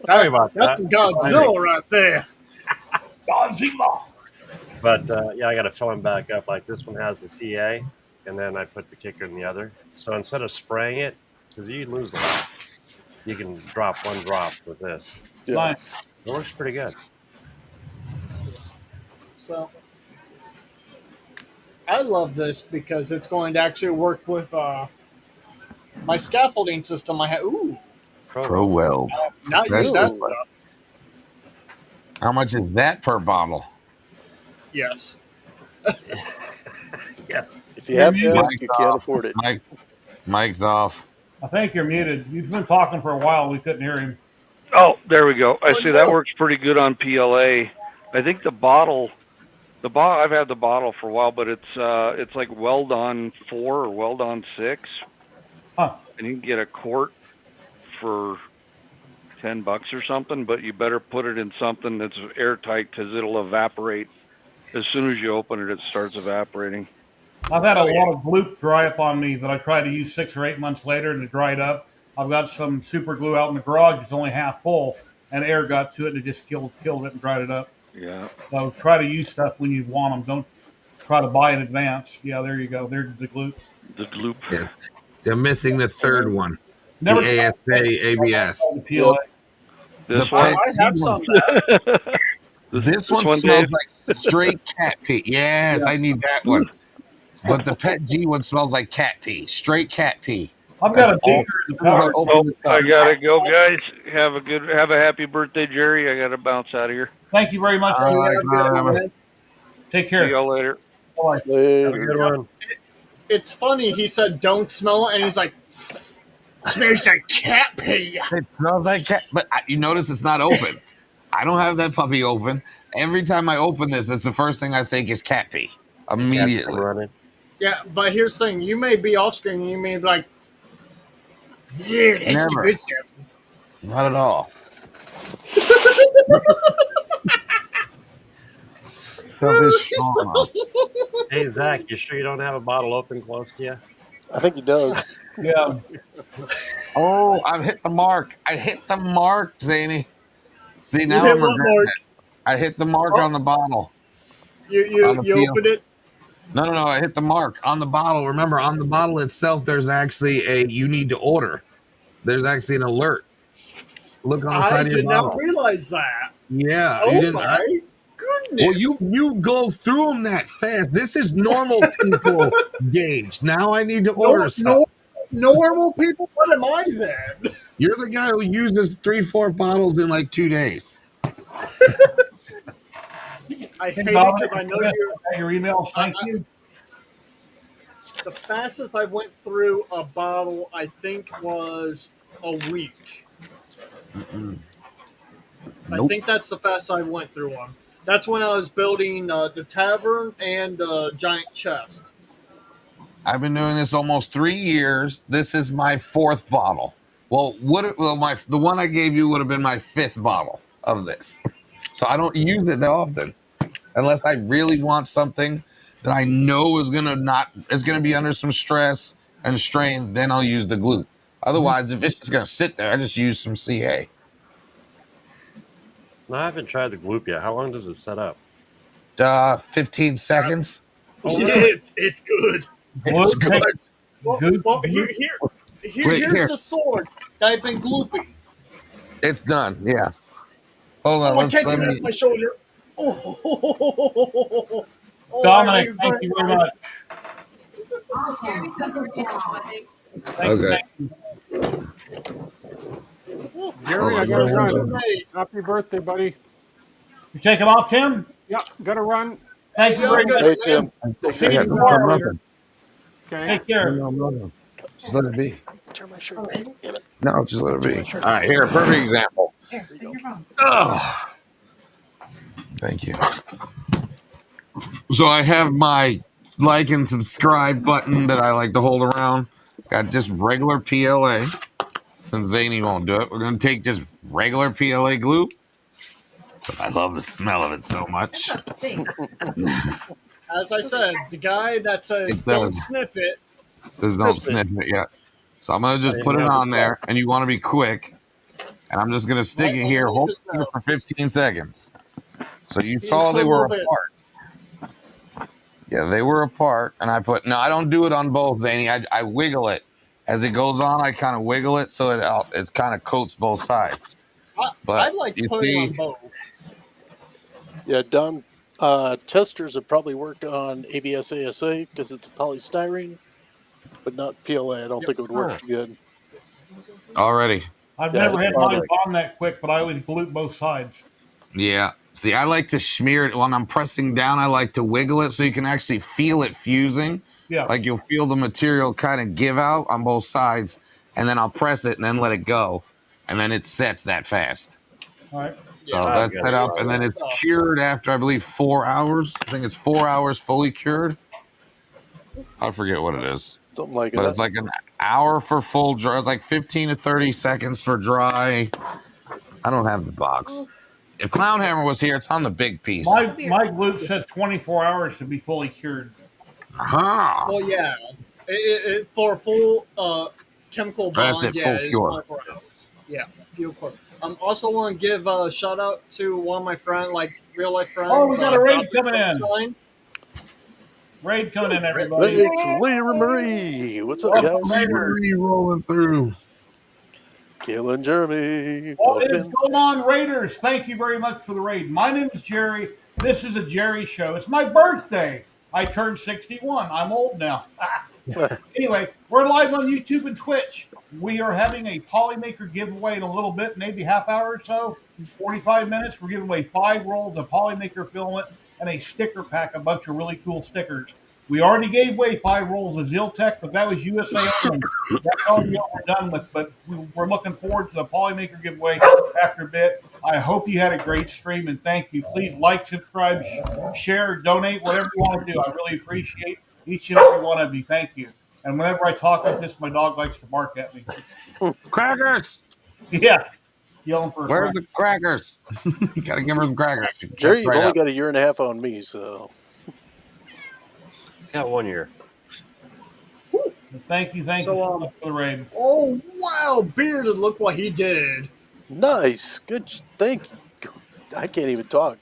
Sorry about that.
That's Godzilla right there.
Godzilla.
But yeah, I got to fill them back up. Like this one has the CA, and then I put the kicker in the other. So instead of spraying it, because you lose a lot, you can drop one drop with this.
Yeah.
Nice.
It works pretty good.
So, I love this because it's going to actually work with my scaffolding system. I have. Ooh,
Pro Weld.
not use that
Ooh.
stuff.
How much is that per bottle?
Yes.
Yes.
If you have to
muted.
ask, you can't afford it.
Mike's off.
I think you're muted. You've been talking for a while. We couldn't hear him.
Oh, there we go. I
Oh,
see
no.
that works pretty good on PLA. I think the bottle, I've had the bottle for a while, but it's like Weld on 4 or Weld on 6,
Huh.
and you can get a quart for $10 or something. But you better put it in something that's airtight because it'll evaporate as soon as you open it. It starts evaporating.
I've had a lot of gloop dry up on me that I tried to use 6 or 8 months later, and it dried up. I've got some super glue out in the garage. It's only half full, and air got to it, and it just killed it and dried it up.
Yeah.
So try to use stuff when you want them. Don't try to buy in advance. Yeah, there you go. There's the gloop.
The gloop.
Yes. So I'm missing the third one.
Never
the ASA ABS.
The PLA.
This
The
one.
I have some. Of that.
This one
one,
smells
Dave?
like straight cat pee. Yes, I need that one. But the Pet G one smells like cat pee. Straight cat pee.
I've got
That's
a
all-
beaker in the
as soon as I
power.
open
Oh,
this up.
I gotta go, guys. Have a happy birthday, Jerry. I gotta bounce out of here.
Thank you very much.
All right, man.
Take
See
care.
y'all later.
Bye.
Have a
Later.
good one.
It's funny. He said, "Don't smell it," and he's like, "Smells like cat pee."
It smells like cat. But you notice it's not open. I don't have that puppy open. Every time I open this, it's the first thing I think is cat pee.
Cats come
Immediately.
running.
Yeah, but here's the thing: you may be off screen, and you may be like, "Yeah, that's the
Never.
good stuff."
Not at all. Stuff is strong.
Hey, Zach, you sure you don't have a bottle open close to you?
I think he does.
Yeah.
Oh, I've hit the mark. I hit the mark, Zany. See, now
hit
I'm
what
regretting
mark?
it. I hit the mark on the bottle.
You
On the peel.
opened it.
No. I hit the mark on the bottle. Remember, on the bottle itself, there's actually you need to order. There's actually an alert. Look on the
I
side of your
did
bottle.
not realize that.
Yeah.
Oh
you didn't.
my goodness!
Well, you go through them that fast. This is normal people gauge. Now I need to order stuff.
normal people. What am I then?
You're the guy who uses 3-4 bottles in like 2 days.
I hate it
Dominic,
because I know
your emails. Thank you.
the fastest I went through a bottle, I think, was a week. I
Nope.
think that's the fastest I went through one. That's when I was building the tavern and the giant chest.
I've been doing this almost 3 years. This is my 4th bottle. Well, the one I gave you would have been my 5th bottle of this. So I don't use it that often, unless I really want something that I know is gonna be under some stress and strain. Then I'll use the glue. Otherwise, if it's just gonna sit there, I just use some CA.
No, I haven't tried the gloop yet. How long does it set up?
15 seconds.
Oh, really?
It's good.
It's good.
Well, here's
Here.
the sword that I've been glooping.
It's done. Yeah. Hold on.
Oh, I can't
Let
get it
me.
off my shoulder. Oh,
Dominic, thank you very much.
Jeremy says we're doing something.
Okay.
Jerry, I gotta run. Happy birthday, buddy.
You take them off, Tim?
Yeah, gotta run.
Thank you very much.
Hey, Tim.
See you tomorrow. Later.
Okay.
Take care.
Just let it be.
Turn my shirt. Damn it.
No, just let it be. All right, here, perfect example. Oh, thank you. So I have my like and subscribe button that I like to hold around. Got just regular PLA. Since Zany won't do it, we're going to take just regular PLA glue. Because I love the smell of it so much.
As I said, the guy that says don't sniff it
says don't sniff it yet. So I'm going to just put it on there, and you want to be quick. And I'm just going to stick it here, hold it for 15 seconds. So you saw they were apart. Yeah, they were apart. And I I don't do it on both, Zany. I wiggle it. As it goes on, I kind of wiggle it so it's kind of coats both sides. But
I'd like to put it on both.
Yeah, Don, testers would probably work on ABS ASA because it's a polystyrene, but not PLA. I don't think it would work good.
Already.
I've never had mine on that quick, but I always glue both sides.
Yeah. See, I like to smear it when I'm pressing down. I like to wiggle it so you can actually feel it fusing.
Yeah.
Like you'll feel the material kind of give out on both sides, and then I'll press it and then let it go, and then it sets that fast.
All right.
So that's set up, and then it's cured after, I believe, 4 hours. I think it's 4 hours fully cured. I forget what it is.
Something like
but
that.
It's like an hour for full dry. It's like 15 to 30 seconds for dry. I don't have the box. If Clownhammer was here, it's on the big piece.
My glue says 24 hours to be fully cured.
Aha.
Well, yeah. For a full chemical bond,
That's it,
yeah,
full
it's
cure.
24 hours. Yeah, full cure. Also want to give a shout out to one of my friends, like real life friends.
Oh, we got a raid coming
in.
Raid coming in, everybody.
Raid from Leah Marie. What's up, guys?
Marie rolling through.
Killing Jeremy.
What is going on, Raiders? Thank you very much for the raid. My name is Jerry. This is a Jerry show. It's my birthday. I turned 61. I'm old now. Anyway, we're live on YouTube and Twitch. We are having a Polymaker giveaway in a little bit, maybe half hour or so, 45 minutes. We're giving away 5 rolls of Polymaker filament and a sticker pack, a bunch of really cool stickers. We already gave away 5 rolls of Ziltech, but that was USA only. That's already what we're done with, but we're looking forward to the Polymaker giveaway after a bit. I hope you had a great stream, and thank you. Please like, subscribe, share, donate, whatever you want to do. I really appreciate each and every one of you. Thank you. And whenever I talk like this, my dog likes to bark at me.
Crackers!
Yeah. Yelling for
Where's the crackers? You gotta give her some crackers.
Jerry, you've only got a year and a half on me, so.
Got 1 year.
Thank you for the raid.
Oh, wow. Bearded, look what he did.
Nice. Good. Thank you. I can't even talk.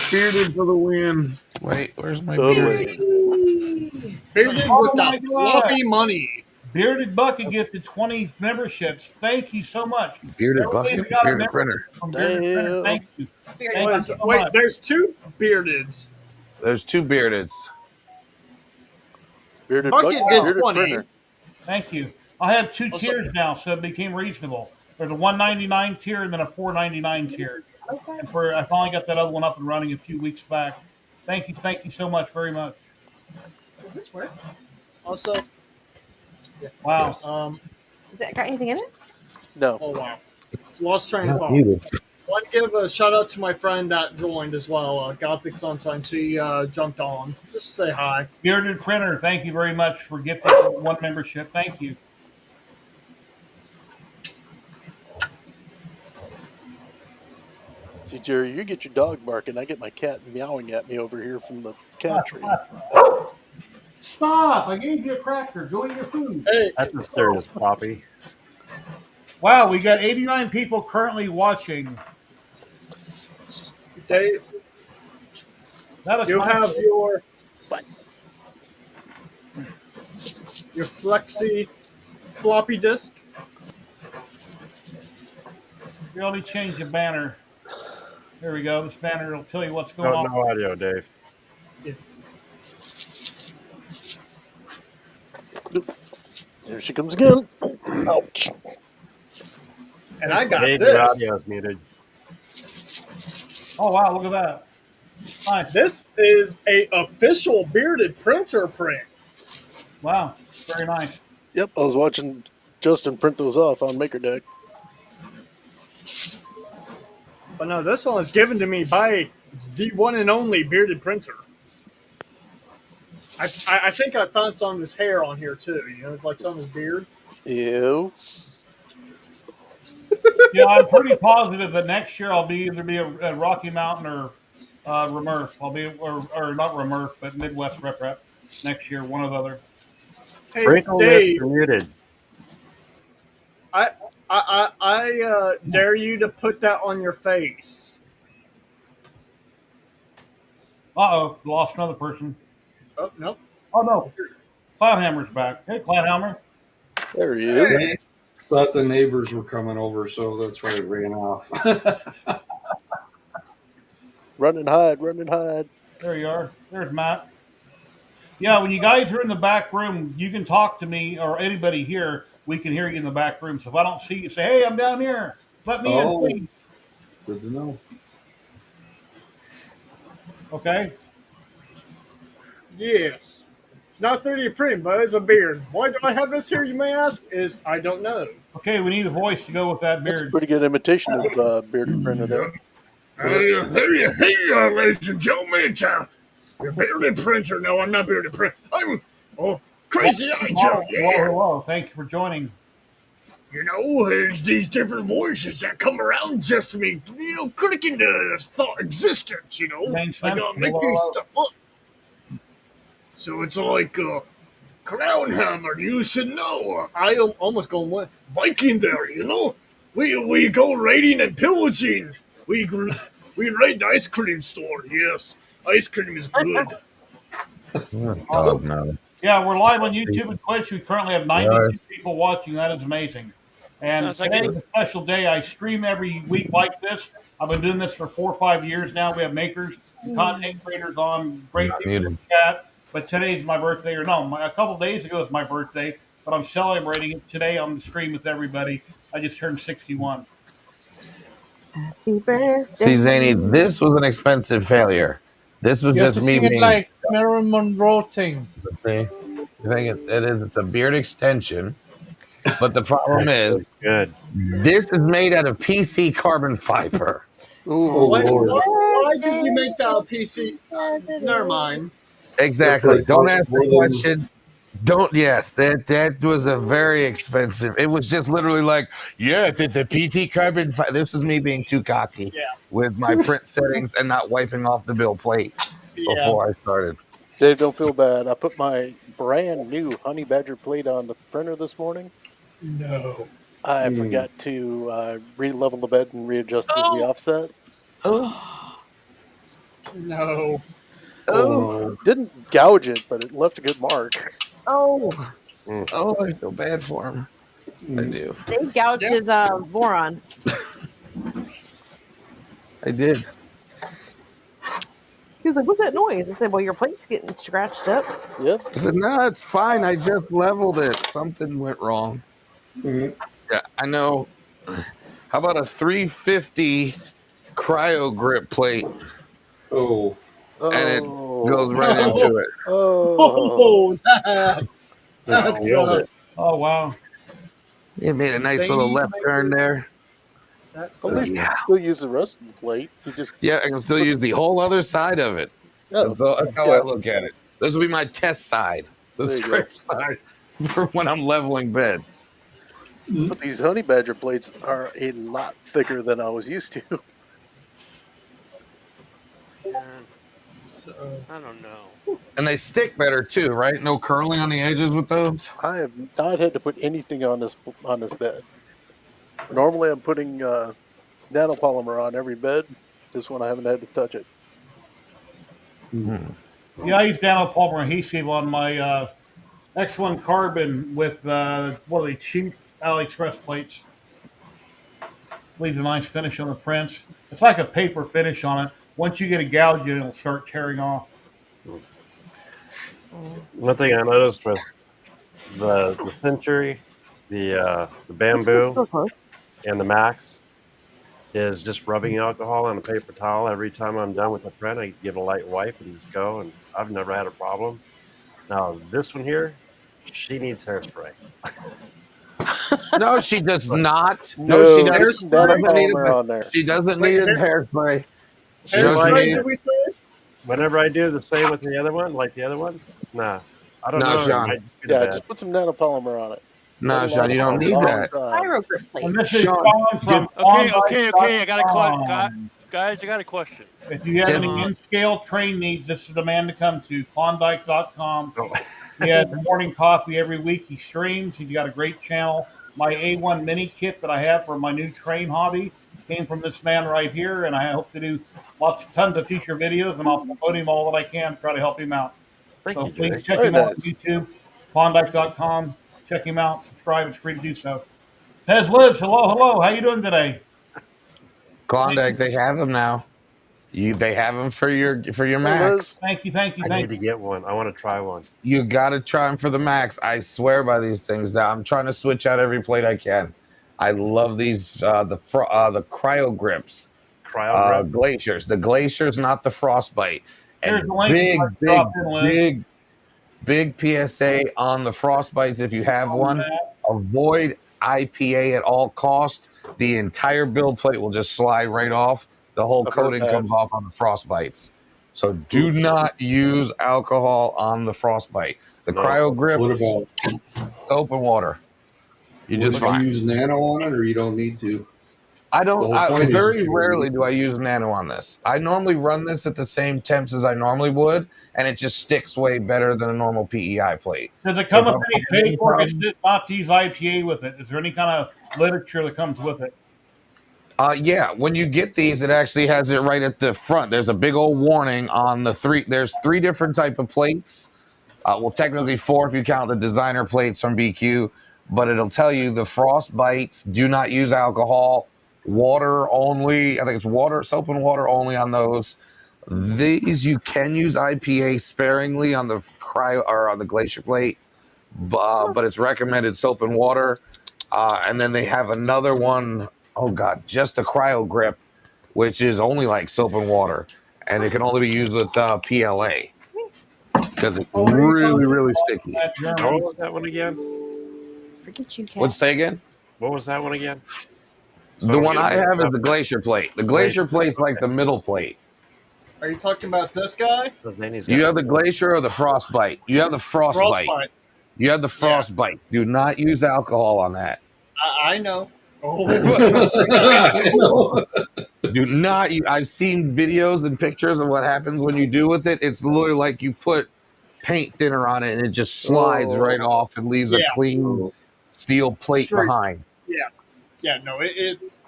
Bearded for the win. Wait, where's my
Totally.
beard?
Bearded with the floppy money.
Bearded Bucket gifted 20 memberships. Thank you so much.
Bearded
Everybody
Bucket?
got a
Bearded
membership
Printer.
from Bearded Printer. Thank you. Thank you so
Wait,
much.
there's 2 beardeds.
There's 2 beardeds.
Bearded
Bucket did
Bearded
20.
Printer.
Thank you. I have 2 tiers now, so it became reasonable. There's a $1.99 tier and then a $4.99 tier.
Okay.
And I finally got that other one up and running a few weeks back. Thank you so much very much.
Does this work?
Also,
Wow.
Does that got anything in it?
No.
Oh wow, lost train of
Not
thought.
muted.
Want to give a shout out to my friend that joined as well, Gothic Sunshine. She jumped on. Just say hi.
Bearded Printer, thank you very much for gifting one membership. Thank you.
See, Jerry, you get your dog barking. I get my cat meowing at me over here from the cat tree.
Stop! I gave you a cracker. Go eat your food.
Hey,
That's a serious puppy.
Wow, we got 89 people currently watching.
Dave,
That
you have
is
your flexi floppy disk.
You only change the banner. There we go. This banner will tell you what's going on.
No audio, Dave.
There she comes again. Ouch.
And I got
Dave, your
this.
audio is muted.
Oh wow, look at that. Nice.
This is a official bearded printer print.
Wow, very nice.
Yep, I was watching Justin print those off on MakerDeck.
But no, this one was given to me by the one and only bearded printer. I think I found some of his hair on here too. You know, it's like some of his beard.
Ew.
Yeah, I'm pretty positive that next year I'll either be a Rocky Mountain or Remurf. I'll be or not Remurf, but Midwest Rep next year, one or the other.
Hey,
Sprinkle
Dave,
you're muted.
I dare you to put that on your face.
Uh-oh, lost another person.
Oh, nope.
Oh, no. Cloudhammer's back. Hey, Cloudhammer.
There he is.
Hey, thought the neighbors were coming over, so that's why it ran off.
Run and hide, run and hide.
There you are. There's Matt. Yeah, when you guys are in the back room, you can talk to me or anybody here. We can hear you in the back room. So if I don't see you, say, hey, I'm down here. Let me in, please.
Good to know.
Okay.
Yes. It's not 3D print, but it's a beard. Why do I have this here, you may ask? Is I don't know.
Okay, we need a voice to go with that
That's a
beard.
pretty good imitation of bearded printer there.
Hey, ladies and gentlemen, it's a bearded printer. No, I'm not bearded printer. I'm Crazy Eye Joe. Yeah.
Hello. Thank you for joining.
You know, there's these different voices that come around just to me, you know, clicking the thought existence, you know.
Thanks,
I
man.
gotta make these stuff up. So it's like Crownhammer, you should know. I am almost going with Viking there, you know. We go raiding and pillaging. We raid the ice cream store. Yes, ice cream is good.
God, no.
Yeah, we're live on YouTube and Twitch. We currently have 92 people watching. That is amazing. And
Sounds like
today is a special day. I stream every week like this. I've been doing this for 4 or 5 years now. We have makers, content creators on, great people in the chat. But today's my birthday, or no, a couple days ago was my birthday. But I'm celebrating it today on the stream with everybody. I just turned 61.
Happy birthday.
See, Zany, this was an expensive failure. This was
You have
just
to
me
sing it
being.
like Marilyn Monroe thing.
See, I think it is. It's a beard extension, but the problem is,
Good.
this is made out of PC carbon fiber.
Oh, Lord.
Why did you make that a PC? Never mind.
Exactly.
That's
Don't
like
ask the
more than-
question. Don't. Yes, that was a very expensive. It was just literally like, yeah, the PT carbon. This was me being too cocky with my print settings and not wiping off the bill plate before I started.
Dave, don't feel bad. I put my brand new Honey Badger plate on the printer this morning.
No.
I forgot to re-level the bed and readjust the offset.
Oh,
No.
oh,
Didn't gouge it, but it left a good mark.
oh, oh! I feel bad for him. I do.
Dave gouged his boron.
I did.
He was like, "What's that noise?" I said, "Well, your plate's getting scratched up."
Yep.
I said, no, it's fine. I just leveled it. Something went wrong.
Mhm.
Yeah, I know. How about a 350 cryo grip plate,
Oh.
and it goes
Oh.
right into it.
Oh.
That's
Just peeled it.
Oh wow.
It made a nice little
Zany
left turn there.
That's
At least you
Yeah,
can still use the rest of the plate. You just
yeah, I can still use the whole other side of it.
oh,
That's how I
yeah.
look at it. This will be my test side, the
There you go.
scrape side, for when I'm leveling bed.
But these honey badger plates are a lot thicker than I was used to.
Man,
so.
I don't know.
And they stick better too, right? No curling on the edges with those.
I have not had to put anything on this bed. Normally, I'm putting nanopolymer on every bed. This one I haven't had to touch it.
Yeah, I use Daniel Palmer adhesive on my X1 Carbon with what are they, cheap AliExpress plates. Leaves a nice finish on the prints. It's like a paper finish on it. Once you get a gouge in, it'll start tearing off.
One thing I noticed with the Century, the Bamboo, and the Max is just rubbing alcohol on a paper towel every time I'm done with the print. I give a light wipe and just go, and I've never had a problem. Now this one here, she needs hairspray.
No, she does not.
No,
No, she doesn't.
there's
She doesn't need
nanopolymer on there.
She doesn't
Wait,
need a hairspray. She
Just
doesn't
like-
need-
did we say?
Whenever I do the same with the other one, like the other ones, nah, I don't
No,
know. It
Sean.
might just be the
Yeah,
bad.
just put some nanopolymer on it.
No,
Let it
Sean,
last
you don't
a
need
long
that.
time.
Pyro grip plate.
And this is
Sean,
calling from
Okay. I got a
Klondike.com.
guys. I got a question.
If you have
Tim.
any in-scale train needs, this is the man to come to. Klondike.com.
Oh.
He has morning coffee every week. He streams. He's got a great channel. My A1 mini kit that I have for my new train hobby came from this man right here, and I hope to do tons of future videos, and I'll promote him all that I can, try to help him out.
Thank
So
you,
please
Jerry.
check
Very
him out on
nice.
YouTube, Klondike.com. Check him out. Subscribe. It's free to do so. Pez Liz, hello. How you doing today?
Klondike, they have them now. They have them for your
Hey,
Max.
Liz.
Thank you.
I need to get one. I want to try one.
You got to try them for the Max. I swear by these things. Now I'm trying to switch out every plate I can. I love these the cryo grips,
Cryo grip.
glaciers. The glaciers, not the frostbite.
Here's
And
the link.
big PSA on the frostbites. If you have one, avoid IPA at all costs. The entire build plate will just slide right off. The whole coating comes off on the frostbites. So do not use alcohol on the frostbite. The cryo grip,
What about
soap and water. You just
if you
fine.
use nano on it, or you don't need to?
I don't.
The whole point is
Very
you-
rarely do I use nano on this. I normally run this at the same temps as I normally would, and it just sticks way better than a normal PEI plate.
Does it come
If
with
I'm
any
having
fake, or is
problems-
it not to use IPA with it? Is there any kind of literature that comes with it?
Yeah, when you get these, it actually has it right at the front. There's a big old warning on the three. There's 3 different type of plates. Well, technically 4 if you count the designer plates from BQ, but it'll tell you the frost bites. Do not use alcohol. Water only. I think it's water, soap and water only on those. These you can use IPA sparingly on the cryo or on the glacier plate, but it's recommended soap and water. And then they have another one. Oh God, just a cryo grip, which is only like soap and water, and it can only be used with PLA because it's really sticky.
What was that one again?
Forget you, Cat.
What's say again?
What was that one again?
The one I have is the glacier plate. The glacier plate's like the middle plate.
Are you talking about this guy?
You have the glacier or the frostbite. You have the frostbite. You have the frostbite. Do not use alcohol on that.
I know. Oh,
Do not. I've seen videos and pictures of what happens when you do with it. It's literally like you put paint thinner on it and it just slides right off and leaves a clean steel plate
Straight.
behind.
Yeah. No, it's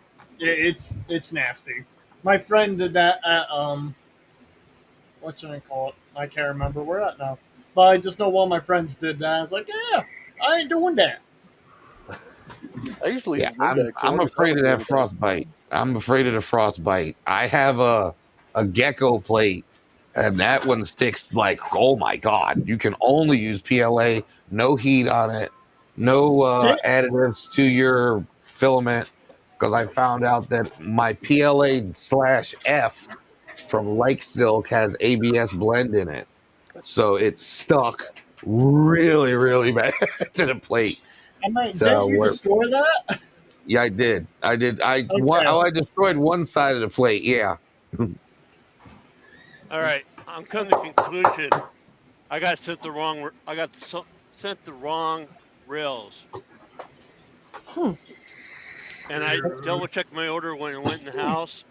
nasty. My friend did that at what should I call it? I can't remember where at now. But I just know one of my friends did that. I was like, yeah, I ain't doing that.
I usually
I'm afraid of that frostbite. I'm afraid of the frostbite. I have a gecko plate, and that one sticks like, oh my God. You can only use PLA, no heat on it, no additives to your filament. because I found out that my PLA/F from Like Silk has ABS blend in it, so it's stuck really, really bad to the plate.
I mean,
So
didn't you destroy that?
yeah, I did. I
Okay.
destroyed one side of the plate. Yeah.
All right, I'm coming to conclusion. I got sent the wrong. I got sent the wrong rails, and I double checked my order when I went in the house,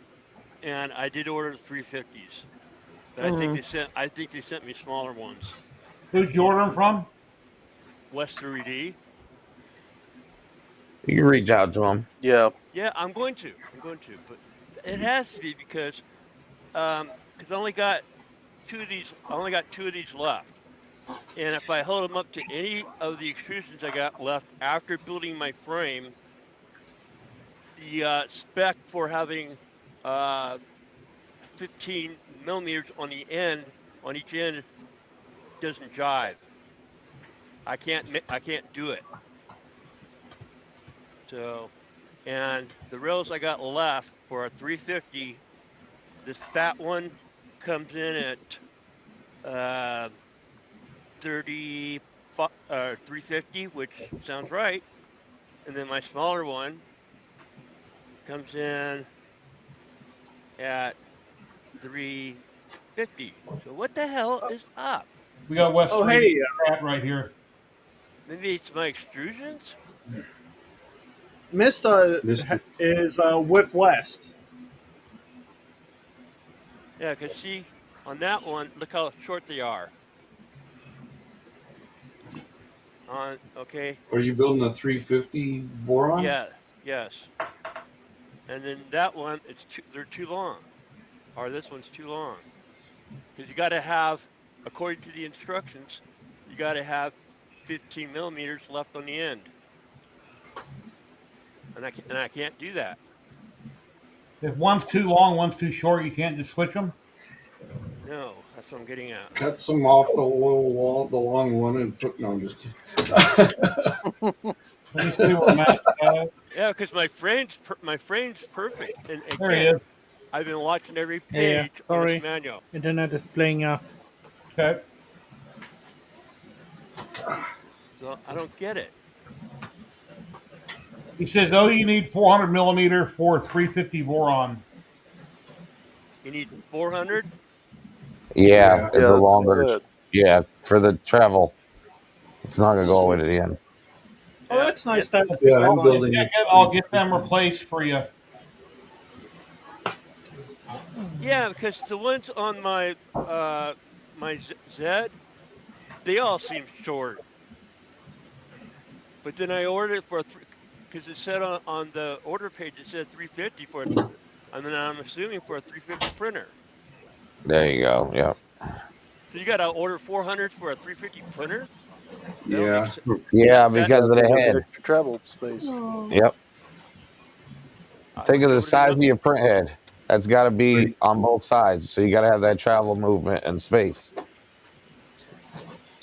and I did order the 350s. But I think they sent me smaller ones.
Who'd you order them from?
West 3D.
You can reach out to him.
Yeah.
Yeah, I'm going to, but it has to be because I only got two of these. I only got two of these left. And if I hold them up to any of the extrusions I got left after building my frame, the spec for having 15 millimeters on the end, on each end, doesn't jive. I can't do it. So, and the rails I got left for a 350, this fat one comes in at 350, which sounds right. And then my smaller one comes in at 350. So what the hell is up?
We got West
Oh,
3D
hey.
chat right here.
Maybe it's my extrusions?
Mista
Mr.
is with West.
Yeah, because see, on that one, look how short they are. Okay.
Are you building a 350 Voron?
Yeah, yes. And then that one, they're too long. Or this one's too long. Because you got to have, according to the instructions, you got to have 15 millimeters left on the end. And I can't do that.
If one's too long, one's too short, you can't just switch them.
No, that's what I'm getting at.
Cut some off the little wall, the long one, and put. No, I'm just kidding.
Let me see where Matt's at.
Yeah, because my frame's perfect. And
There he
again,
is.
I've been watching every
Yeah,
page on
sorry.
this manual.
Internet is playing up.
Okay.
So I don't get it.
He says, oh, you need 400 millimeter for 350 Voron.
You need 400?
Yeah, the
Yeah,
longer.
good.
Yeah, for the travel, it's not gonna go all the way to the end.
Oh, that's nice to have a
Yeah,
pickup
I'm
on
building
it.
it.
I'll get them replaced for you.
Yeah, because the ones on my my Z, they all seem short. But then I ordered it for because it said on the order page it said 350 for and then I'm assuming for a 350 printer.
There you go. Yeah.
So you got to order 400 for a 350 printer? That don't make
Yeah.
sense.
Yeah,
That
because of
Take
the
up
head.
extra travel space.
Yep. Think of the
ordered
size of
enough.
your print head. That's got to be on both sides. So you got to have that travel movement and space.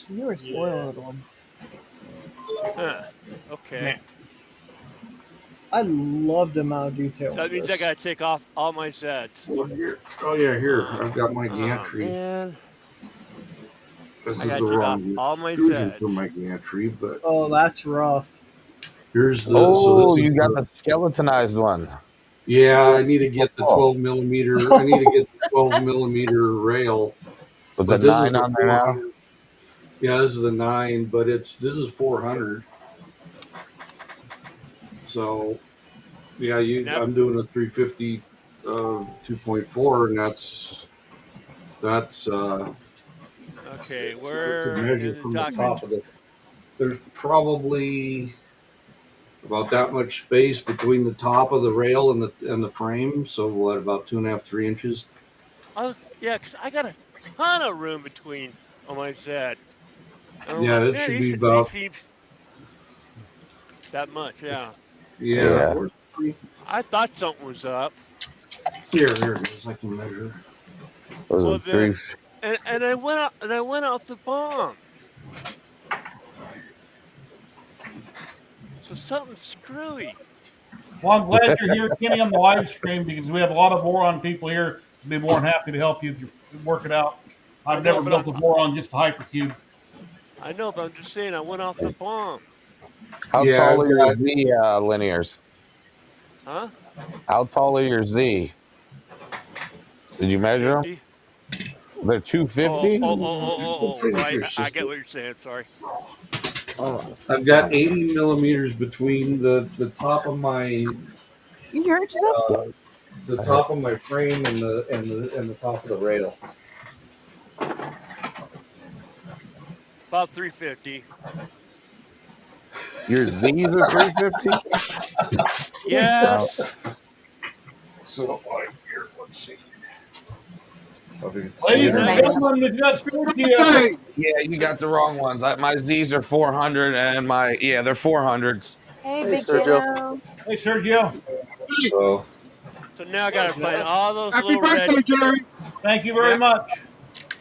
You were spoiled, little one.
Huh. Okay.
I love the amount of detail.
So that means I got to take off all my Zs.
Well, here. Oh yeah, here. I've got my
Oh
gantry.
man.
This
I
is
got
the
to take off
wrong
all my
extrusion
Zs.
for my gantry, but
Oh, that's rough.
here's the.
Oh,
so this is
you got
the,
the skeletonized one.
Yeah, I need to get the 12 millimeter. I need to get the 12 millimeter rail.
Was
But
a
this is
9
the
on there now?
400. Yeah, this is the 9, but this is 400. So, yeah, I'm doing a 350 2.4, and that's
Okay,
I
where
could measure
in the
from the
document?
top of the. There's probably about that much space between the top of the rail and the frame. So what, about 2.5, 3 inches?
Yeah, because I got a ton of room between on my Z. And I'm
Yeah,
like,
it
man,
should be
these
about.
seem that much, yeah.
Yeah.
I thought something was up.
Here it is. I can measure.
Was
Well
it
then,
3?
and I went off the bomb. So something's screwy.
Well, I'm glad you're here, Kenny, on the live stream because we have a lot of boron people here. Be more than happy to help you work it out.
I
I've
know,
never
but
built a boron, just a hypercube.
I know, but I'm just saying I went off the bomb.
How
Yeah,
tall
I've
are your
got
Z linears?
Huh?
How tall are your Z? Did you measure them?
250.
They're
Oh,
250.
oh, oh, oh, oh, oh. Right. I get what you're saying. Sorry.
I've got 80 millimeters between the top of my
You hurt yourself?
the top of my frame and the top of the rail.
About 350.
Your Z's are 350.
Yes.
So here, let's see. If you can see
Ladies
it or
and
Now
not.
gentlemen, we've got Sergio.
Yeah, you got the wrong ones. My Z's are 400, and they're 400s.
Hey,
Hey,
Big
Sergio.
Joe.
Hey, Sergio.
So
So now I gotta find all those
Happy
little red.
birthday, Jerry.
Thank you very much.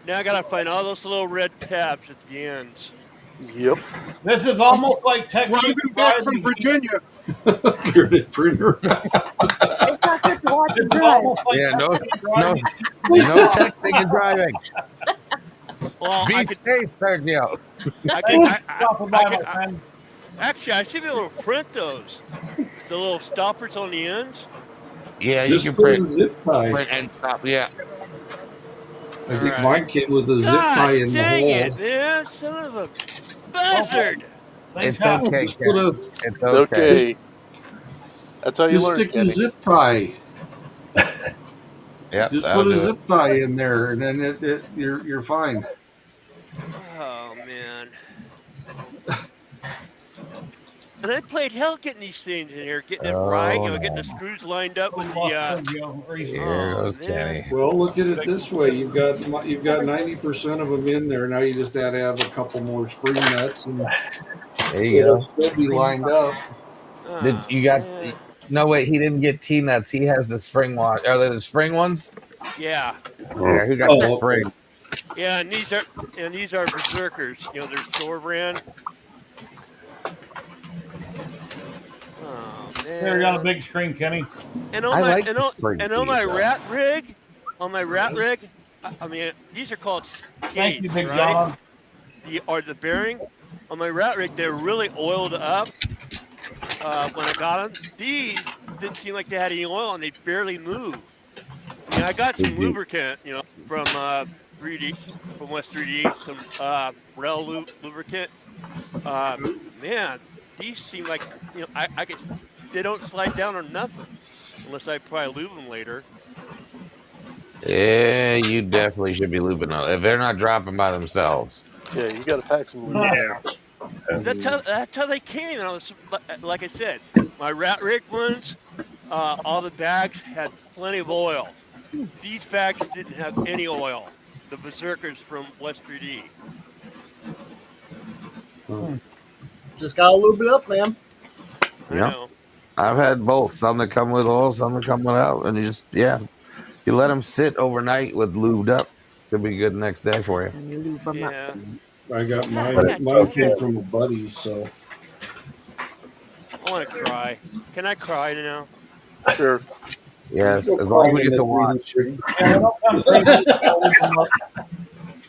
Now I gotta find all those little red tabs at the ends.
Yep.
This is almost like
Driving
texting
back from
driving.
Virginia.
printer.
It's not good to watch
This
and
is
drive.
almost like
Yeah, no,
texting
no,
driving.
no texting and driving.
Well,
Be
I could,
safe, Sergio.
I could,
Thanks
I,
for
I,
stopping
I
by,
could.
my friend.
Actually, I should be able to print those. The little stoppers on the ends.
Yeah, you
Just
can
put a
print
zip tie.
and stop. Yeah,
I think
Alright.
mine came with a zip tie
God
in the
dang
hole.
it, man! Son of a buzzard!
Things
it's
happen.
okay,
Just put
Ken.
a
It's okay.
Okay. That's how you
just
learn,
stick the
Kenny.
zip tie.
Yep,
Just
that'll
put a
do it.
zip tie in there, and then you're fine.
Oh man. And I played hell getting these things in here, getting it right,
Oh,
getting the
no.
screws lined up with
We
the
lost Sergio. Or he's
Here
oh
goes
man.
Kenny.
Well, look at it this way: you've got 90% of them in there. Now you just got to have a couple more spring nuts, and
There you
it'll
go.
still be lined up.
Did
Oh,
you got?
man.
No, wait. He didn't get T-nuts. He has the spring one. Are they the spring ones?
Yeah.
Yeah, who got the
Oh,
spring?
okay.
Yeah, and these are berserkers, they're store brand. Oh
there. Got a
man.
big string, Kenny.
And
I like the spring
on my
piece, though.
rat rig, I mean these are called
Thank you,
skates,
Big
right?
John.
The bearing on my rat rig, they're really oiled up. When I got them, these didn't seem like they had any oil and they barely move. I mean, I got some lubricant, from 3D, from West 3D, some rail lubricant. Man, these seem like I could. They don't slide down or nothing, unless I probably lube them later.
Yeah, you definitely should be lubing them if they're not dropping by themselves.
Yeah, you got to pack some lube.
That's how they came. And I was like I said, my rat rig ones, all the bags had plenty of oil. These bags didn't have any oil. The berserkers from West 3D.
Just gotta lube it up, man.
I
Yep.
know.
I've had both. Some that come with oil, some that come without, and you let them sit overnight with lubed up. Could be good next day for you.
Yeah.
I got
God,
mine. Mine came from a buddy, so
I want to cry. Can I cry now?
Sure.
Yes, as long as we get to watch.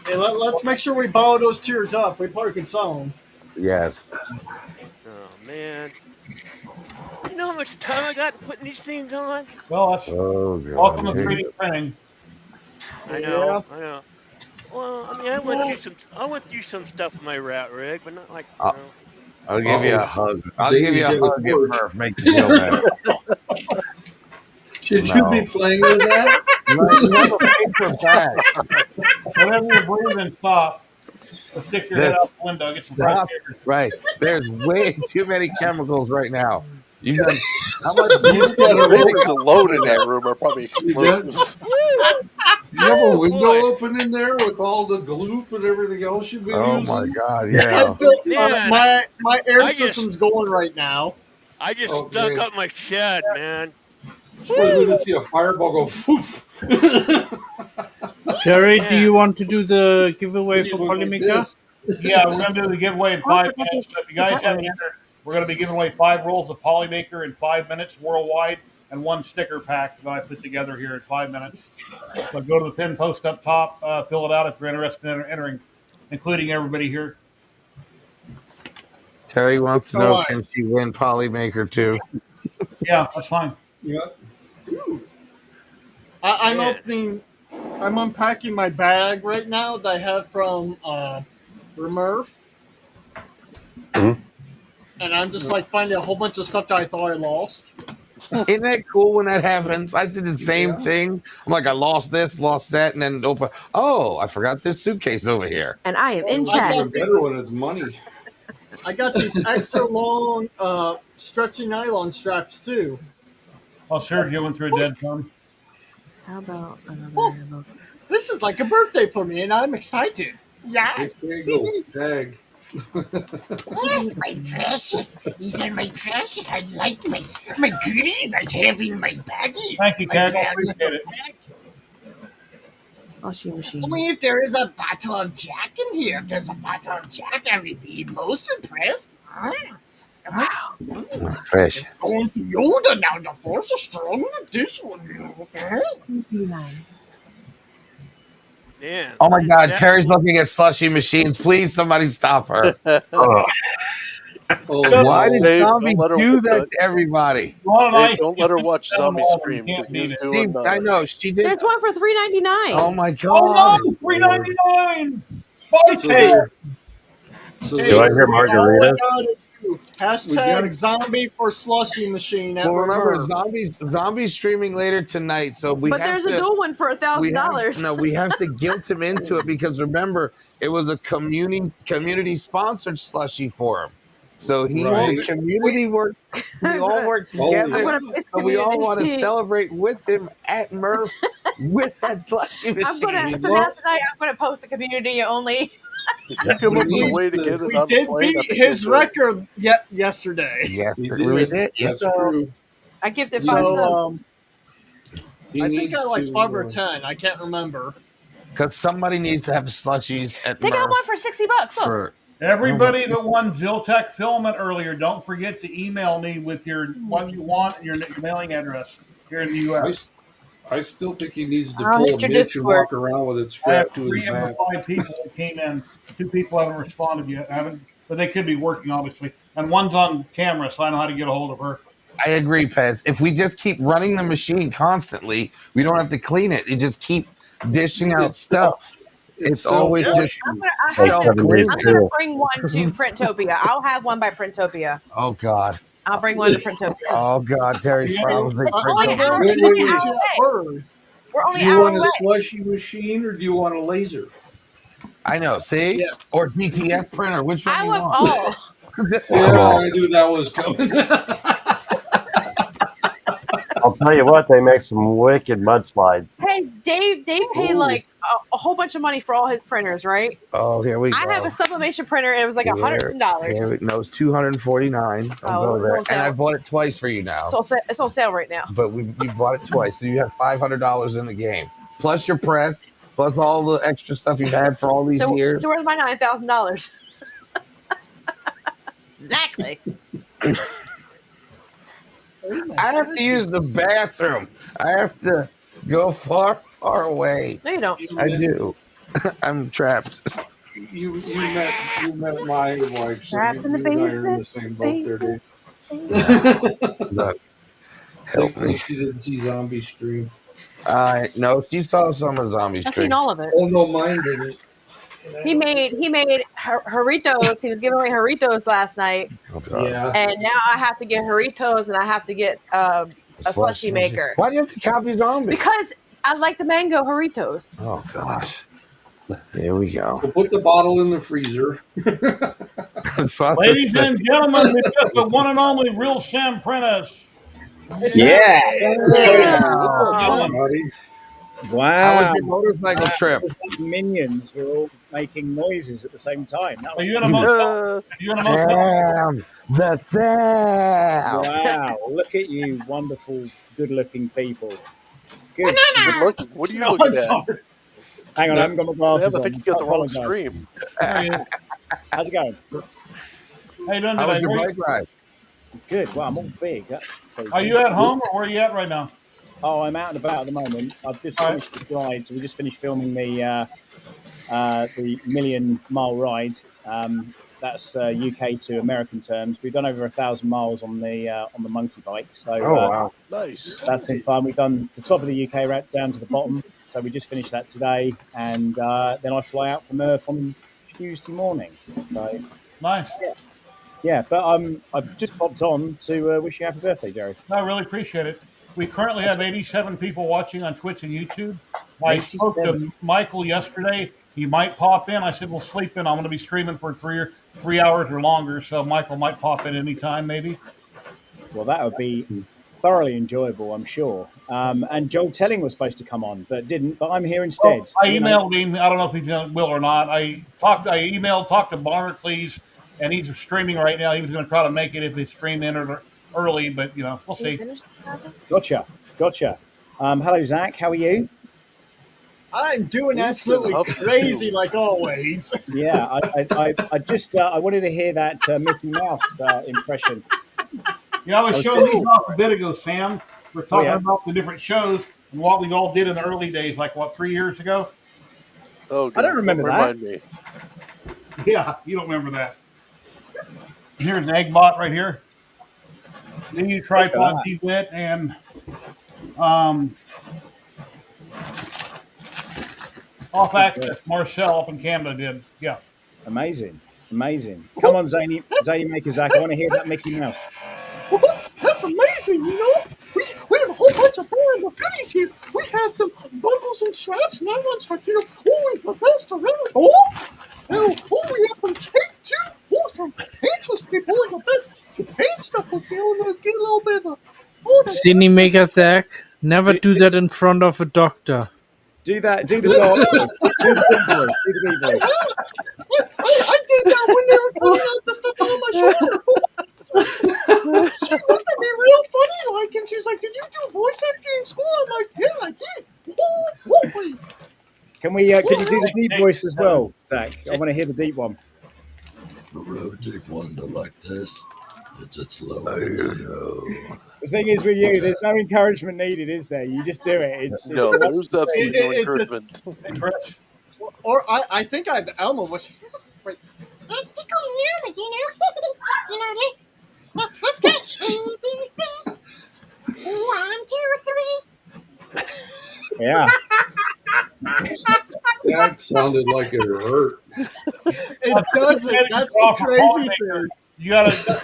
Hey, let's make sure we bottle those tears up. We probably can sell them.
Yes.
Oh man. You know how much time I got putting these things on?
Well, that's
God.
welcome to 3D printing.
I know. Well, I mean, I went through some stuff with my rat rig, but not like
I'll give you a hug. I'll
Zane's
give you a
got a
hug if
torch.
Murph makes you feel better.
Should you be playing with that?
You have a paper bag.
Whenever you're breathing, stop. Or stick your head out the window. Get some fresh
Stop.
air.
Right. There's way too many chemicals right now. You've done how much?
I think the load in that room are probably explosive.
You have a window open in there with all the gloop and everything else you've been
Oh
using?
my God!
I
Yeah.
built,
Man,
my air
I just-
system's going right now.
I just
Okay.
stuck up my shed, man.
We're going to see a fireball go poof.
Jerry, do
Yeah.
you want to do the giveaway
You
for
look like
Polymica?
this.
Yeah, we're gonna do the giveaway in 5 minutes. So if you guys haven't entered We're going to be giving away 5 rolls of Polymaker in 5 minutes worldwide and 1 sticker pack that I put together here in 5 minutes. So go to the pin post up top, fill it out if you're interested in entering, including everybody here.
Terry wants to
All
know,
right.
can she win Polymaker too?
Yeah, that's fine.
Yep.
I'm
Man.
opening. I'm unpacking my bag right now that I have from Remurf.
Mhm.
And I'm just like finding a whole bunch of stuff that I thought I lost.
Isn't that cool when that happens? I did the same
Yeah.
thing. I'm like, I lost this, lost that, and then open. Oh, I forgot this suitcase over here.
And I am in
It's
chat.
even better when it's money.
I got these extra long stretchy nylon straps too.
Oh, Sergio went through a dead zone.
How about another
Oh.
look?
This is like a birthday for me, and I'm excited. Yes.
There you go. Tag.
Yes, my precious. These are my precious. I like my goodies I have in my baggie.
Thank you,
My
Ted. I
brown
appreciate
little
it.
bag.
Slushy machine.
Only if there is a bottle of Jack in here. If there's a bottle of Jack, I would be most impressed.
Wow.
Precious.
Going to Yoda now. The force is strong with this one.
Man.
Oh my
look at
God,
that.
Terry's looking at slushy machines. Please, somebody stop her.
Oh,
Why did
Dave,
Zombie
don't let her
do
watch
that to everybody?
Dave, don't let her watch Zombie Stream because
Can't beat
he's
it.
She,
doing.
I know she did.
There's one for $3.99.
Oh my
Oh
God!
no, $3.99.
So
Hey,
there. So
hey,
Do I hear
we all
margaritas?
gotta do
We gotta-
#zombie for slushy machine at
Well, remember,
Remurf.
Zombie's streaming later tonight, so we
But
have
there's
to.
a dual one for
we have
$1,000.
no, we have to guilt him into it because remember, it was a community sponsored slushy for him. So he
Right.
the community worked. We all work
Oh,
I'm
together.
gonna piss
So we all want to
community.
celebrate with him at Murph with that slushy machine.
I'm gonna. So
Well-
now tonight I'm gonna post the community only.
If you come
We
up with a
need
way to
to-
get it
We
on the
did
plane, I
beat
think
his
we'll do it.
record yesterday.
Yes,
We
we
did.
did.
That's
So-
true.
I gifted 5
So
subs.
He
I think
needs
I like
to,
5 or 10. I can't remember.
Because somebody needs to have slushies at
They got
Murph
one for $60. Look.
for
Everybody that won Ziltech filament earlier, don't forget to email me with your what you want and your mailing address here in the U.S.
I still think he needs to
I'll
pull
hit
a
your
mitch and
Discord.
walk around with it
I have
strapped to
3
his
of the
back.
5 people that came in. 2 people haven't responded yet. But they could be working, obviously. And one's on camera, so I know how to get a hold of her.
I agree, Pez. If we just keep running the machine constantly, we don't have to clean it. You just keep dishing out
It's
stuff. It's always
self-wash.
just
I'm
Like
gonna,
7 days
I'm gonna
too.
bring one to Printopia. I'll have one by Printopia.
oh God,
I'll bring one to Printopia.
oh God. Terry's
Yeah.
promising.
It's only an hour,
Wait,
it's
wait,
only an
wait.
hour away.
Word.
We're only
Do
an
you
hour
want
away.
a slushy machine or do you want a laser?
I know. See,
Yeah.
or DTF printer. Which one
I
do you
want
want?
all.
Yeah, I knew that was coming.
I'll tell you what, they make some wicked mudslides.
Hey, Dave paid
Ooh.
like a whole bunch of money for all his printers, right?
Oh, here we go.
I have a sublimation printer and it was like $100.
Here no, it's $249. Don't
Oh,
go
it's
there.
on
And
sale.
I bought it twice for you now.
It's on sale right now.
But we bought it twice, so you have $500 in the game, plus your press, plus all the extra stuff you've had for all these years.
So where's my $9,000? Exactly.
I have to use the bathroom. I have to go far away.
No, you don't.
I do. I'm trapped.
You met my wife, so
Trapped in the
you and I are in the
basement.
same boat there, Dave.
Look, help
Thankfully,
me.
she didn't see Zombie Stream.
No, she saw some of Zombie
I've
Stream.
seen all of it.
Oh no, mine didn't.
He made Jarritos. He was giving away Jarritos last night,
Oh, God.
Yeah.
and now I have to get Jarritos and I have to get a slushy maker
Why do you have to copy Zombie?
because I like the mango Jarritos.
Oh gosh. Here we go.
We'll put the bottle in the freezer.
Ladies and gentlemen, we've got the one and only Real Sam Prentice.
Yeah.
Yeah.
Wow.
How was your motorcycle trip?
Minions were all making noises at the same time. That was
Are you in a motel? Are you in a motel?
Sam, the Sam.
Wow. Look at you, wonderful, good-looking people. Good.
What are you
No,
looking
I'm
at?
sorry.
Hang on, I haven't got my glasses
Sam, I
on.
think you got the wrong
Apologise.
stream.
How's it going?
How you doing
How was
today?
your bike ride?
Good. Well, I'm all big. That's
Are
pleasing.
you at home or where are you at right now?
Oh, I'm out and about at the moment. I've just
All right.
finished this ride, so we just finished filming the million mile ride. That's UK to American terms. We've done over 1,000 miles on the monkey bike, so
Oh wow.
Nice.
that's been fun. We've done the top of the UK route down to the bottom, so we just finished that today, and then I fly out from Earth on Tuesday morning. So
Nice.
yeah, but I've just popped on to wish you happy birthday, Jerry.
I really appreciate it. We currently have 87 people watching on Twitch and YouTube. I spoke
87.
to Michael yesterday. He might pop in. I said, "We'll sleep in. I'm going to be streaming for 3 hours or longer, so Michael might pop in anytime, maybe."
Well, that would be thoroughly enjoyable, I'm sure. And Joel Telling was supposed to come on, but didn't. But I'm here
Well,
instead.
I
You know,
emailed him. I don't know if he will or not. I talked to Barnacles, and he's streaming right now. He was going to try to make it if his stream entered early, but we'll
Can you
see.
finish that?
gotcha. Hello, Zach. How are you?
I'm doing
He's
absolutely
been huffing
crazy
too.
like always.
Yeah, I just I wanted to hear that Mickey Mouse impression.
I was showing these off a bit ago, Sam. We're
Oh
talking
yeah.
about the different shows and what we all did in the early days, like 3 years ago?
Oh,
I don't remember that.
Remind me.
Yeah, you don't remember that. Here's an egg bot right here. Mini tripod T-Wit and off access Marcel up in Canada did. Yeah.
Amazing. Come on, Zany Maker Zach. I want to hear that Mickey Mouse.
That's amazing, we have a whole bunch of brand of goodies here. We have some buckles and straps, nylon straps, the best around. We have some tape too. Some paintless tape, the best to paint stuff with. Get a little bit of
Cine Maker Zach, never do that in front of a doctor.
Do that. Do the dog. Do the deep voice. Do the deep voice.
I did that when they were putting out the stuff on my shoulder. She looked at me real funny, and she's like, "Did you do voice acting in school?" I'm like, "Yeah, I did."
Can you do the deep voice as well, Zach? I want to hear the deep one.
The road take one to like this. It's just slow.
The thing is with you, there's no encouragement needed, is there? You just do it.
No, there's absolutely no encouragement.
Or I think Elmo was. Wait.
Let's go. ABC. 1, 2, 3.
Yeah.
That sounded like it hurt.
It doesn't. That's the crazy thing.
You gotta Sam.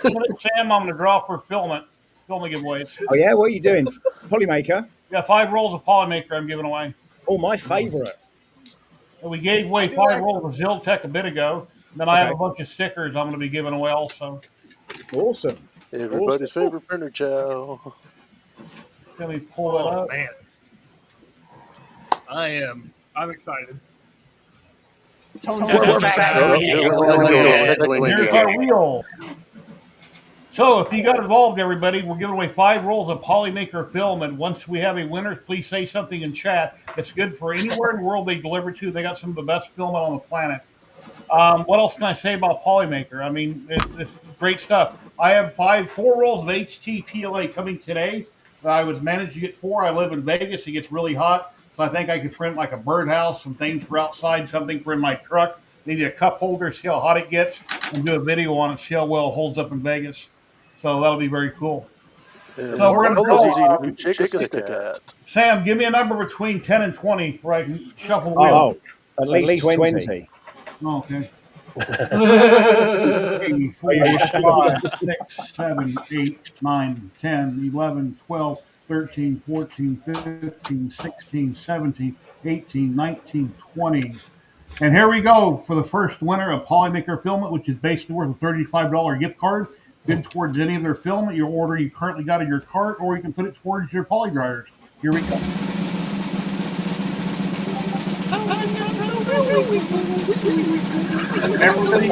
I'm gonna draw for filming giveaways.
Oh yeah, what are you doing? Polymaker?
Yeah, 5 rolls of Polymaker I'm giving away.
Oh, my favorite.
And we gave away 5 rolls of Ziltech a bit ago. Then I have a bunch of stickers I'm gonna be giving away also.
Awesome.
Everybody's favorite printer, Chow.
Let me pull that up.
Man. I'm excited.
We're back. Here's our wheel. So if you got involved, everybody, we're giving away 5 rolls of Polymaker film, and once we have a winner, please say something in chat. It's good for anywhere in the world they deliver to. They got some of the best film on the planet. What else can I say about Polymaker? I mean, it's great stuff. I have 4 rolls of HT PLA coming today. I was managed to get 4. I live in Vegas. It gets really hot. So I think I could print like a birdhouse, some things for outside, something for in my truck, maybe a cup holder, see how hot it gets, and do a video on it, see how well it holds up in Vegas. So that'll be very cool. So we're going to draw. Sam, give me a number between 10 and 20 where I can shuffle the wheel.
At least 20.
Oh, okay. 3, 4, 5, 6, 7, 8, 9, 10, 11, 12, 13, 14, 15, 16, 17, 18, 19, 20. And here we go for the first winner of Polymaker Filament, which is basically worth a $35 gift card. Good towards any of their filament, your order you currently got in your cart, or you can put it towards your poly dryers. Here we go. Everybody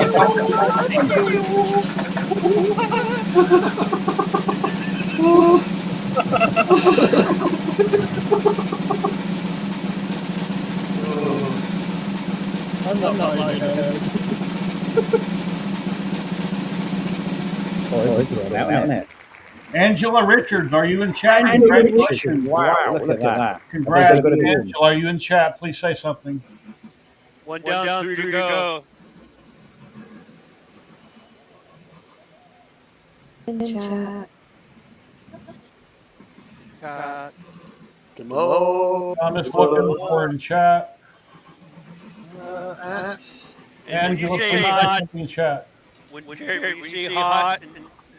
I'm not lying.
Oh, this is out, isn't it?
Angela Richards, are you in chat?
Angela
Congratulations.
Richards. Wow, look at that. Have they
Congrats,
got a balloon?
Angela. Are you in chat? Please say something.
One down, three to go.
In chat.
Come on.
I'm just looking for in chat.
And when
Angela,
you say
please say
hot,
something in chat.
when you say hot in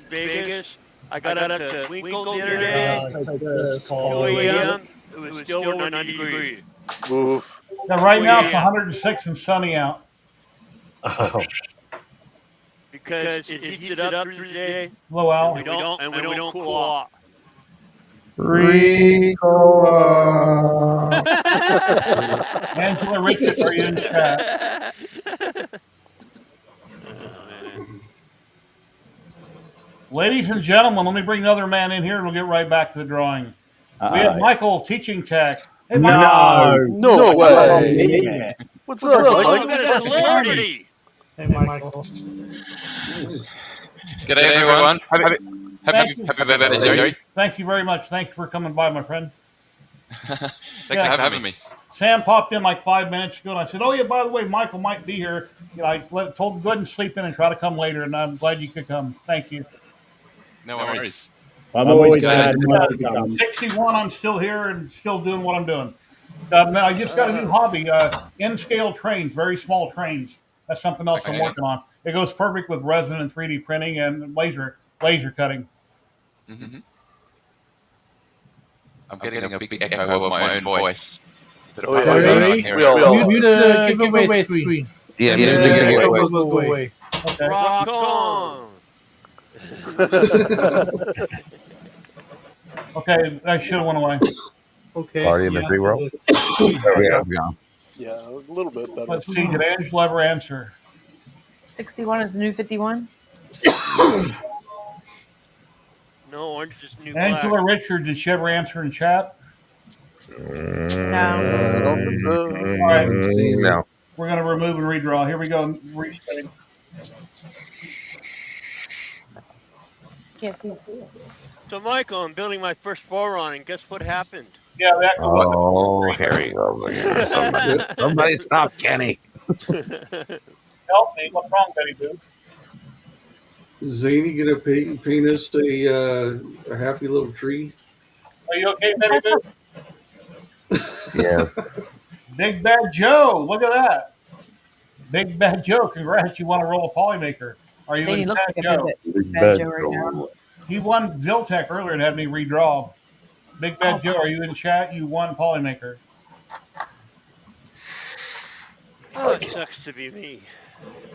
Vegas, I got up to Winkle the other day. 2 a.m. It was still 90 degrees.
Oof.
Now, right
2
now it's
a.m.
106 and sunny out.
Oh. Because it heats it up through the day.
Hello, Al.
And we don't cool off.
Angela Richards, are you in chat? Ladies and gentlemen, let me bring another man in here and we'll get right back to the drawing. We have Michael teaching tech. Hey, Michael.
No way. What's up,
Michael?
Michael?
Got a celebrity.
Hey, Michael.
Good day, everyone. Happy birthday, Jerry.
Thank you very much. Thanks for coming by, my friend.
Thanks for having me.
Sam popped in like 5 minutes ago, and I said, "Oh yeah, by the way, Michael might be here." You know, I told him go ahead and sleep in and try to come later, and I'm glad you could come. Thank you.
No worries.
I'm always glad Michael comes.
61. I'm still here and still doing what I'm doing. I just got a new hobby: N-scale trains, very small trains. That's something else I'm working on. It goes perfect with resin and 3D printing and laser cutting.
Mm-hmm. I'm getting a big echo of my own voice.
Oh, yeah. Mute the giveaway screen.
Yeah,
and
mute the giveaway.
will go away.
Okay.
Rock on.
Okay, that should have went away.
Okay.
Party in the free world?
Yeah, a little bit better.
Let's see, did Angela ever answer?
61 is the new 51.
No, orange is new
Angela
black.
Richards, did she ever answer in chat?
No.
I don't think so.
All right.
No.
We're going to remove and redraw. Here we go.
Can't see.
So, Michael, I'm building my first Foron, and guess what happened?
Yeah, that
Oh, here he goes again. Somebody stop Kenny.
Help me. What's wrong, Betty Boo?
Zany gonna paint us a happy little tree?
Are you okay, Betty Boo?
Yes.
Big Bad Joe, look at that. Big Bad Joe, congrats. You won a roll of Polymaker. Are you
Zany
in
looks
chat,
like a
Joe?
Big Bad Joe right now.
He won Ziltech earlier and had me redraw. Big Bad Joe, are you in chat? You won Polymaker.
Oh, it sucks to be me.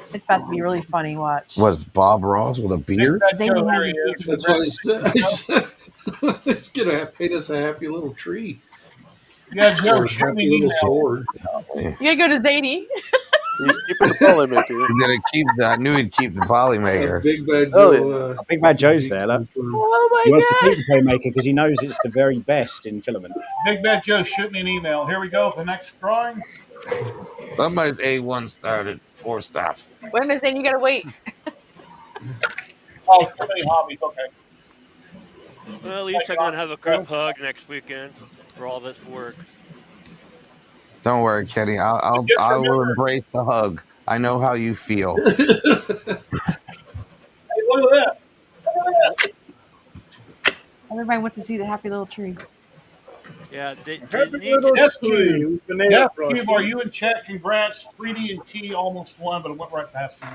It's about to be really funny. Watch.
Was Bob Ross with a beard?
Big Bad Joe, there he is.
That's what I said. It's gonna paint us a happy little tree.
Yeah, Joe,
Or a
shoot me
happy
an
little
email.
sword.
You gotta go to Zany.
He's keeping the Polymaker.
You're gonna keep that. I knew he'd keep the Polymaker.
Big Bad
Oh,
Joe.
yeah. Big Bad Joe's there. Look.
Oh my
He wants to
god.
keep the Polymaker because he knows it's the very best in filament.
Big Bad Joe, shoot me an email. Here we go. The next drawing.
Somebody's A1 started 4 stops.
Wait a minute, Zany, you gotta wait.
Oh, too many hobbies. Okay.
Well, at least I'm going to have a group hug next weekend for all this work.
Don't worry, Kenny. I will embrace the hug. I know how you feel.
Hey, look at that.
Everybody wants to see the happy little tree.
Yeah, they
Happy
need
little
to...
tree.
Jeff Cube, are you in chat? Congrats. 3D and T almost won, but it went right past you.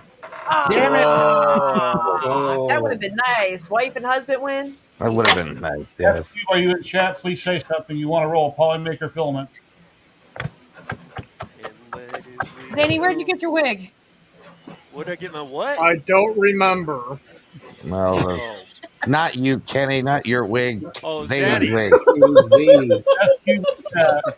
Oh, damn it.
Oh.
That would have been nice. Wife and husband win.
That would have been nice,
Jeff
yes.
Cube, are you in chat? Please say something. You want to roll a Polymaker filament.
Zany, where'd you get your wig?
Where'd I get my what?
I don't remember.
No, not you, Kenny. Not your wig.
Oh,
Zane's wig.
Zany.
Jeff Cube,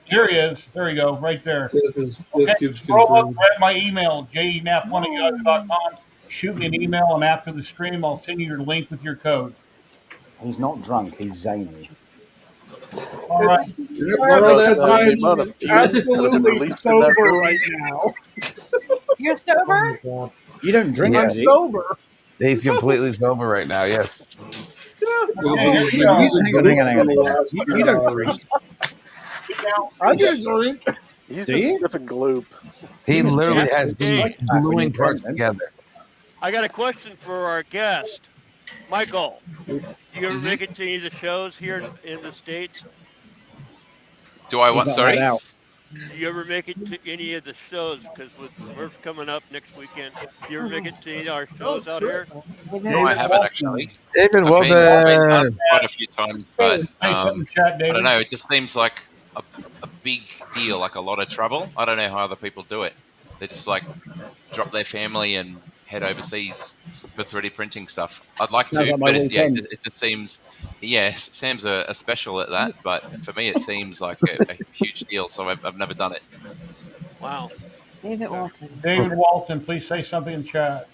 here he is. There you go, right there.
Jeff
Okay,
Cube's
roll up,
confirmed.
read my email, jenap1@yahoo.com. Shoot me an email, and after the stream, I'll send you your link with your code.
He's not drunk. He's zany.
All right.
It's sad because I'm absolutely sober right now.
You're sober?
You don't drink,
I'm
do you?
sober.
He's completely sober right now. Yes.
Well,
Okay, here
he's
we
been
go.
using
Hang on, hang on, hang
in
on.
the last
You
few
don't
hours.
drink.
I do drink.
He's
Do
been
you?
sniffing gloop.
He
You must be an
literally has
absolute
been
Hey,
psychopath when you're
gluing
drunk,
parts
then.
together.
I got a question for our guest, Michael. Do you ever
hmm
make it to any of the shows here in the States?
Do I
He's
what?
not allowed
Sorry?
out.
Do you ever make it to any of the shows? Because with Murph coming up next weekend, do you ever make it to any of our shows out here?
No, I
David
haven't
Walton.
actually.
David
I've been
Walton.
asked quite a few times, but
Say something in chat,
I don't
David.
know. It just seems like a big deal, like a lot of travel. I don't know how other people do it. They just like drop their family and head overseas for 3D printing stuff. I'd like
Sounds
to,
like my
but
weekend.
it just seems, yes, Sam's a special at that. But for me, it seems like a huge deal. So I've never done it.
Wow.
David Walton.
David Walton, please say something in chat.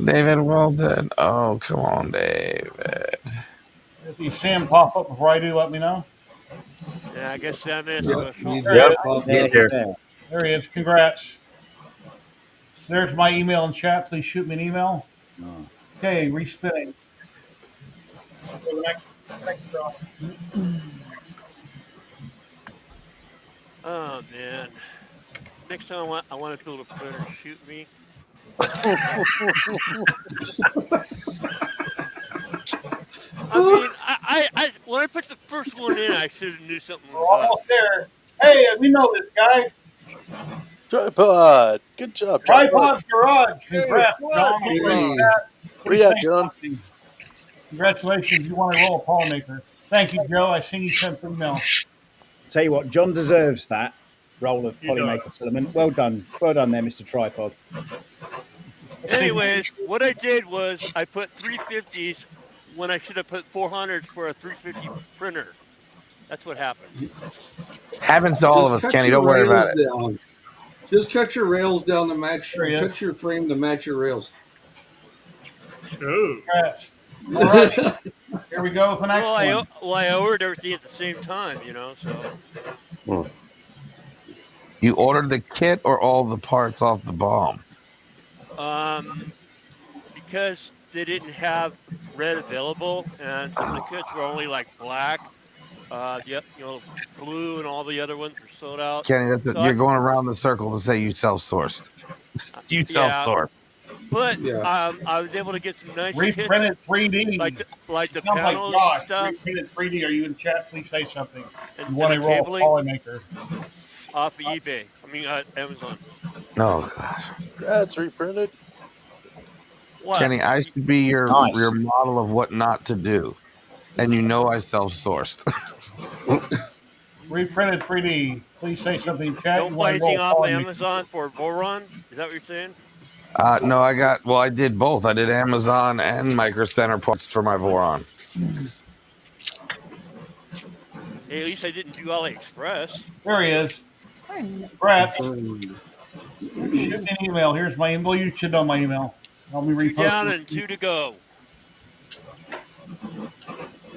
David Walton. Oh, come on, David.
If you see him pop up before I do, let me know.
Yeah, I guess Sam is
Yep,
special.
he
There he
just
is.
popped
There
up.
he's there.
There he is. Congrats. There's my email in chat. Please shoot me an email.
Oh.
Okay, respinning. Okay, the next draw.
Oh man. Next time I want to build a printer, shoot me. I mean, I when I put the first one in, I should have knew something
We're
was up.
almost there. Hey, we know this guy.
Tripod. Good job, Tripod.
Tripod's Garage.
Hey,
Congrats,
what?
John. Over in
Hey,
chat.
Where
Please
you
say
at, John?
something. Congratulations. You want to roll a polymaker. Thank you, Joe. I seen you sent the email.
Tell you what, John deserves that role of
He does.
Polymaker Filament. Well done. Well done there, Mr. Tripod.
Anyways, what I did was I put 350s when I should have put 400s for a 350 printer. That's what happened.
Happens to all of
just
us,
cut
Kenny.
your
Don't worry about
rails
it.
down. Just cut your rails down to match.
There he is.
Cut your frame to match your rails.
Congrats. All right. Here we go with the next one.
I ordered everything at the same time, so.
You ordered the kit or all the parts off the bomb?
Because they didn't have red available, and some of the kits were only like black. Blue and all the other ones were sold out.
Kenny, you're going around the circle to say you self-sourced. You self-sourced.
But
Yeah.
I was able to get some nice
Reprinted
kits,
3D.
like the
Sounds like
panels and
Josh.
stuff,
Reprinted 3D. Are you in chat? Please say something.
and
You want
the
to roll a
cabling
polymaker.
off of eBay. Amazon.
Oh gosh.
That's reprinted.
What?
Kenny, I should be your
Nice.
model of what not to do. And you know I self-sourced.
Reprinted 3D. Please say something in chat.
Don't
You
buy
want to roll
anything
a
off of
polymaker.
Amazon for Voron? Is that what you're saying?
No, I did both. I did Amazon and Micro Center parts for my Voron.
Hey, at least I didn't do AliExpress.
There he is. Congrats. Shoot me an email. Here's my email. You should know my email. Let me
2 down
repost
and
it.
2 to go.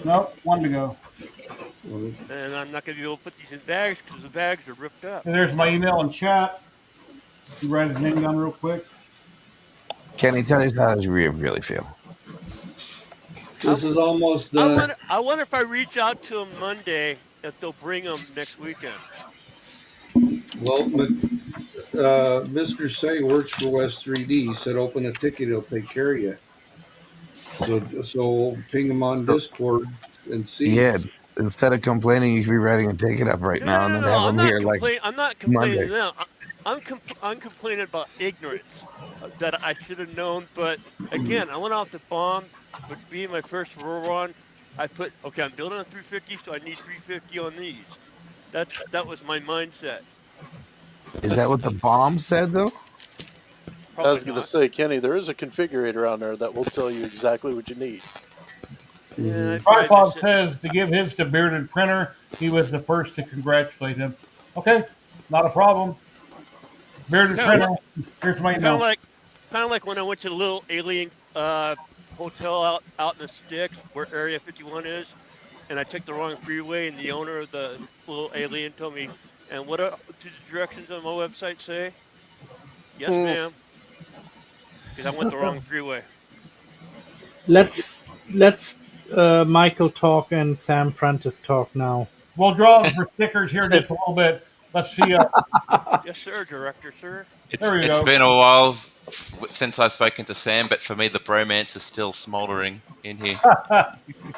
Nope, 1 to go.
And I'm not going to be able to put these in bags because the bags are ripped up.
And there's my email in chat. You write his name down real quick.
Kenny, tell us how you really feel.
This is almost done.
I wonder if I reach out to them Monday, if they'll bring them next weekend.
Well, Mr. Say works for West 3D. He said, "Open a ticket, he'll take care of you." So ping him on Discord and see.
Yeah, instead of complaining, you could be writing a ticket up right now and then have
I'm
them
not
here like
I'm not complaining
Monday.
to them. I'm complaining about ignorance that I should have known. But again, I went off the bomb, but being my first run, I put I'm building a 350, so I need 350 on these. That was my mindset.
Is that what the bomb said though?
I was going to say, Kenny, there is a configurator on there that will tell you exactly what you need.
Yeah,
Tripod says to give his to Bearded Printer. He was the first to congratulate him. Okay, not a problem. Bearded Printer, here's my email.
Kind of like when I went to the little alien hotel out in the sticks where Area 51 is, and I took the wrong freeway, and the owner of the little alien told me, "And what do the directions on my website say?" Yes, ma'am. Because I went the wrong freeway.
Let's Michael talk and Sam Prentice talk now.
We'll draw for stickers here in just a little bit. Let's see.
Yes, sir, director, sir.
There we
It's
go.
been a while since I've spoken to Sam, but for me, the bromance is still smouldering in here.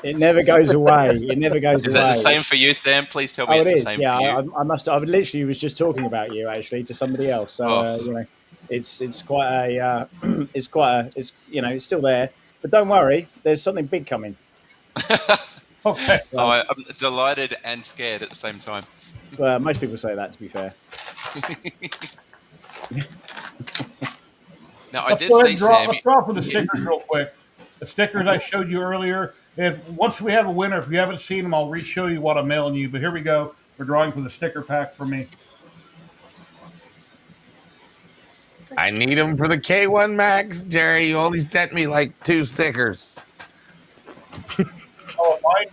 It never goes away. It never goes
Is
away.
that the same for you, Sam? Please tell me
Oh,
it's
it
the
is.
same
Yeah,
for you.
I must. I literally was just talking about you actually to somebody else. So you know, it's quite a it's it's still there. But don't worry, there's something big coming.
Okay.
Oh, I'm delighted and scared at the same time.
Well, most people say that. To be fair.
Now, I
Let's
did
go ahead
see
and draw.
Sam.
Let's draw for the stickers real quick. The stickers I showed you earlier. If once we have a winner, if you haven't seen them, I'll re-show you what I'm mailing you. But here we go. We're drawing for the sticker pack for me.
I need them for the K1 Max, Jerry. You only sent me like 2 stickers.
Oh, mine.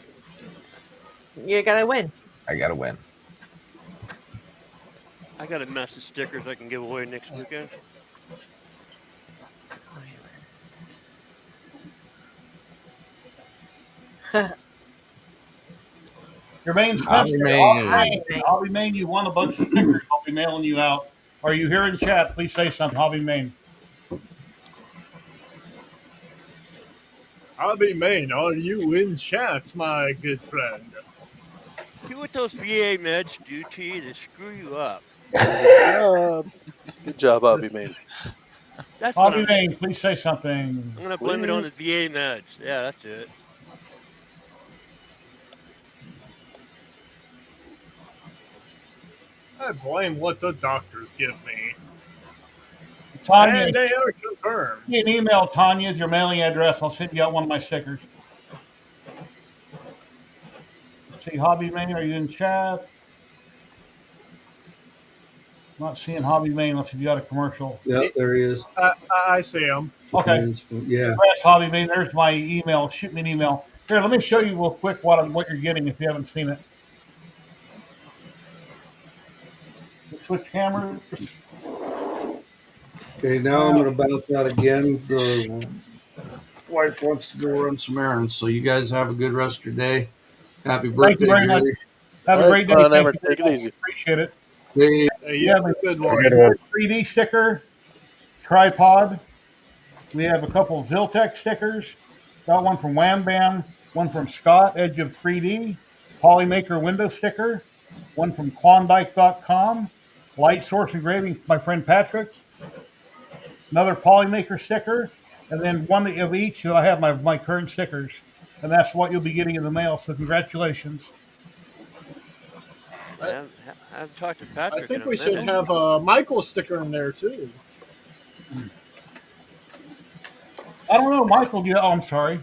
You gotta win.
I gotta win.
I got a mess of stickers I can give away next weekend.
Jermaine
Hobby
Spencer,
Main.
Hobby Main, you won a bunch of stickers. I'll be mailing you out. Are you here in chat? Please say something, Hobby Main.
Hobby Main, are you in chat, my good friend?
See what those VA meds do to you? They screw you up.
Good job, Hobby Main.
That's what
Hobby Main, please say something.
I'm going to blame it on the VA meds. Yeah, that's it.
I blame what the doctors give me.
Tanya,
And they are confirmed.
send me an email, Tanya, your mailing address. I'll send you out one of my stickers. Let's see, Hobby Main, are you in chat? Not seeing Hobby Main unless you got a commercial.
Yeah, there he is.
I see him.
Okay.
Yeah.
Congrats, Hobby Main. There's my email. Shoot me an email. Here, let me show you real quick what you're getting if you haven't seen it. Switch cameras.
Okay, now I'm going to bounce out again. The wife wants to go run some errands, so you guys have a good rest of your day. Happy birthday,
Thank you very much.
Jerry.
Have a great day. Thank you
Take it
very much.
easy.
Appreciate it.
Hey,
We have a
good
3D sticker, tripod. We have a couple of Ziltech stickers. Got one from Wham Bam, one from Scott, Edge of 3D, Polymaker window sticker, one from Klondike.com, Light Source Engraving, my friend Patrick, another Polymaker sticker, and then one of each. I have my current stickers, and that's what you'll be getting in the mail. So congratulations.
I haven't talked to Patrick.
I think
in a
we should
minute.
have a Michael sticker in there too.
I don't know, Michael. Oh, I'm sorry.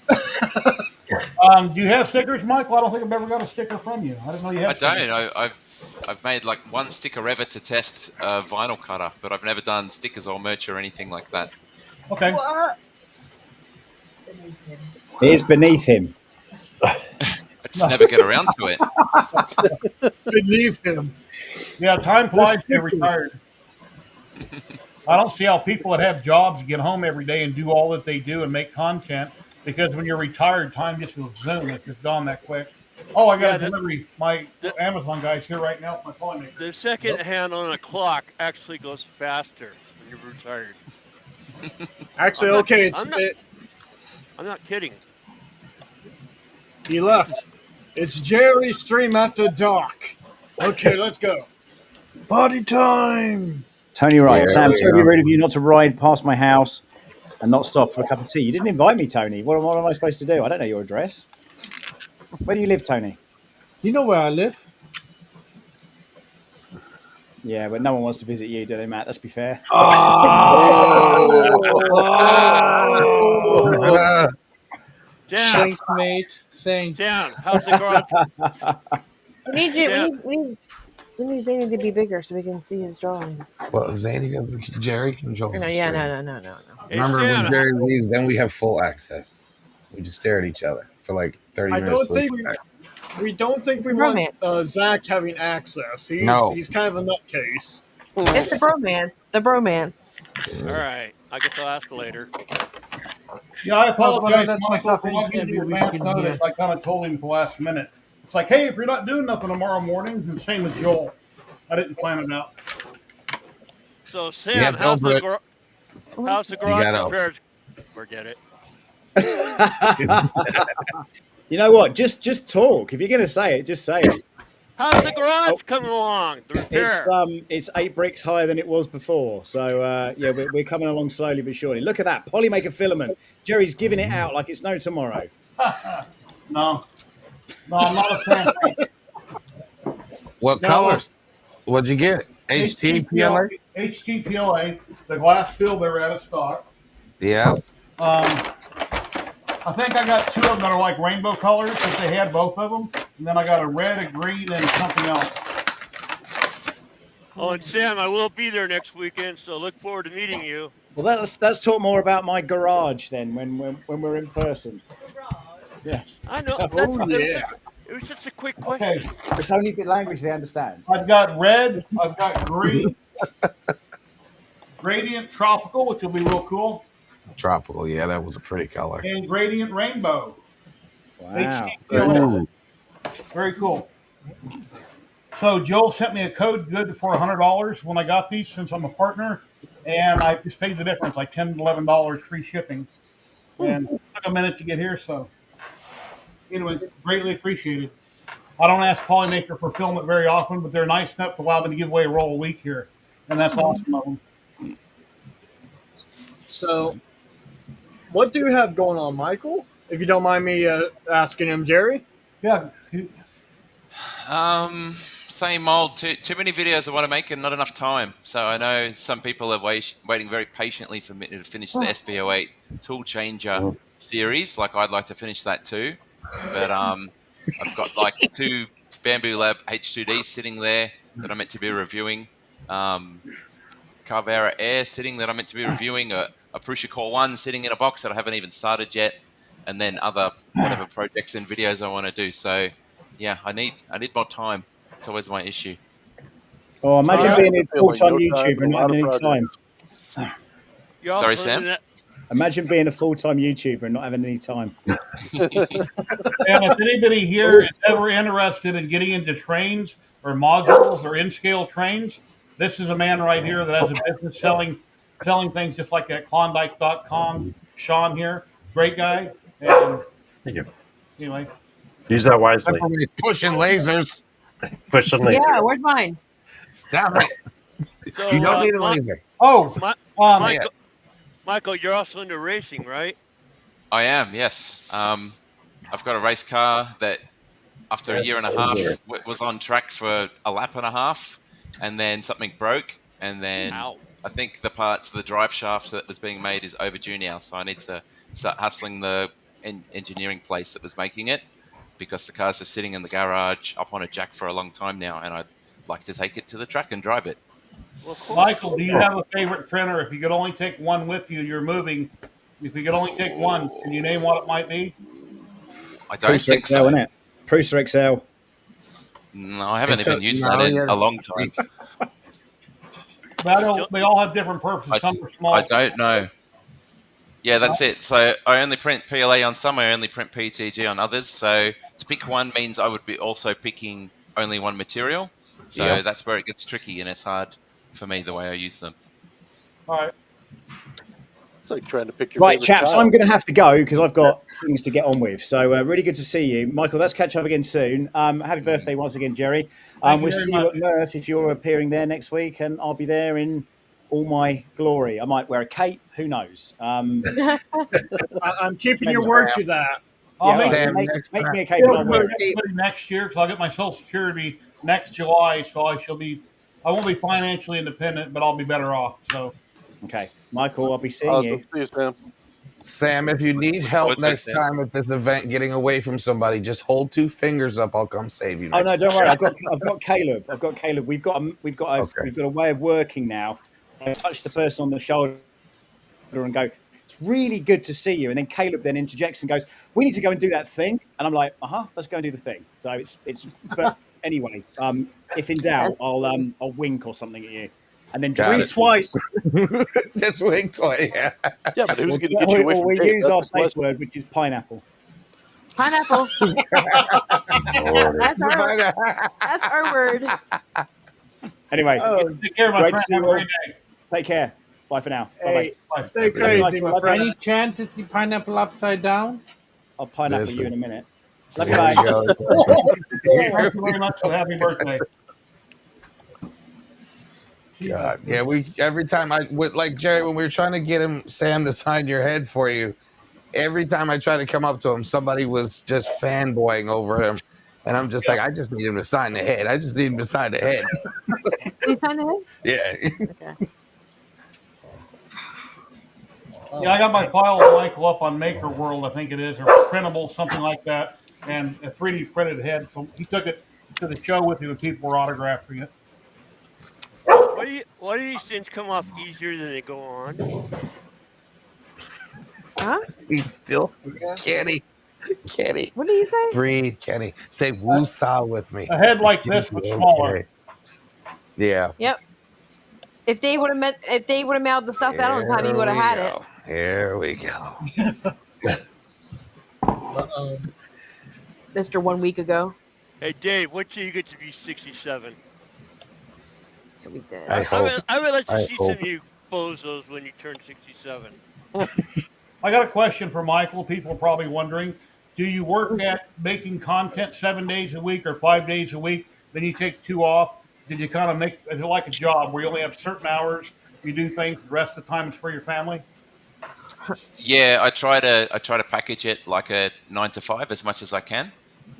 Do you have stickers, Michael? I don't think I've ever got a sticker from you. I didn't know you had.
I don't. I've made like one sticker ever to test a vinyl cutter, but I've never done stickers or merch or anything like that.
Okay.
What?
It is beneath him.
I just never get around to it.
It's beneath him.
Yeah, time flies when you're retired. I don't see how people that have jobs get home every day and do all that they do and make content, because when you're retired, time just goes zoom. It's just gone that quick. Oh, I got a delivery. My Amazon guy's here right now. My phone.
The second hand on a clock actually goes faster when you're retired.
Actually,
I'm not-
okay,
I'm not kidding.
he left. It's Jerry Stream at the dock. Okay, let's go.
Party time.
Tony Wright,
Yeah,
Sam,
there you
totally
go.
rude of you not to ride past my house and not stop for a cup of tea. You didn't invite me, Tony. What am I supposed to do? I don't know your address. Where do you live, Tony?
You know where I live?
Yeah, but no one wants to visit you, do they, Matt? Let's be fair.
Down.
Thanks, mate. Thanks.
Down. How's the garage?
We need you.
Yeah.
We need Zany to be bigger so we can see his drawing.
Well, Zany does. Jerry controls.
No,
the
yeah,
stream.
no.
Remember when Jerry leaves, then we have full access. We just stare at each other for like 30
I
minutes.
don't think we don't think we want Zach having access. He's kind of a nutcase.
It's the bromance. The bromance.
All right. I guess I'll ask later.
Yeah, I apologize,
let
Monica,
myself
for not giving
every
you
week
advance
in
notice.
here.
I kind of told him at the last minute. It's like, hey, if you're not doing nothing tomorrow morning, and same with Joel. I didn't plan it out.
So
You
Sam,
have to open it.
how's the
You
garage
gotta.
repairs? Forget it.
You know what? Just talk. If you're going to say it, just say it.
How's the
Oh,
garage coming along? The repair.
it's 8 bricks higher than it was before. So yeah, we're coming along slowly but surely. Look at that polymaker filament. Jerry's giving it out like it's no tomorrow.
No, I'm not a fan.
What
No,
colors? What'd you get? HTPLA?
HTPLA, the glass field they're out of stock.
Yeah.
I think I got 2 of them that are like rainbow colors if they had both of them. And then I got a red, a green, and something else.
Oh, and Sam, I will be there next weekend, so look forward to meeting you.
Well, let's talk more about my garage then when we're in person. Yes.
I know.
Oh yeah.
It was just a quick
Okay.
question.
It's only the language they understand.
I've got red, I've got green, gradient tropical, which will be real cool,
Tropical. Yeah, that was a pretty color.
and gradient rainbow.
Wow.
HTPLA. Very cool. So Joel sent me a code good for $100 when I got these since I'm a partner, and I just paid the difference, like $10, $11 free shipping. And it took a minute to get here, so anyway, greatly appreciated. I don't ask Polymaker for filament very often, but they're nice enough to allow me to give away a roll a week here, and that's awesome of them.
So, what do you have going on, Michael? If you don't mind me asking him, Jerry.
Yeah.
Same old. Too many videos I want to make and not enough time. So I know some people are waiting very patiently for me to finish the SVO8 tool changer series. Like I'd like to finish that too, but I've got like 2 Bamboo Lab H2Ds sitting there that I'm meant to be reviewing. Carvera Air sitting that I'm meant to be reviewing. A Prusa Core 1 sitting in a box that I haven't even started yet, and then other whatever projects and videos I want to do. So yeah, I need more time. It's always my issue.
Oh, imagine being a full-time
no time,
YouTuber and
a
not
lot
having
of
any time.
You're
Sorry,
also
Sam?
in that-
Imagine being a full-time YouTuber and not having any time.
And if anybody here is ever interested in getting into trains or modules or in-scale trains, this is a man right here that has a business selling things just like at Klondike.com. Sean here, great guy. And
Thank you.
anyway,
Use that wisely.
Everybody's pushing lasers.
Push the laser.
Yeah, where's mine?
Stop it.
So,
You don't need a laser.
Oh,
Michael, you're also into racing, right?
I am, yes. I've got a race car that, after a year and a half, was on track for a lap and a half, and then something broke, and then I think the drive shaft that was being made is overdue now, so I need to start hustling the engineering place that was making it, because the car's just sitting in the garage up on a jack for a long time now, and I'd like to take it to the track and drive it.
Well, cool.
Michael, do you have a favorite printer? If you could only take one with you, you're moving. If you could only take one, can you name what it might be?
I don't
Prusa
think
XL,
so.
isn't it? Prusa XL.
No, I haven't even used that in a long time.
They all have different purposes. Some are small.
I don't know. Yeah, that's it. So I only print PLA on some, I only print PETG on others. So to pick one means I would be also picking only one material. So that's where it gets tricky, and it's hard for me the way I use them.
All right.
It's like trying to pick your
Right,
favorite
chaps,
child.
I'm going to have to go because I've got things to get on with. So really good to see you. Michael, let's catch up again soon. Happy birthday once again, Jerry.
Thank you
We'll
very
see
much.
you at Murph if you're appearing there next week, and I'll be there in all my glory. I might wear a cape. Who knows?
I'm keeping your word to that.
I'll
Yeah,
make,
make me a cape and I'll wear it.
next year because I'll get my Social Security next July, so I won't be financially independent, but I'll be better off. So,
okay, Michael, I'll be seeing
Awesome.
you.
See you, Sam.
Sam, if you need help
What's that,
next
Sam?
time at this event getting away from somebody, just hold 2 fingers up. I'll come save you.
Oh
next
no, don't
time.
worry. I've got Caleb. I've got Caleb. We've got a way of working now. I touch the person on the shoulder and go, "It's really good to see you." And then Caleb then interjects and goes, "We need to go and do that thing." And I'm like, let's go and do the thing. So it's. But anyway, if in doubt, I'll wink or something at you. and then
Got
Wink
it.
twice.
Just wink twice. Yeah.
Yeah, but who's going to get you away
or
from
we
tape?
use
That's
our
the
safe
question.
word, which is pineapple.
Pineapple. That's our word.
Anyway,
Take care, my
great
friend.
to see
Have
you
a
all.
great day.
Take care. Bye for now.
Hey,
Bye-bye.
stay
See
crazy,
you.
my
Love
friend.
Any chance it's the pineapple upside down?
I'll pineapple you
Listen.
in a minute. Love you,
Here we
guys.
go.
Thank you very much for the happy birthday.
God, yeah. We every time like Jerry when we were trying to get Sam to sign your head for you. Every time I tried to come up to him, somebody was just fanboying over him, and I'm just like, I just need him to sign the head. I just need him to sign the head.
Did he sign it?
Yeah.
Okay.
Yeah, I got my file of Michael up on Maker World, I think it is, or printable, something like that, and a 3D printed head. So he took it to the show with him, and people were autographing it.
Why do these things come off easier than they go on?
Huh?
He's still Kenny. Kenny.
What did you say?
Breathe, Kenny. Say woosah with me.
A head
It's
like
gonna
this,
be
but smaller.
okay. Yeah.
Yep. If they would have mailed the stuff out on time, you would have had it.
Here we go.
Mr. 1 week ago.
Hey, Dave, wait till you get to be 67.
We did.
I hope.
I would like to
I
see
hope.
some of you bozos when you turn 67.
I got a question for Michael. People are probably wondering, do you work at making content 7 days a week or 5 days a week? Then you take 2 off? Did you kind of make is it like a job where you only have certain hours, you do things, the rest of the time is for your family?
Yeah, I try to package it like a 9 to 5 as much as I can.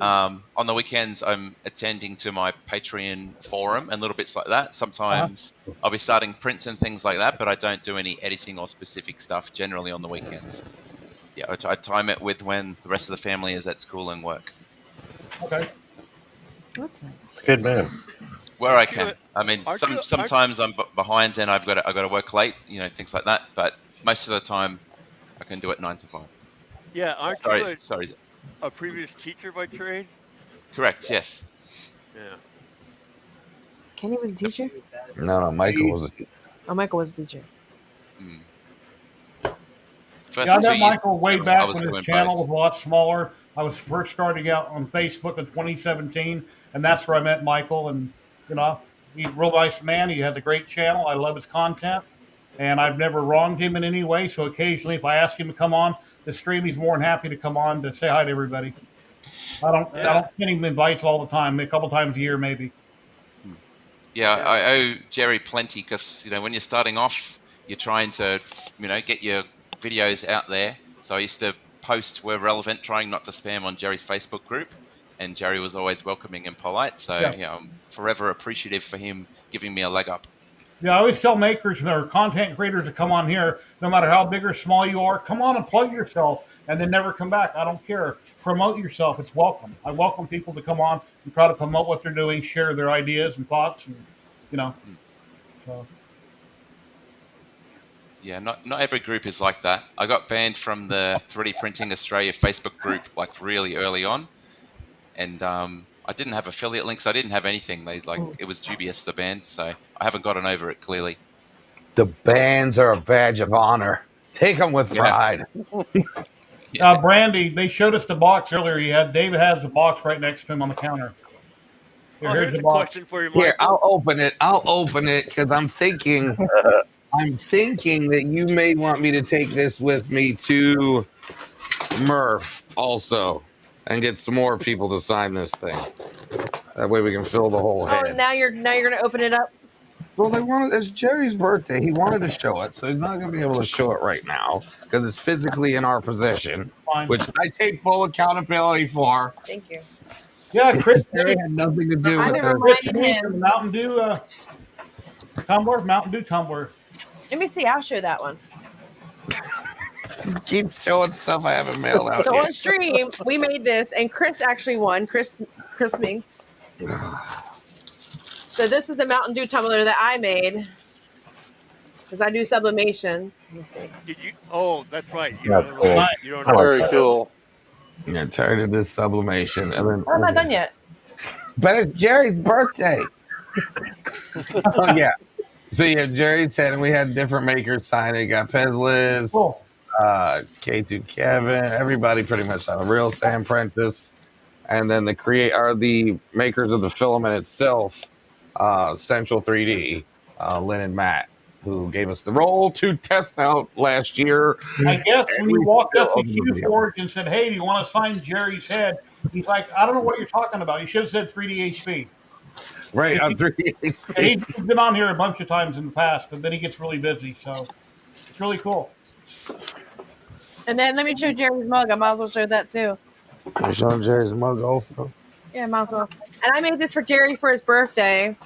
On the weekends, I'm attending to my Patreon forum and little bits like that. Sometimes I'll be starting prints and things like that, but I don't do any editing or specific stuff generally on the weekends. Yeah, I time it with when the rest of the family is at school and work.
Okay.
That's nice.
Good man.
Where I can. I mean,
aren't you-
sometimes I'm behind and I've got to work late, things like that. But most of the time, I can do it 9 to 5.
Yeah, aren't you
Sorry.
a previous teacher by trade?
Correct. Yes.
Yeah.
Kenny was a teacher?
No, Michael was.
Oh, Michael was a teacher.
First
Yeah, I
2
met
years,
Michael way
I
back
was
when
doing
his channel
both.
was a lot smaller. I was first starting out on Facebook in 2017, and that's where I met Michael. And he's a real nice man. He has a great channel. I love his content, and I've never wronged him in any way. So occasionally, if I ask him to come on the stream, he's more than happy to come on to say hi to everybody. I don't send him invites all the time. A couple times a year, maybe.
Yeah, I owe Jerry plenty because when you're starting off, you're trying to get your videos out there. So I used to post where relevant, trying not to spam on Jerry's Facebook group, and Jerry was always welcoming and polite. So I'm forever appreciative for him giving me a leg up.
Yeah, I always tell makers and their content creators to come on here, no matter how big or small you are, come on and plug yourself and then never come back. I don't care. Promote yourself. It's welcome. I welcome people to come on and try to promote what they're doing, share their ideas and thoughts, and so.
Yeah, not every group is like that. I got banned from the 3D Printing Australia Facebook group like really early on, and I didn't have affiliate links. I didn't have anything. It was dubious, the ban, so I haven't gotten over it clearly.
The bans are a badge of honor. Take them with pride.
Brandy, they showed us the box earlier. David has the box right next to him on the counter.
Here's a question for you, Michael.
Here, I'll open it because I'm thinking that you may want me to take this with me to Murph also and get some more people to sign this thing. That way we can fill the whole
Oh,
head.
now you're gonna open it up.
Well, it's Jerry's birthday. He wanted to show it, so he's not going to be able to show it right now because it's physically in our possession, which I take full accountability for.
Thank you.
Yeah, Chris
Jerry had nothing to do with
it. Mountain Dew tumbler, Mountain Dew tumbler.
Let me see. I'll show that one.
Keep showing stuff I haven't mailed out
So
yet.
on stream, we made this, and Chris actually won. Chris Minks. So this is the Mountain Dew tumbler that I made because I do sublimation. Let me see.
Did you? Oh, that's right.
That's cool.
You don't know.
Very cool.
Yeah, tired of this sublimation, and then
I'm not done yet.
but it's Jerry's birthday. Oh yeah. So yeah, Jerry said, and we had different makers sign it. Got Pezlis,
Cool.
K2 Kevin, everybody pretty much signed. Real Sam Prentice, and then the makers of the filament itself, Central 3D, Lynn and Matt, who gave us the roll to test out last year.
I guess
And
when you
we
walked
still
up to
own the
Q
video.
Forge and said, "Hey, do you want to sign Jerry's head?" He's like, "I don't know what you're talking about. You should have said 3DHP."
Right, on
And
3DHP.
he's been on here a bunch of times in the past, but then he gets really busy, so it's really cool.
And then let me show Jerry's mug. I might as well show that too.
You're showing Jerry's mug also.
Yeah, might as well. And I made this for Jerry for his birthday.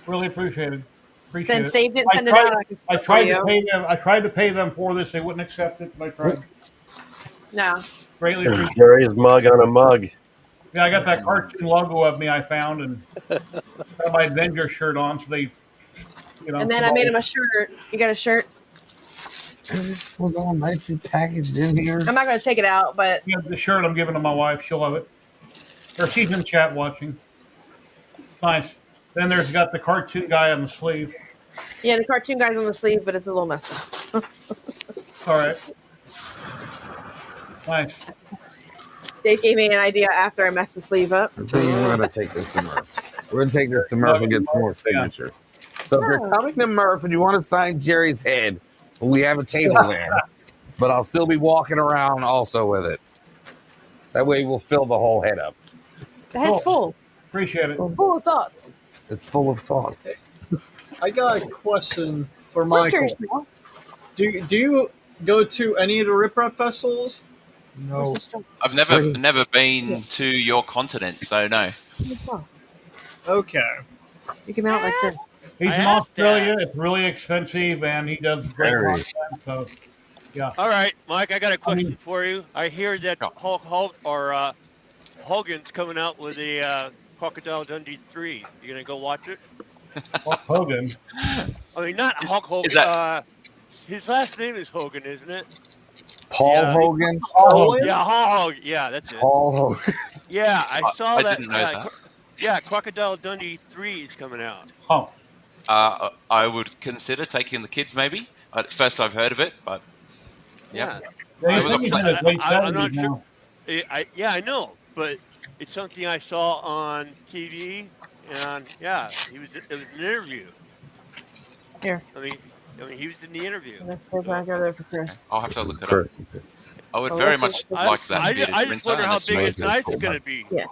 Really appreciated. Appreciate
Since
it.
Dave didn't send it out, I can
I
send it
tried
for
to
you.
pay them. I tried to pay them for this. They wouldn't accept it, but I tried.
No.
Greatly appreciate
Jerry's mug on a mug.
Yeah, I got that cartoon logo of me I found and got my Avenger shirt on, so they,
And then I made him a shirt. You got a shirt?
This was all nicely packaged in here.
I'm not going to take it out, but
Yeah, the shirt I'm giving to my wife. She'll love it. Or she's in chat watching. Nice. Then there's got the cartoon guy on the sleeve.
yeah, the cartoon guy's on the sleeve, but it's a little messed up.
All right. Nice.
Dave gave me an idea after I messed the sleeve up.
I think we're gonna take this to Murph. We're gonna take this to Murph and get some more signatures. So if you're coming to Murph and you want to sign Jerry's head, we have a table there. But I'll still be walking around also with it. That way we'll fill the whole head up.
The head's full.
Appreciate it.
Full of thoughts.
It's full of thoughts.
I got a question for
Where's
Michael.
Jerry's mug?
Do you go to any of the Rip Rap festivals?
No. I've never been to your continent, so no.
Okay.
You can mount like this.
He's in Australia. It's really expensive, and he does great
Very.
content. So, yeah.
All right, Mike, I got a question for you. I hear that Hogan's coming out with a Crocodile Dundee 3. You gonna go watch it?
Hulk Hogan.
I mean, not Hulk Hogan.
is that-
His last name is Hogan, isn't it?
Paul Hogan?
Yeah, Hogan. Yeah, that's it.
Paul Hogan.
Yeah, I saw
I
that.
didn't know that.
Yeah, Crocodile Dundee 3 is coming out.
Oh.
I would consider taking the kids, maybe. At first, I've heard of it, but yeah.
I'm not sure. I know, but it's something I saw on TV, and yeah, it was an interview.
Here.
I mean, he was in the interview.
Go back over there for Chris.
I'll have to look it up. I would very much like that.
I just wonder how big his knife is going to be.
Yeah.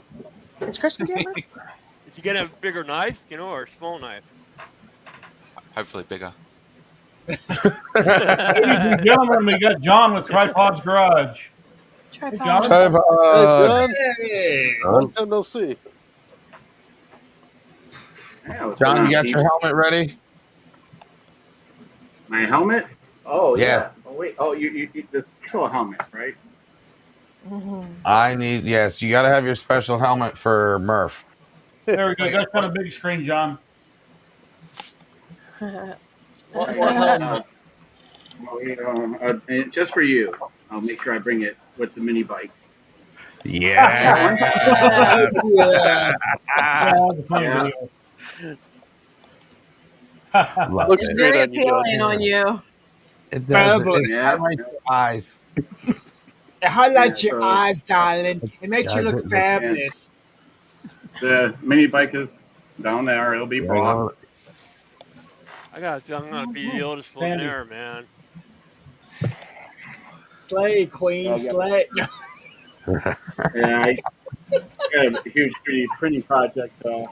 Is Chris going to be
Is he going to have a bigger knife, or a small knife?
Hopefully bigger.
Ladies and gentlemen, we got John with Tripod's Garage.
Tripod.
John?
Hey, long time no see.
John, you got your helmet ready?
My helmet? Oh,
Yes.
yeah. Oh, wait. Oh, you the special helmet, right?
Yes, you got to have your special helmet for Murph.
There we go. You got kind of big screen, John.
What just for you. I'll make sure I bring it with the mini bike.
Yeah.
Looks very appealing on you.
It does. It
Yeah.
highlights your eyes.
It highlights your
so-
eyes, darling. It makes you look
Yeah.
fabulous.
The mini bike is down there. It'll be brought.
I'm gonna be the oldest one there, man.
Slay, queen, slay.
Yeah, I got a huge 3D printing project that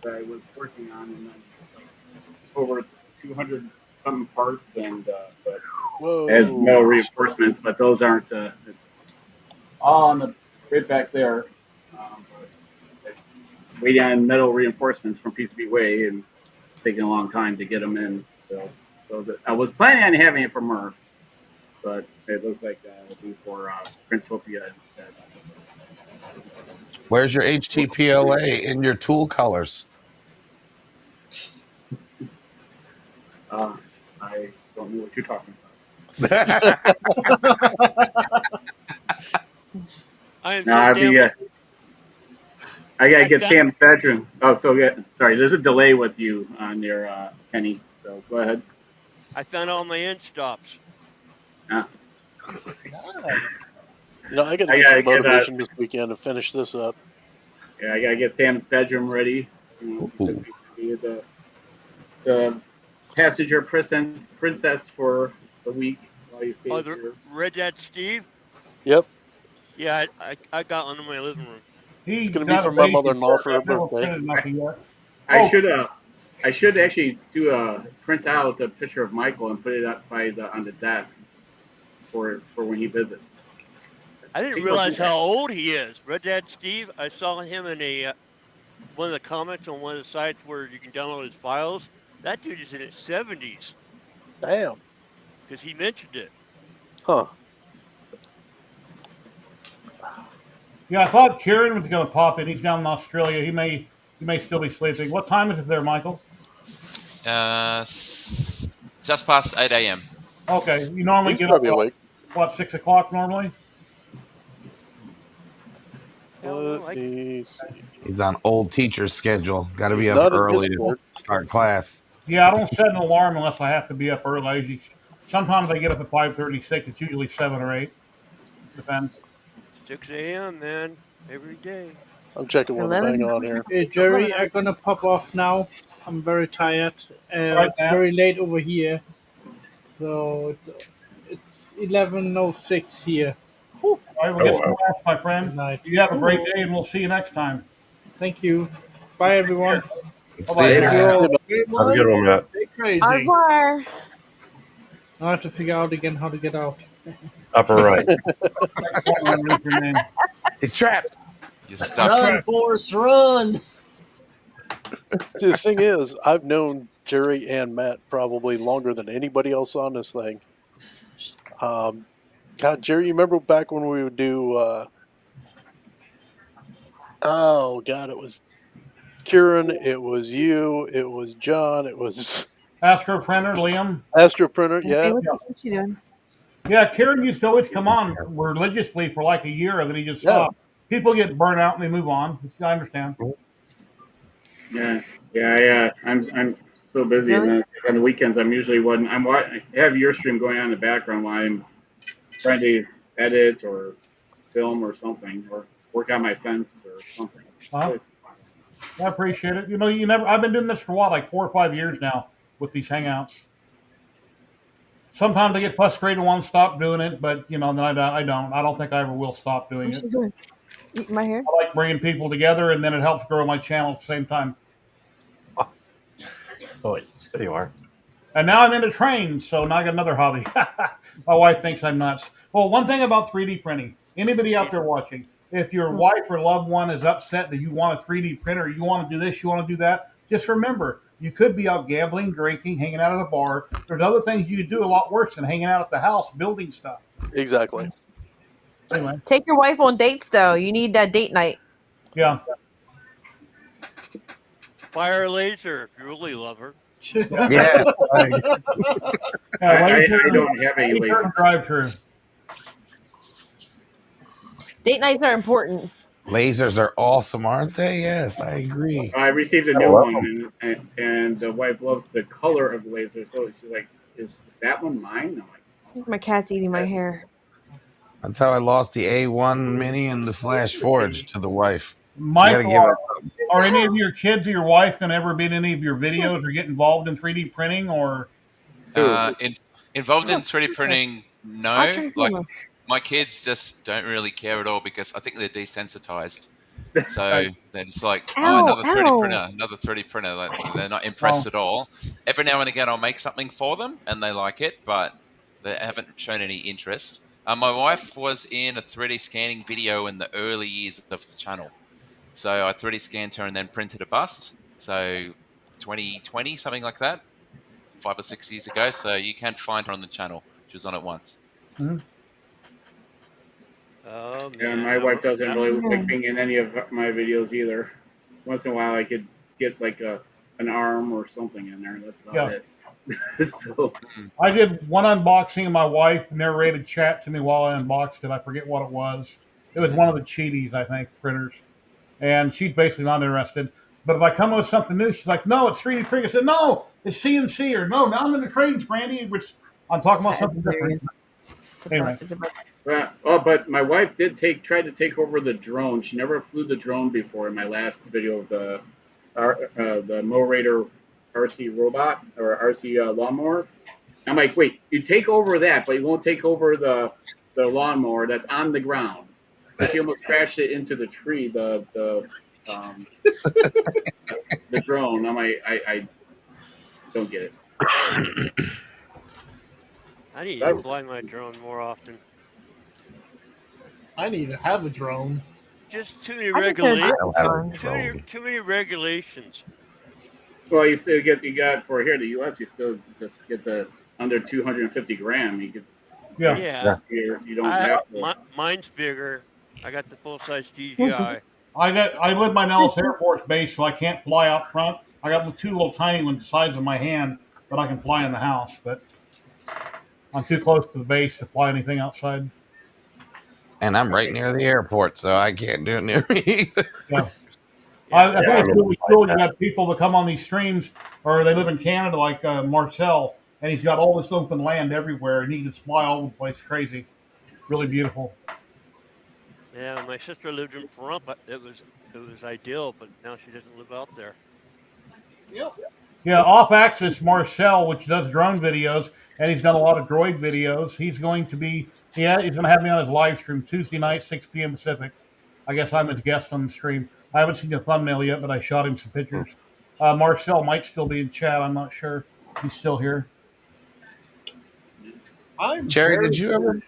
I was working on, and then over 200 some parts, and but
Whoa.
it has metal reinforcements, but those aren't. It's all on the right back there. But it's waiting on metal reinforcements from PCB Way, and it's taking a long time to get them in. So I was planning on having it for Murph, but it looks like it'll be for Printopia instead.
Where's your HTPLA in your tool colors?
I don't know what you're talking about.
I am
Nah,
so damn.
I gotta
I
get
found,
Sam's bedroom. Oh, so yeah. Sorry, there's a delay with you on your Kenny. So go ahead.
I found all my end stops.
Yeah.
Nice. You know, I got to
I
get
gotta
some
get
motivation this weekend to finish this up.
yeah, I gotta get Sam's bedroom ready. You know, because he's gonna be the passenger princess for the week while he
Oh,
stays
the
here.
Red Dad Steve.
Yep.
Yeah, I got one in my living room.
It's
He
going to be
got a
for my
basic
mother-in-law
shirt.
for her
I've never
birthday.
printed nothing yet.
I
Oh,
should I should actually do a print out a picture of Michael and put it up by the on the desk for when he visits.
I
I
didn't
think I'll do
realize
that.
how old he is. Red Dad Steve. I saw him in a one of the comics on one of the sites where you can download his files. That dude is in his 70s
Damn.
because he mentioned it.
Huh.
yeah. I thought Kieran was going to pop in. He's down in Australia. He may still be sleeping. What time is it there, Michael?
Just past 8 a.m.
Okay. You normally
He's
get up
probably awake.
what 6 o'clock normally?
Hell no,
Let me see.
He's on old teacher's schedule. Got to
He's
be up
not in
early to
Discord.
start class.
Yeah, I don't set an alarm unless I have to be up early. Sometimes I get up at 5:36. It's usually 7 or 8. Depends.
6 a.m. man, every day.
I'm checking when the bang
11.
on here.
Hey, Jerry, I'm gonna pop off now. I'm very tired.
All right,
It's
Matt.
very late over here, so it's 11:06 here.
All right, we'll get some rest, my
Good
friend.
night.
You have a great day, and we'll see you next time.
Thank you. Bye, everyone.
Bye-bye.
See you,
Thank
Matt.
you all.
Good
Great
Have a good one, Matt.
Stay
Au
crazy.
revoir.
I have to figure out again how to get out.
Upper right.
Underneath your name.
He's trapped.
You're stuck.
Run, Forrest, run.
See, the thing is, I've known Jerry and Matt probably longer than anybody else on this thing. God, Jerry, you remember back when we would do? Oh God, it was Kieran, it was you, it was John, it was
Astro Printer, Liam.
Astro Printer.
Hey,
Yeah,
what you doing?
Yeah, Kieran used to always come on religiously for like a year, and then he just
yeah.
stopped. People get burnt out and they move on. I understand.
Yeah, yeah. I'm so busy, and
Really?
then on the weekends I'm usually one. I have your stream going on in the background while I'm trying to edit or film or something, or work on my fence or something.
Huh? I appreciate it. I've been doing this for what, like 4 or 5 years now with these hangouts. Sometimes I get frustrated and want to stop doing it, but then I don't. I don't think I ever will stop doing
What's
it.
she doing? Eating my hair?
I like bringing people together, and then it helps grow my channel at the same time.
Oh, there you are.
And now I'm into trains, so now I got another hobby. My wife thinks I'm nuts. Well, one thing about 3D printing, anybody out there watching, if your wife or loved one is upset that you want a 3D printer, you want to do this, you want to do that, just remember, you could be out gambling, drinking, hanging out at a bar. There's other things you could do a lot worse than hanging out at the house building stuff.
Exactly.
Anyway,
Take your wife on dates, though. You need that date night.
yeah.
Fire laser if you really love her.
Yeah.
I don't have any laser.
Drive through.
Date nights are important.
Lasers are awesome, aren't they? Yes, I agree.
I received a new one, and the wife loves the color of the laser, so she's like, "Is that one mine?" I'm like,
My cat's eating my hair.
That's how I lost the A1 Mini and the Flash Forge to the wife.
Michael, are any of your kids or your wife going to ever be in any of your videos or get involved in 3D printing or?
Involved in 3D printing, no.
Watching
Like
Puma.
my kids just don't really care at all because I think they're desensitized. So they're just like,
Ow,
another 3D
ow.
printer, another 3D printer. Like, they're not impressed at all. Every now and again, I'll make something for them and they like it, but they haven't shown any interest. My wife was in a 3D scanning video in the early years of the channel. So I 3D scanned her and then printed a bust. So 2020, something like that, 5 or 6 years ago. So you can find her on the channel. She was on it once.
Mm-hmm.
Oh man.
and my wife doesn't really like being in any of my videos either. Once in a while, I could get like an arm or something in there. That's about it. So
I did one unboxing and my wife narrated chat to me while I unboxed it. I forget what it was. It was one of the Cheaties, I think, printers. and she's basically not interested. But if I come up with something new, she's like, "No, it's 3D printing." I said, "No, it's CNC," or "No, now I'm in the trains, Brandy." Which I'm talking about
That is
something different. Anyway,
But my wife did try to take over the drone. She never flew the drone before. In my last video of the Mow Raider RC robot or RC lawnmower, I'm like, wait, you take over that, but you won't take over the lawnmower that's on the ground. So she almost crashed it into the tree. Um, the drone. I'm like, I don't get it.
I need to fly my drone more often.
I need to have a drone.
Just too many
I just heard
regulations.
that
Too many regulations.
Well, you got for here the U.S. You still just get the under 250 gram. You could
Yeah.
you don't have to.
Mine's bigger. I got the full size DJI.
I live by Nellis Air Force Base, so I can't fly out front. I got two little tiny ones the size of my hand that I can fly in the house, but I'm too close to the base to fly anything outside.
And I'm right near the airport, so I can't do it near me either.
Yeah. I think it's really cool. You got people that come on these streams, or they live in Canada, like Marcel, and he's got all this open land everywhere, and he can fly all over the place. Crazy, really beautiful.
Yeah, my sister lived in Pahrump. It was ideal, but now she doesn't live out there.
Yep.
Yeah, off-axis Marcel, which does drone videos, and he's done a lot of droid videos. He's going to be, he's going to have me on his live stream Tuesday night, 6 p.m. Pacific. I guess I'm his guest on the stream. I haven't seen the thumbnail yet, but I shot him some pictures. Marcel might still be in chat. I'm not sure. He's still here.
Jerry, did you ever?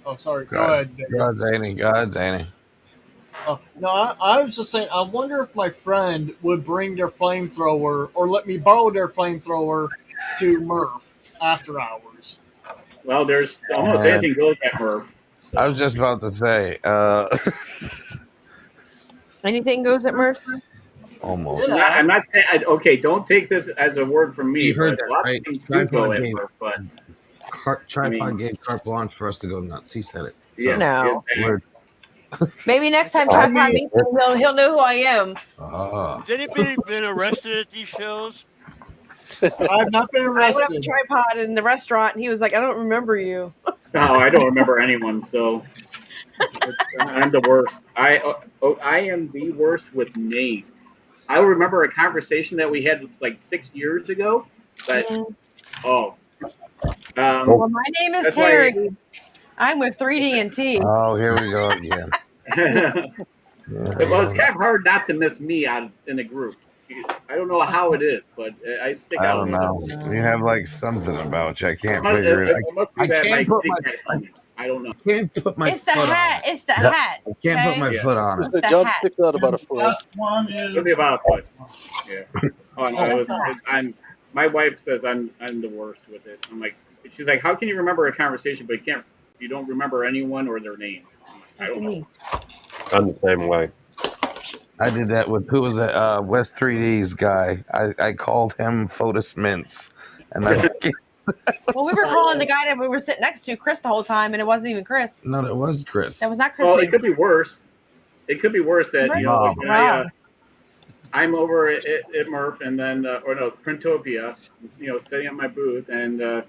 Oh, sorry. Go ahead. Dave.
God, Zany.
Oh, no, I was just saying, I wonder if my friend would bring their flamethrower or let me borrow their flamethrower to Murph after hours.
Well, there's almost anything goes at Murph. So.
I was just about to say.
Anything goes at Murph?
Almost.
I'm not saying. Okay, don't take this as a word from me.
You heard
but
that,
a lot
right?
of things do go at Murph, but
Tripod gave carte blanche for us to go nuts. He said it.
Yeah.
No.
We're-
Maybe next time Tripod meets him, he'll know who I am.
Ah.
Has anybody been arrested at these shows?
I've not been
I went up to
arrested.
Tripod in the restaurant, and he was like, "I don't remember you."
No, I don't remember anyone. So I'm the worst. I am the worst with names. I remember a conversation that we had like 6 years ago. But
Well, my name is
that's why-
Terry. I'm with 3D&T.
Oh, here we go again.
Well, it's kind of hard not to miss me out in a group. I don't know how it is, but I stick
I
out.
don't know. You have like something about you. I can't
It
figure it out.
must be
I
that
can't put my.
I don't know.
Can't put my
It's the
foot
hat.
on.
It's the hat.
I can't put my
okay?
foot on it.
The
John
hat.
sticks out about a foot.
Last one is
It'll be about a foot. Yeah. Oh, no,
that's not-
I'm. My wife says I'm the worst with it. I'm like, she's like, how can you remember a conversation but you don't remember anyone or their names? I'm like, I don't know.
I'm the same way.
I did that with who was that? West 3D's guy. I called him Fotis Mintz, and I
Well, we were calling the guy that we were sitting next to Chris the whole time, and it wasn't even Chris.
no, that was Chris.
That was not Chris.
Well, it could
Mintz.
be worse. It could be worse that like when
Wow.
I'm over at Murph and then or no, Printopia, setting up my booth and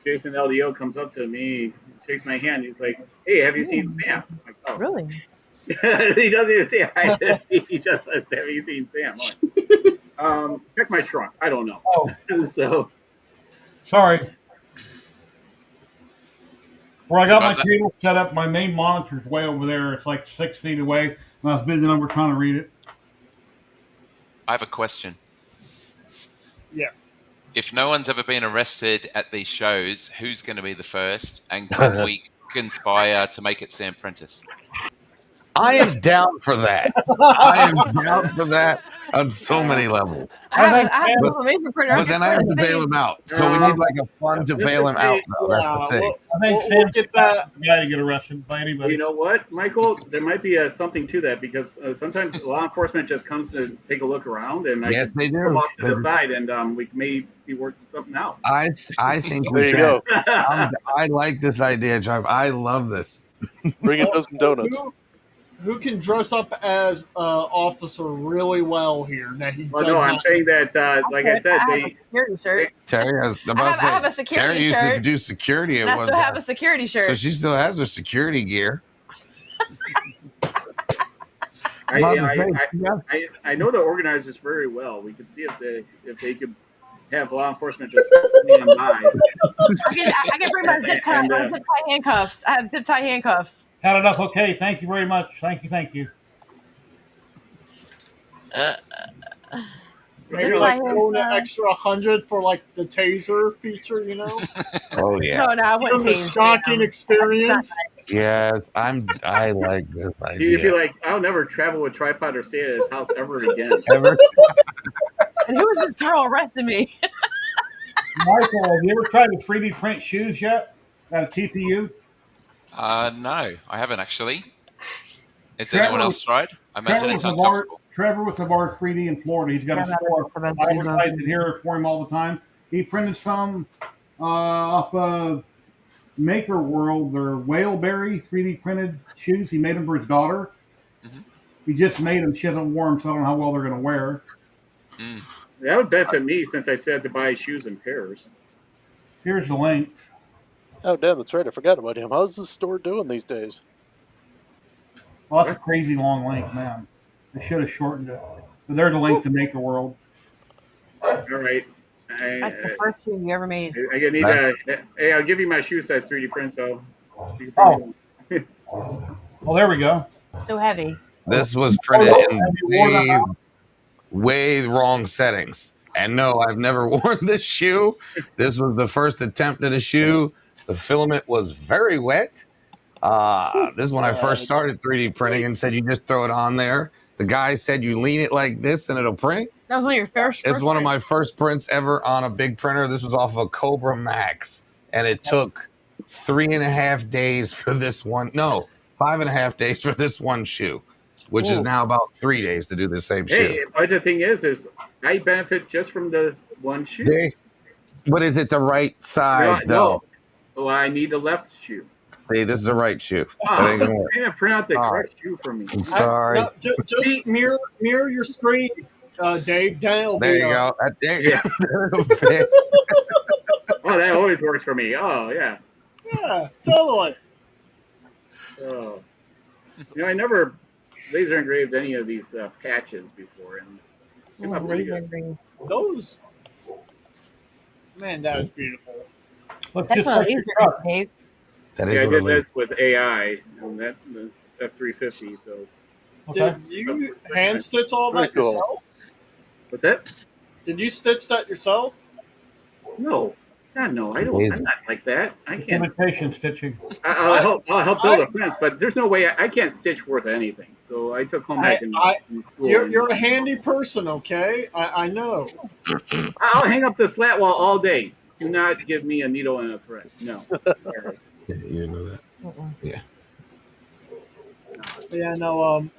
Jason LDO comes up to me, shakes my hand. He's like, "Hey, have you seen Sam?" I'm like, oh.
Really?
He doesn't even say hi. He just says, "Have you seen Sam?" I'm like, check my trunk. I don't know.
Oh.
So
sorry. Where I got my
How's that?
table set up, my main monitor's way over there. It's like 6 feet away, and I was busy number trying to read it.
I have a question.
Yes.
If no one's ever been arrested at these shows, who's going to be the first? And can we conspire to make it Sam Prentice?
I am down for that. I am down for that on so many levels.
I have a
But-
information printer.
But then I have to bail him out. So we need like a fund to bail him out. Though. That's the thing.
I think Sam's
get that.
the guy to get arrested by anybody.
you know what, Michael? There might be something to that because sometimes law enforcement just comes to take a look around, and I
Yes,
can
they
come
do.
off to the side, and we may be working something out.
I think
There
we
you
can.
go.
I like this idea, Drive. I love this.
Bring a dozen donuts.
who can dress up as officer really well here that he
Well,
does
no, I'm
not.
saying that, like I said,
I have a
they.
security shirt.
Terry has.
I have a security
Terry used to
shirt.
do security.
And I still have a security shirt.
So she still has her security gear.
I know the organizers very well. We could see if they could have law enforcement just stand by.
I can bring my zip tie, my zip tie handcuffs. I have zip tie handcuffs.
Had enough. Okay, thank you very much. Thank you.
Maybe like throwing an extra 100 for like the taser feature, you know?
Oh yeah.
No, I wouldn't
Give them a
tase
shocking
them.
experience.
Yes, I like this
You'd be
idea.
like, I'll never travel with tripod or stay at his house ever again.
Ever?
And who is this girl arresting me?
Michael, have you ever tried to 3D print shoes yet? Got a TPU?
No, I haven't actually. Has anyone else tried? I imagine it's
Trevor
uncomfortable.
with the bar 3D in Florida. He's got
Yeah,
a
I'm not
store
about to use those.
advertising here for him all the time. He printed some off of Maker World. They're Whaleberry 3D printed shoes. He made them for his daughter.
Mhm.
He just made them. She hasn't worn them, so I don't know how well they're going to wear.
Mm.
That would benefit me since I said to buy shoes in pairs.
Here's the link.
Oh, damn, that's right. I forgot about him. How's this store doing these days?
Well, that's a crazy long link, man. They should have shortened it. But there's a link to Maker World.
All right.
That's the first shoe you ever made.
I need hey, I'll give you my shoe size 3D print, so. You can
Oh. Well, there we go.
So heavy.
This was printed in way wrong settings. And no, I've never worn this shoe. This was the first attempt at a shoe. The filament was very wet. This is when I first started 3D printing and said you just throw it on there. The guy said you lean it like this and it'll print.
That was one of your first.
It's one of my first prints ever on a big printer. This was off a Cobra Max, and it took 3.5 days for this one. No, 5.5 days for this one shoe, which is now about 3 days to do the same
Hey,
shoe.
but the thing is I benefit just from the one shoe.
But is it the right side though?
No. Well, I need the left shoe.
See, this is the right shoe.
Wow,
That ain't gonna work.
you're gonna print out the correct shoe for me.
I'm sorry.
Just mirror your screen, Dave. There
There you go. There you go.
Oh, that always works for me. Oh, yeah.
Yeah, totally.
Oh. I never laser engraved any of these patches before. And
laser engraved.
Those. Man, that is beautiful.
That's what laser engraved, Dave.
I did this with AI, and the F350. So.
Did you hand stitch all that yourself?
What's that?
Did you stitch that yourself?
No. God, no, I don't. I'm not like that. I can't.
Imitation stitching.
I'll help build a fence, but there's no way I can't stitch worth anything. So I took home ec in school.
You're a handy person, okay? I know.
I'll hang up the slat wall all day. Do not give me a needle and a thread. No. Sorry.
You know that. Yeah.
Yeah, no.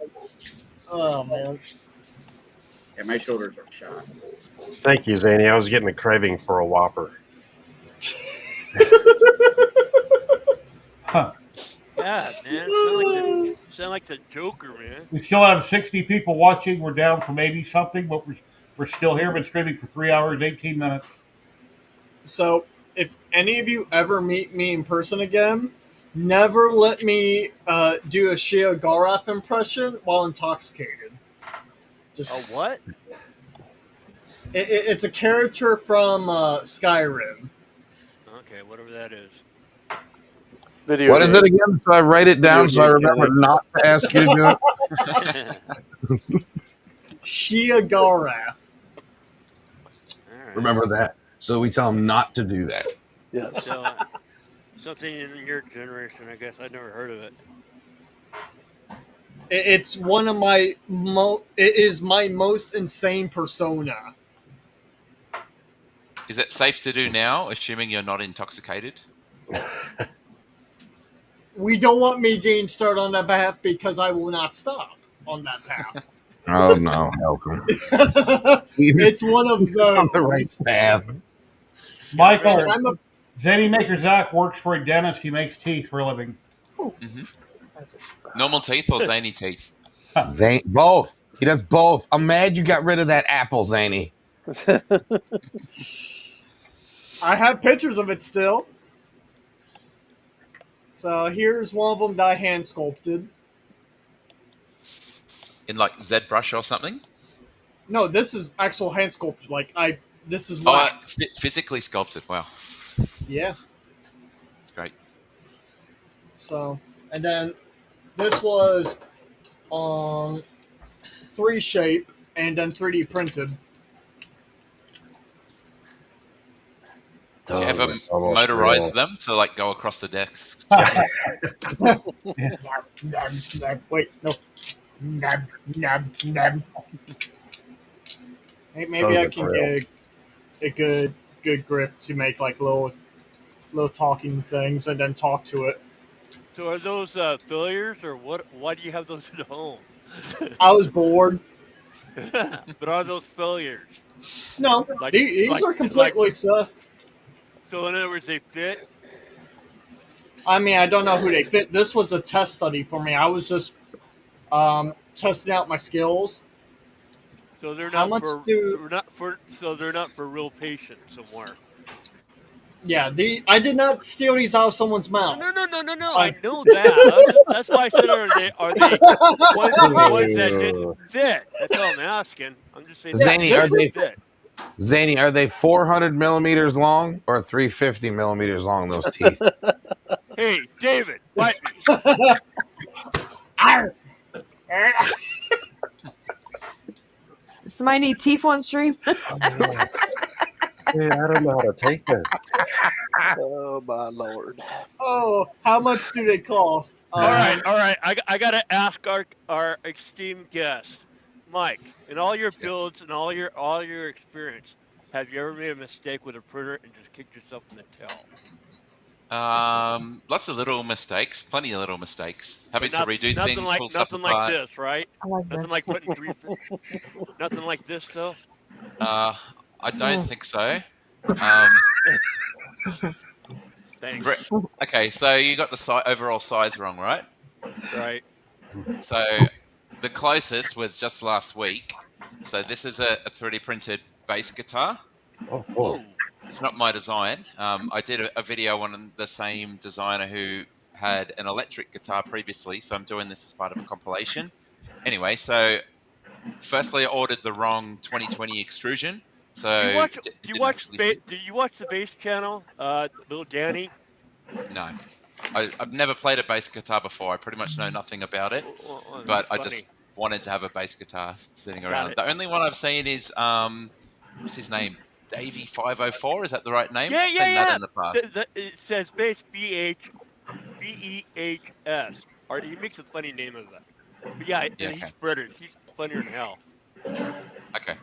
Oh man.
Yeah, my shoulders are shot.
Thank you, Zany. I was getting a craving for a Whopper.
Huh.
Yeah, man. Sound like the Joker, man.
We still have 60 people watching. We're down from 80 something, but we're still here. Been streaming for 3 hours, 18 minutes.
So, if any of you ever meet me in person again, never let me do a Shia Garaf impression while intoxicated.
Just what?
It's a character from Skyrim.
Okay, whatever that is.
What is it again? So I write it down so I remember not to ask you to do it.
Shia Garaf.
Remember that. So we tell them not to do that.
Yes.
So, something in your generation, I guess. I'd never heard of it.
It's one of my it is my most insane persona.
Is it safe to do now, assuming you're not intoxicated?
We don't want me getting started on that path because I will not stop on that path.
Oh no, welcome.
It's one of those.
On the right path.
Michael, Zany Maker Zach works for a dentist. He makes teeth for a living.
Mm-hmm. Normal teeth or zany teeth?
Zane, both. He does both. I'm mad you got rid of that apple, Zany.
I have pictures of it still. So here's one of them that I hand sculpted.
In like ZBrush or something?
No, this is actual hand sculpted. This is
Oh,
wax.
physically sculpted. Wow,
Yeah.
it's great.
So, and then this was on 3 shape and then 3D printed.
Did you ever
almost
motorize
real.
them to like go across the desk?
Wait, no. Nab, nab, nab. Maybe I can get a good grip to make like little talking things and then talk to it.
So are those failures or what? Why do you have those at home?
I was bored.
But are those failures?
No, these are completely so.
So in other words, they fit.
I mean, I don't know who they fit. This was a test study for me. I was just testing out my skills.
So they're
How
not
much
for.
do?
They're not for. So they're not for real patients somewhere.
Yeah, I did not steal these out of someone's mouth.
No. I know that. That's why I said are they ones that didn't fit? That's all I'm asking. I'm just saying.
Zany, are they
fit?
Zany? Are they 400 millimeters long or 350 millimeters long? Those teeth.
Hey, David, bite me.
Somebody need teeth on stream?
Dude, I don't know how to take this.
Oh my lord!
Oh, how much do they cost?
All right. I gotta ask our esteemed guest, Mike. In all your builds and all your experience, have you ever made a mistake with a printer and just kicked yourself in the tail?
Lots of little mistakes, plenty of little mistakes. Having to redo
Nothing
things,
like
pull stuff
nothing like
apart.
this, right? Nothing like putting three. Nothing like this, though.
I don't think so.
Thanks.
Okay, so you got the overall size wrong, right?
Right.
So the closest was just last week. So this is a 3D printed bass guitar.
Oh, cool.
It's not my design. I did a video on the same designer who had an electric guitar previously, so I'm doing this as part of a compilation. Anyway, so firstly, I ordered the wrong 2020 extrusion. So
Do you watch the bass channel, Little Danny?
No, I've never played a bass guitar before. I pretty much know nothing about it,
Well,
but I
funny.
just wanted to have a bass guitar sitting
Got
around.
it.
The only one I've seen is what's his name? Davey 504. Is that the right name?
Yeah.
Seen that in the past.
It says bass BEHS. Or he makes a funny name of it. But yeah, and he's British. He's funnier than hell.
Okay.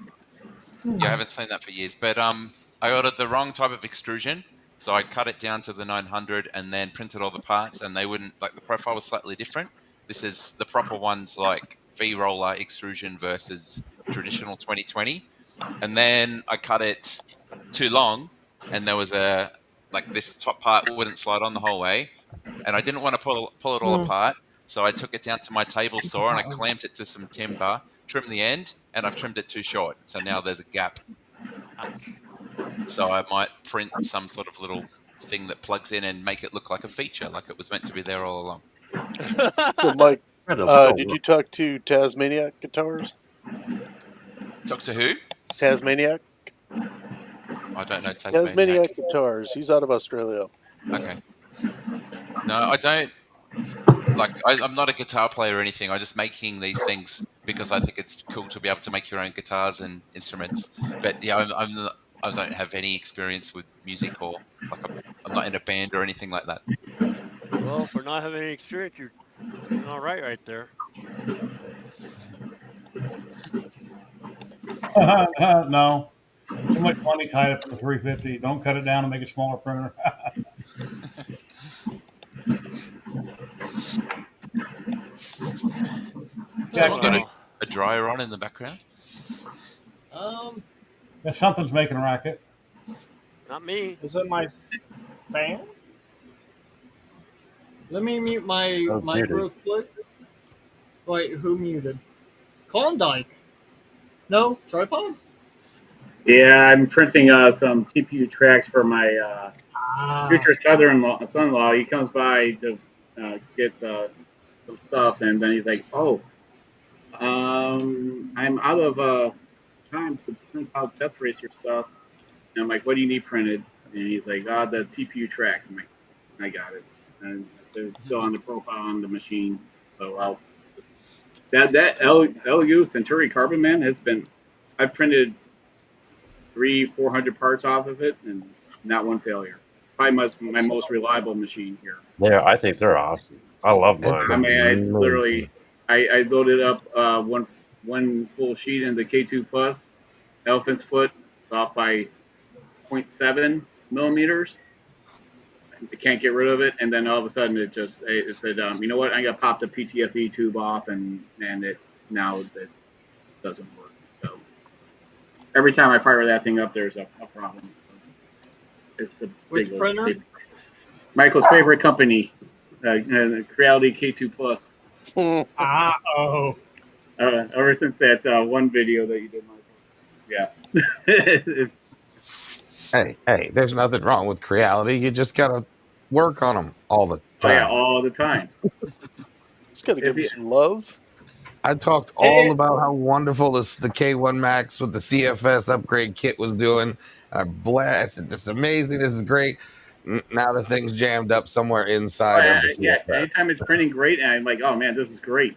Yeah, I haven't seen that for years. But I ordered the wrong type of extrusion. So I cut it down to the 900 and then printed all the parts, and they wouldn't, like, the profile was slightly different. This is the proper ones, like V-roller extrusion versus traditional 2020. And then I cut it too long, and there was this top part wouldn't slide on the whole way, and I didn't want to pull it all apart. So I took it down to my table saw and I clamped it to some timber, trimmed the end, and I've trimmed it too short. So now there's a gap.
Ouch.
So I might print some sort of little thing that plugs in and make it look like a feature, like it was meant to be there all along.
So, Mike, did you talk to Tasmaniac Guitars?
Talk to who?
Tasmaniac.
I don't know Tasmaniac.
Tasmaniac Guitars. He's out of Australia.
Okay. No, I don't. I'm not a guitar player or anything. I'm just making these things because I think it's cool to be able to make your own guitars and instruments. But yeah, I don't have any experience with music, or I'm not in a band or anything like that.
Well, for not having any experience, you're doing all right there.
No. Too much money tied up in the 350. Don't cut it down and make a smaller printer.
Someone got a dryer on in the background?
Yeah, something's making a racket.
Not me.
Is it my fan? Let me mute my
was
mic
muted.
real quick. Wait, who muted? Klondike. No, tripod?
Yeah, I'm printing some TPU tracks for my future son-in-law. He comes by to get some stuff, and then he's like, "Oh, I'm out of time to print out Death Racer stuff." And I'm like, "What do you need printed?" And he's like, the TPU tracks." I'm like, "I got it." And they're still on the profile on the machine, so I'll that LU Centauri Carbon Man has been. I've printed 400 parts off of it, and not one failure. Probably my most reliable machine here.
Yeah, I think they're awesome. I love mine.
I mean, it's literally I loaded up one full sheet into K2 Plus, Elephant's Foot, off by 0.7 millimeters. I can't get rid of it, and then all of a sudden it said, you know what? I got to pop the PTFE tube off, and it doesn't work. So every time I fire that thing up, there's a problem. So it's a
Which
big
printer?
Michael's favorite company, Creality K2 Plus.
Oh.
Ever since that one video that you did, Michael. Yeah.
Hey, there's nothing wrong with Creality. You just gotta work on them all the
Oh yeah,
time.
all the time.
Just gotta give me some love.
I talked all about how wonderful the K1 Max with the CFS upgrade kit was doing. I blasted. This is amazing. This is great. Now the thing's jammed up somewhere inside of the CFS.
Yeah, anytime it's printing great, and I'm like, oh man, this is great.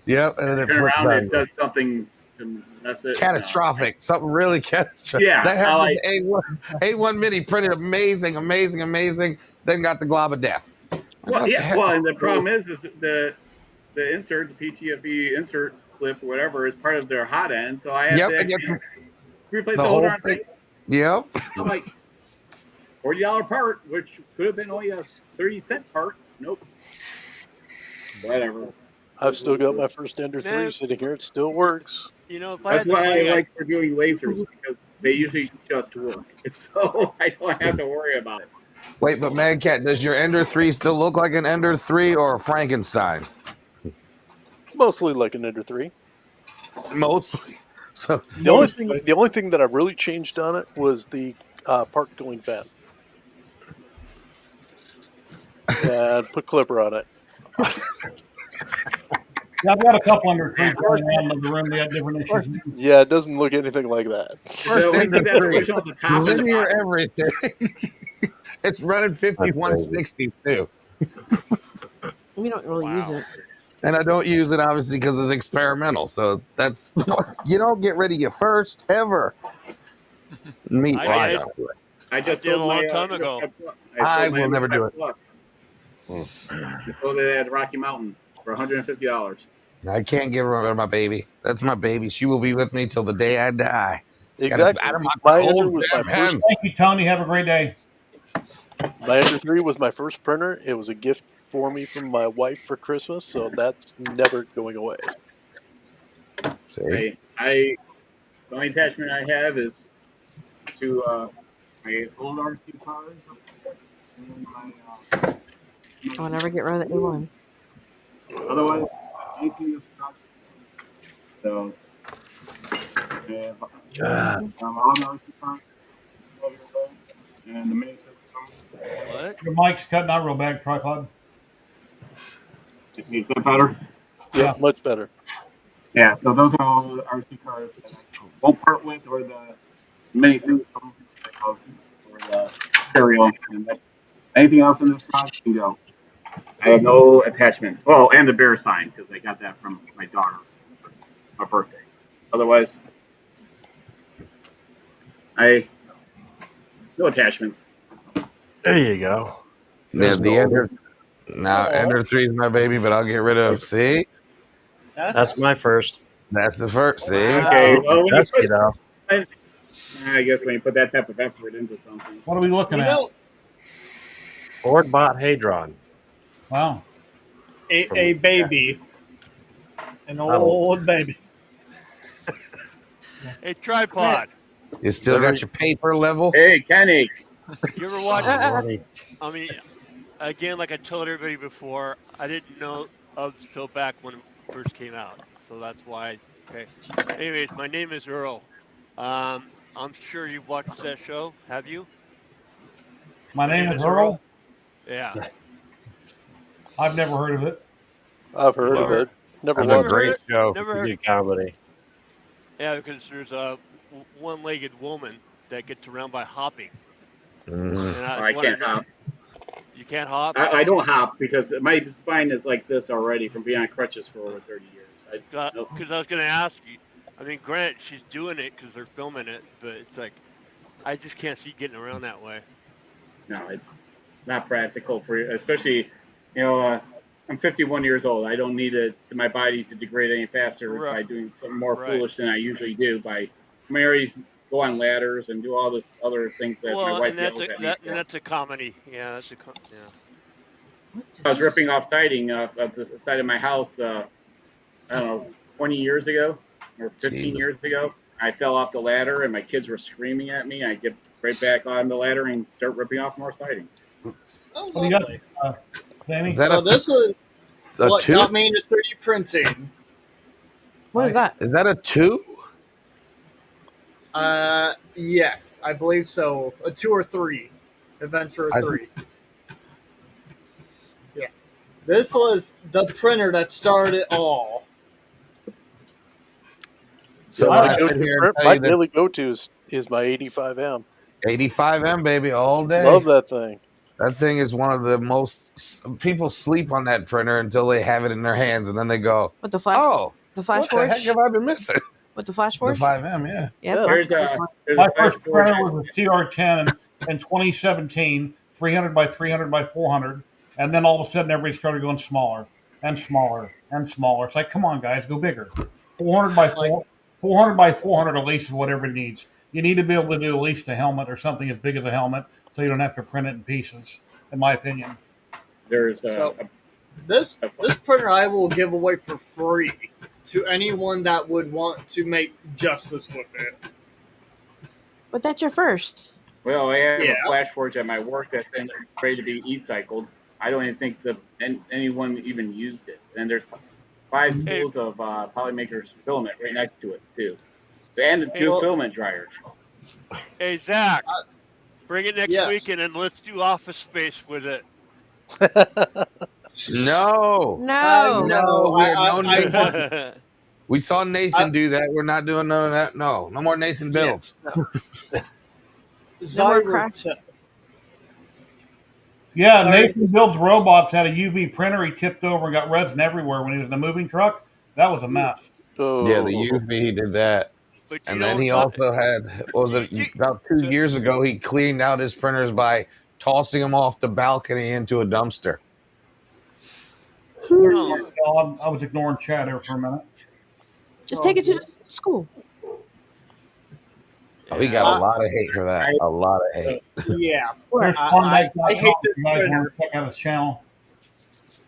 Yep, and then it
turn
flips
around,
on
it
you.
does something to mess it.
Catastrophic, something really catastrophic.
Yeah,
that happened to A1 Mini printed amazing, then got the glob of death.
Well, yeah, well, and the problem is the insert, the PTFE insert clip, or whatever, is part of their hot end, so I have to actually replace the whole darn thing.
Yep.
I'm like, $40 part, which could have been only a 30-cent part. Nope. Whatever.
I've still got my first Ender 3 sitting here. It still works.
You know, if
That's why I like reviewing lasers, because they usually just work. So I don't have to worry about it.
Wait, but Mad Cat, does your Ender 3 still look like an Ender 3 or a Frankenstein?
Mostly like an Ender 3.
Mostly. So
the only thing that I really changed on it was the part cooling fan. And put Clipper on it.
Yeah, I've got a couple under three going around in the room. They have different issues.
Yeah, it doesn't look anything like that.
First Ender 3, linear everything. It's running 5160s too.
We don't really use it.
And I don't use it obviously because it's experimental. So that's you don't get rid of your first ever. Me, I don't do it.
I just
did a
sold
long
my,
time ago.
I will never do it.
Just sold it at Rocky Mountain for $150.
I can't get rid of my baby. That's my baby. She will be with me till the day I die.
Exactly.
Out of my
My
cold
Ender was my
damn
first.
hands.
Thank you, Tony. Have a great day.
My Ender 3 was my first printer. It was a gift for me from my wife for Christmas, so that's never going away.
See?
The only attachment I have is to my old RC cars. And my,
I'll never get rid of the A1.
otherwise, anything is not. So, all the RC cars, and the mini system.
What?
Your mic's cutting out real bad, tripod.
Is that better?
Yeah, much better.
Yeah, so those are all the RC cars that I won't part with, or the mini system, or the stereo. And that's, anything else in this box can go. I have no attachment. Well, and the bear sign, because I got that from my daughter for my birthday. Otherwise, no attachments.
There you go.
Yeah, Ender 3 is my baby, but I'll get rid of. See,
That's my first.
that's the first. See,
Okay, well, when
That's
you
it off.
I guess when you put that type of effort into something.
What are we looking at?
Ford bought Hadron.
Wow.
A baby. An old baby.
Hey, tripod.
you still got your paper level.
Hey, Kenny.
You ever watch? I mean, again, like I told everybody before, I didn't know of the show back when it first came out, so that's why. Okay. Anyways, my name is Earl. I'm sure you've watched that show. Have you?
My name is Earl.
Yeah.
I've never heard of it.
I've heard of
Never,
it. Never
never
watched
heard
it.
it.
Show.
Never
It's a
heard.
good comedy.
Yeah, because there's a one-legged woman that gets around by hopping,
Mm.
and I was
I can't
wondering,
hop.
you can't hop?
I don't hop because my spine is like this already from being on crutches for over 30 years. Nope.
Because I was going to ask you. I mean, Grant, she's doing it because they're filming it, but it's like I just can't see getting around that way.
No, it's not practical for you, especially, I'm 51 years old. I don't need my body to degrade any faster by doing something more
Right.
foolish than I usually do. I already go on ladders and do all this other things that my
Well,
wife
and that's
yells
a
at me for.
that's a comedy. Yeah, that's a yeah.
I was ripping off siding of the side of my house, I don't know, 20 years ago or 15
Jesus.
years ago. I fell off the ladder and my kids were screaming at me. I get right back on the ladder and start ripping off more siding.
Oh,
What do you got,
lovely.
Danny?
So this is
a
what
two?
got me into 3D printing.
What is that?
Is that a 2?
Yes, I believe so. A 2 or 3. Adventure 3. Yeah. This was the printer that started it all.
So when I sit here and tell
my
you that
daily go-to is my 85M.
85M, baby, all day.
Love that thing.
That thing is one of the most. People sleep on that printer until they have it in their hands, and then they go,
With the flash,
"Oh,
the flash
what the
forge.
heck have I been missing?"
With the flash
The
forge.
5M, yeah.
Yeah.
There's
My
a
first
flash forge.
printer was a CR10 in 2017, 300 by 300 by 400, and then all of a sudden everybody started going smaller and smaller and smaller. It's like, come on, guys, go bigger. 400 by 400 by 400 at least is whatever it needs. You need to be able to do at least a helmet or something as big as a helmet, so you don't have to print it in pieces. In my opinion.
There's
This printer I will give away for free to anyone that would want to make justice with it.
But that's your first.
Well, I have
Yeah.
a flash forge at my work that's been ready to be e-cycled. I don't even think anyone even used it. And there's 5 spools of Polymakers filament right next to it too, and the 2 filament dryers.
Hey Zach, bring it next
yes.
weekend and let's do Office Space with it.
No.
No.
No. We, no
I
Nathan.
want,
We saw Nathan do that. We're not doing none of that. No. No more Nathan builds.
Yeah, Nathan Builds Robots had a UV printer. He tipped over and got resin everywhere when he was in the moving truck. That was a mess.
Yeah, the UV, he did that.
But
and then he also had, what was it, about 2 years ago, he cleaned out his printers by tossing them off the balcony into a dumpster.
I was ignoring Chad there for a minute.
Just take it to the school.
Oh, he got a lot of hate for that. A lot of hate.
Yeah.
There's
I hate this
you guys want
printer.
to check out his channel.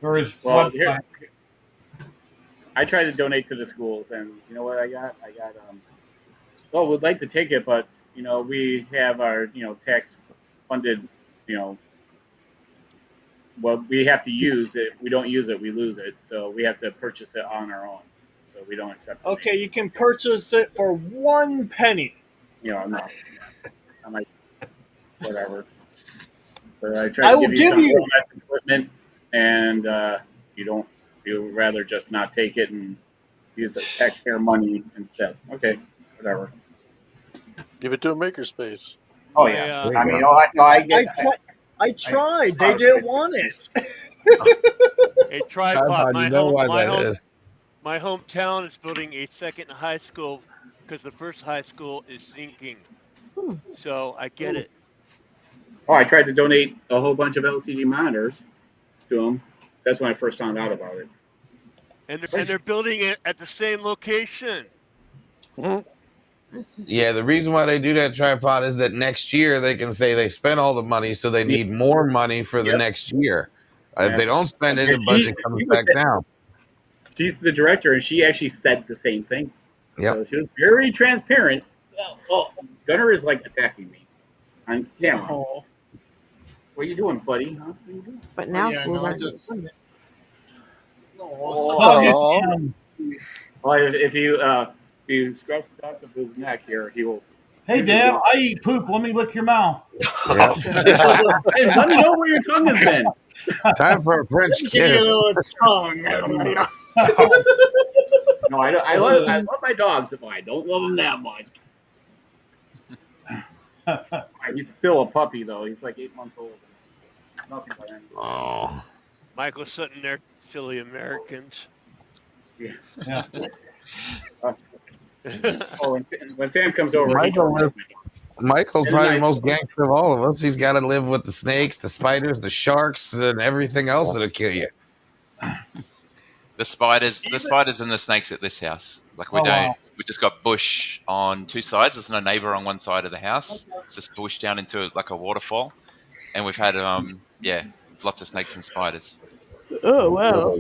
Or his
Well,
website.
I tried to donate to the schools, and you know what I got? Well, we'd like to take it, but we have our tax funded what we have to use. If we don't use it, we lose it. So we have to purchase it on our own. So we don't accept it.
Okay, you can purchase it for 1 penny.
No. I'm like, whatever. But I
I
tried to
will
give
give
you
you-
some less equipment, and you'd rather just not take it and use the taxpayer money instead. Okay, whatever.
Give it to a makerspace.
Oh yeah.
There you
I mean,
go.
I tried. They didn't want it.
A tripod.
You know why that is.
My hometown is building a second high school because the first high school is sinking. So I get it.
Oh, I tried to donate a whole bunch of LCD monitors to them. That's when I first found out about it.
And they're building it at the same location.
Yeah, the reason why they do that tripod is that next year they can say they spent all the money, so they need more money for the next year. If they don't spend it, the budget comes back down.
She's the director, and she actually said the same thing.
Yep.
So she was very transparent. Oh, Gunnar is like attacking me on camera. What you doing, buddy? Huh? What you doing?
But now
yeah,
school's
no,
not
just.
Sunday.
Oh,
I'll get
Aw.
him.
Well, if you scratch the back of his neck here, he will.
Hey,
usually
Dad,
will-
I eat poop. Let me lick your mouth.
Yep.
Hey, let me know where your tongue has been.
Time for a French
give you a
kiss.
little tongue.
No, I don't. I love my dogs, but I don't love them that much. He's still a puppy though. He's like 8 months old. Nothing by any.
Oh.
Michael's sitting there, silly Americans.
Yeah.
Yeah.
Oh, when Sam comes over,
Michael's
In a
probably the
nice
most
way.
gangster of all of us. He's got to live with the snakes, the spiders, the sharks, and everything else that'll kill you.
The spiders and the snakes at this house. Like we
Oh,
don't.
wow.
We just got bush on two sides. There's no neighbor on one side of the house. It's just bush down into like a waterfall, and we've had lots of snakes and spiders.
Oh wow!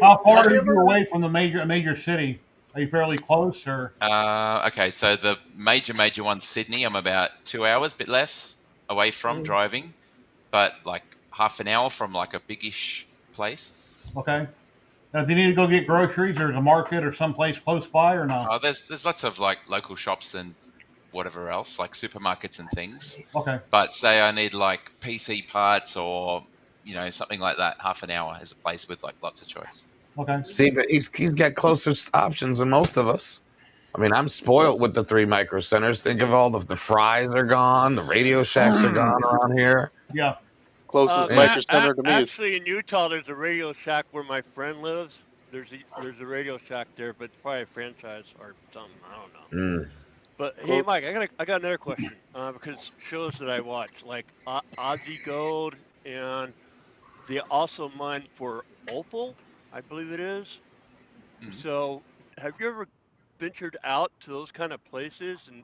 How far are you away from the major city? Are you fairly close, or?
Okay, so the major one, Sydney, I'm about 2 hours, bit less away from driving, but like half an hour from like a biggish place.
Okay. Now, do you need to go get groceries, or there's a market, or someplace close by, or no?
There's lots of like local shops and whatever else, like supermarkets and things.
Okay.
But say I need like PC parts or something like that, half an hour is a place with like lots of choice.
Okay.
See, but he's got closer options than most of us. I mean, I'm spoiled with the 3 micro centers. Think of all the fries are gone, the Radio Shacks are gone around here.
Yeah.
Closest micro center to me is
Actually, in Utah, there's a Radio Shack where my friend lives. There's a Radio Shack there, but it's probably a franchise or something. I don't know. But hey, Mike, I got another question because shows that I watch, like Ozzy Gold, and they also mine for opal, I believe it is. So, have you ever ventured out to those kind of places? And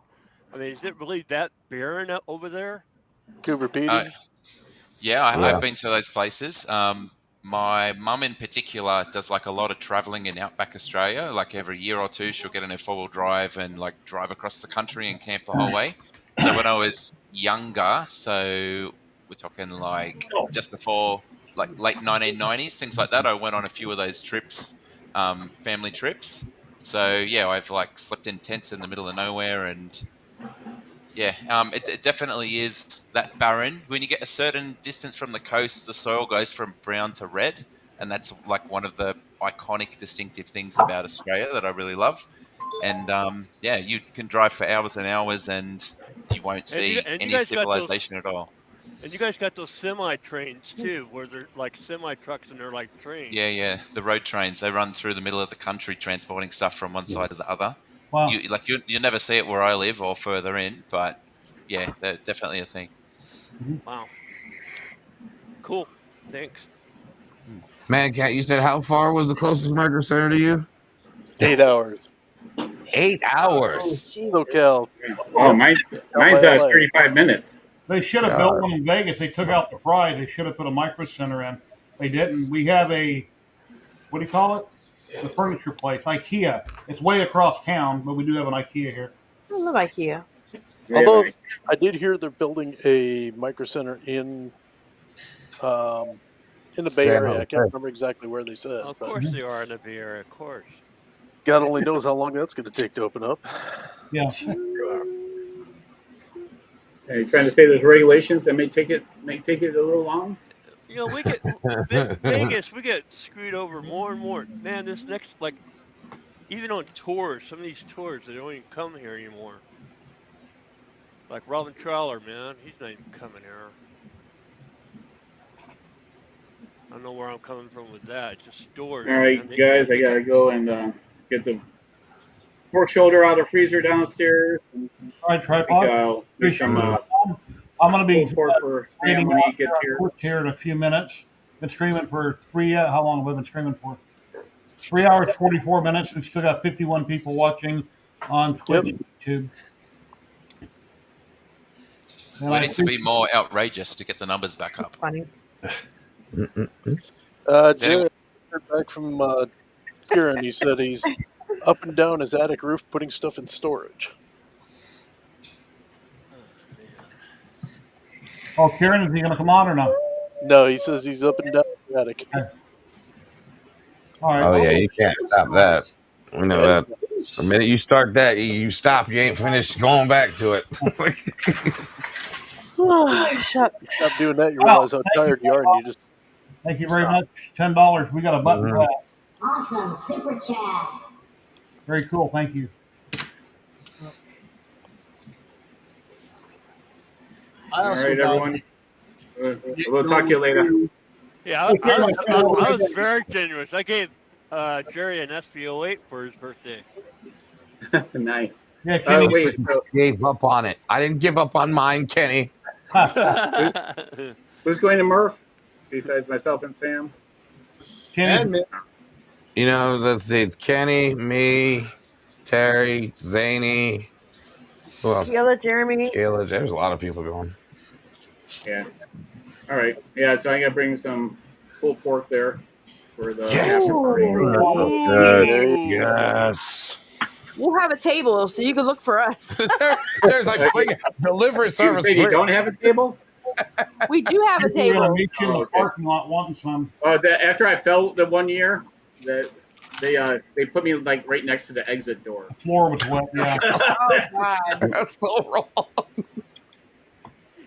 I mean, is it really that barren over there?
Cooper Pedy.
Yeah, I've been to those places. My mum in particular does like a lot of traveling in outback Australia. Like every year or two, she'll get in her 4-wheel drive and like drive across the country and camp the whole way. So when I was younger, so we're talking like just before like late 1990s, things like that, I went on a few of those trips, family trips. So yeah, I've like slept in tents in the middle of nowhere and yeah, it definitely is that barren. When you get a certain distance from the coast, the soil goes from brown to red, and that's like one of the iconic, distinctive things about Australia that I really love. And yeah, you can drive for hours and hours, and you won't see
And you
any
guys got those,
civilization at all.
and you guys got those semi trains too, where they're like semi trucks and they're like trains.
Yeah, the road trains, they run through the middle of the country transporting stuff from one side to the other.
Wow.
You never see it where I live or further in, but yeah, they're definitely a thing.
Wow. Cool. Thanks.
Man, Cat, you said how far was the closest micro center to you?
8 hours.
8 hours.
SoCal.
Oh, mine's 35 minutes.
They should have built one in Vegas. They took out the fries. They should have put a micro center in. They didn't. We have what do you call it? The furniture place, IKEA. It's way across town, but we do have an IKEA here.
I love IKEA.
Although I did hear they're building a micro center in the Bay Area. I can't remember exactly where they said.
Of course they are in the Bay Area, of course.
God only knows how long that's going to take to open up.
Yeah.
Are you trying to say there's regulations that may take it a little long?
You know, we get Vegas, we get screwed over more and more. Man, this next even on tours, some of these tours they don't even come here anymore. Like Robin Troller, man, he's not even coming here. I don't know where I'm coming from with that. It's just stores.
All right,
man.
guys, I gotta go and get the pork shoulder out of the freezer downstairs.
All right, tripod.
Make some
I'm going to be
for Sam when he gets
here in a few minutes. Been streaming for how long have I been streaming for? 3 hours, 44 minutes. We've still got 51 people watching on Twitch and YouTube. And
We need to be more outrageous to get the numbers back up.
Funny.
Jerry heard back from Kieran. He said he's up and down his attic roof putting stuff in storage.
Oh, Kieran, is he going to come on or not?
No, he says he's up and down the attic.
All right.
Oh yeah, you can't stop that. We know
Yeah,
that. The minute you start that, you stop. You ain't finished going back to it.
Shucks.
Stop doing that, you
Wow,
realize how
thank you,
tired you are, and you just
Thank you very
stop.
much. $10. We got a button for that.
Awesome. Super chat.
Very cool. Thank you.
I
All
also
right,
got
everyone. We'll talk to you later.
Yeah, I was very generous. I gave Jerry an SVO8 for his birthday.
Nice.
Yeah, Kenny.
Wait. So,
Gave up on it. I didn't give up on mine, Kenny.
who's going to Murph besides myself and Sam?
Kenny.
You know, let's see. It's Kenny, me, Terry, Zany. Who else?
Kayla, Jeremy.
Kayla. There's a lot of people going.
Yeah. All right. Yeah. So I'm gonna bring some pulled pork there for the
Yes.
after party.
Good. Yes.
We'll have a table so you can look for us.
There's like delivery service.
You don't have a table?
We do have a
We're going to
table.
meet you in the parking lot wanting some.
After I fell the one year, that they put me like right next to the exit door.
The floor was wet. Yeah.
Oh God.
That's so wrong.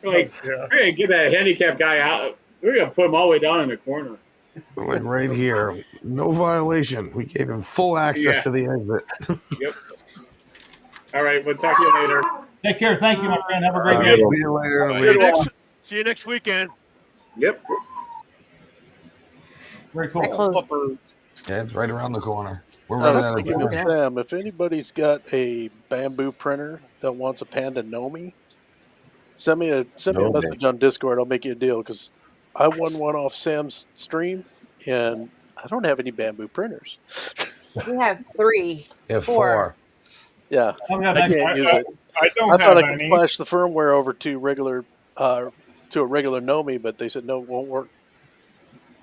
Like we're gonna get that handicapped guy out. We're gonna put him all the way down in the corner.
Like right here. No violation. We gave him full access to the exit.
Yep. All right. We'll talk to you later.
Take care. Thank you, my friend. Have a great day.
See you later.
See you next weekend.
Yep.
Very cool.
Yeah, it's right around the corner. We're
I
running
was
out of
thinking of
time.
Sam, if anybody's got a bamboo printer that wants a Panda Nomi, send me a
Nomi.
message on Discord. I'll make you a deal because I won one off Sam's stream, and I don't have any bamboo printers.
We have 3.
Yeah,
4.
Yeah, I can't use it.
I don't
I thought
have
I could
any.
flash the firmware over to a regular Nomi, but they said no, it won't work.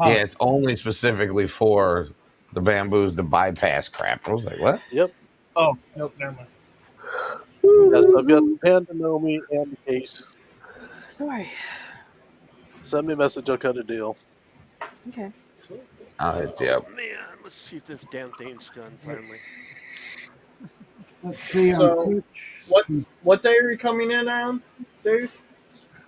Yeah, it's only specifically for the bamboos to bypass crap. I was like, what?
Yep.
Oh, nope, never mind.
Yes, I've got the Panda Nomi and the case.
Sorry.
Send me a message. I'll cut a deal.
Okay.
I'll hit you up.
Man, let's see if this damn thing's done finally.
Let's see.
So, what day are you coming in on, Dave?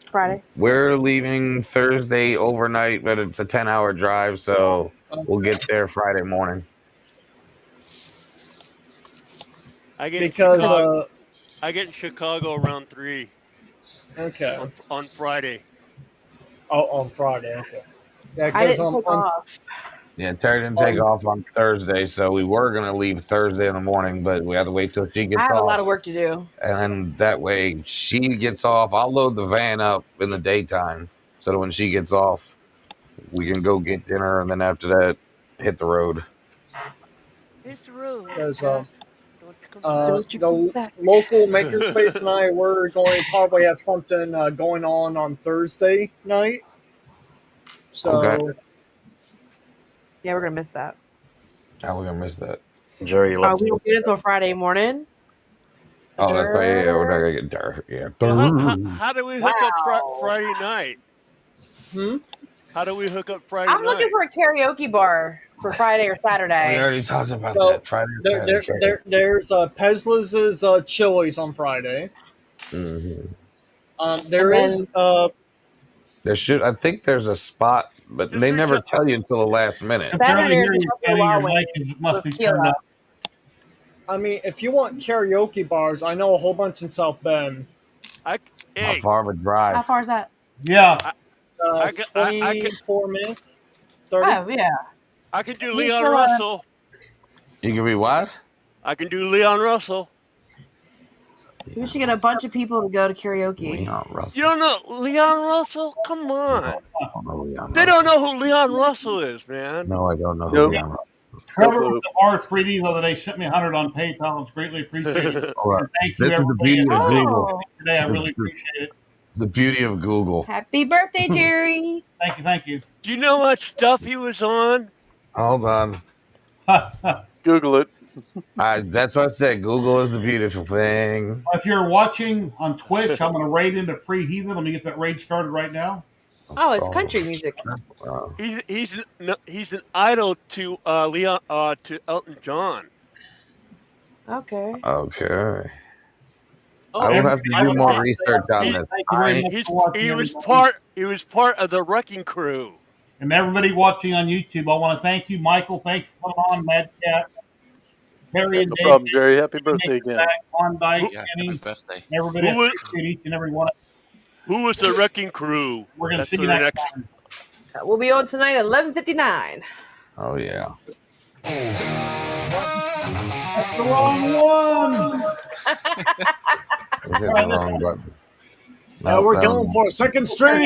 Friday.
We're leaving Thursday overnight, but it's a 10-hour drive, so we'll get there Friday morning.
I get
Because,
in Chicago, I get in Chicago around 3.
Okay.
On Friday.
Oh, on Friday. Okay. Yeah,
I
because
didn't take off.
Yeah, Terry didn't take off on Thursday, so we were going to leave Thursday in the morning, but we had to wait till she gets
I
off.
have a lot of work to do.
And then that way she gets off. I'll load the van up in the daytime so that when she gets off, we can go get dinner. And then after that, hit the road.
It's the road.
Because the local makerspace and I were going to probably have something going on Thursday night. So,
Okay.
Yeah, we're gonna miss that.
How are we going to miss that?
Jerry,
We don't get until Friday morning.
Oh, that's right. Yeah, we're not going to get dark. Yeah.
How do we hook up Friday night? How do we hook up Friday
I'm
night?
looking for a karaoke bar for Friday or Saturday.
We already talked about
So,
that. Friday.
there's Pesla's Chili's on Friday.
Mm-hmm.
There is
There should. I think there's a spot, but they never tell you until the last minute.
Saturday is a Wild Wings
must be
with
turned
tequila.
up.
I mean, if you want karaoke bars, I know a whole bunch in South Bend.
How far of a drive?
How far is that?
Yeah.
24 minutes. 30.
Oh, yeah.
I can do
We
Leon
still,
Russell.
You can be what?
I can do Leon Russell.
We should get a bunch of people to go to karaoke.
Leon Russell.
You don't know Leon Russell? Come on.
I don't know Leon
They don't know who Leon Russell is, man.
No, I don't know who Leon Russell is.
Trevor with the R3D the other day sent me 100 on PayPal. It's greatly appreciated.
All right.
And thank you,
This is the
everybody.
beauty of Google.
Today, I really appreciate it.
The beauty of Google.
Happy birthday, Jerry.
Thank you.
Do you know what stuff he was on?
Hold on.
Google it.
That's what I said. Google is the beautiful thing.
If you're watching on Twitch, I'm going to raid into Free Heathen. Let me get that raid started right now.
Oh, it's country music.
He's an idol to Leon to Elton John.
Okay.
Okay.
Oh,
I will have to do more research on this.
Thank you very much for watching,
He was
everybody.
part of the Wrecking Crew.
And everybody watching on YouTube, I want to thank you, Michael. Thank you for coming on, Mad Cat. Terry
Yeah,
and
no
Dave.
problem, Jerry. Happy birthday again.
Klondike,
Yeah,
Kenny,
happy birthday.
everybody. I appreciate each and every one of you.
Who was the Wrecking Crew?
We're going to
That's
see you
their
next time.
We'll be on tonight at 11:59.
Oh yeah.
That's the wrong one.
I hit the wrong button.
Now we're going for a second stream.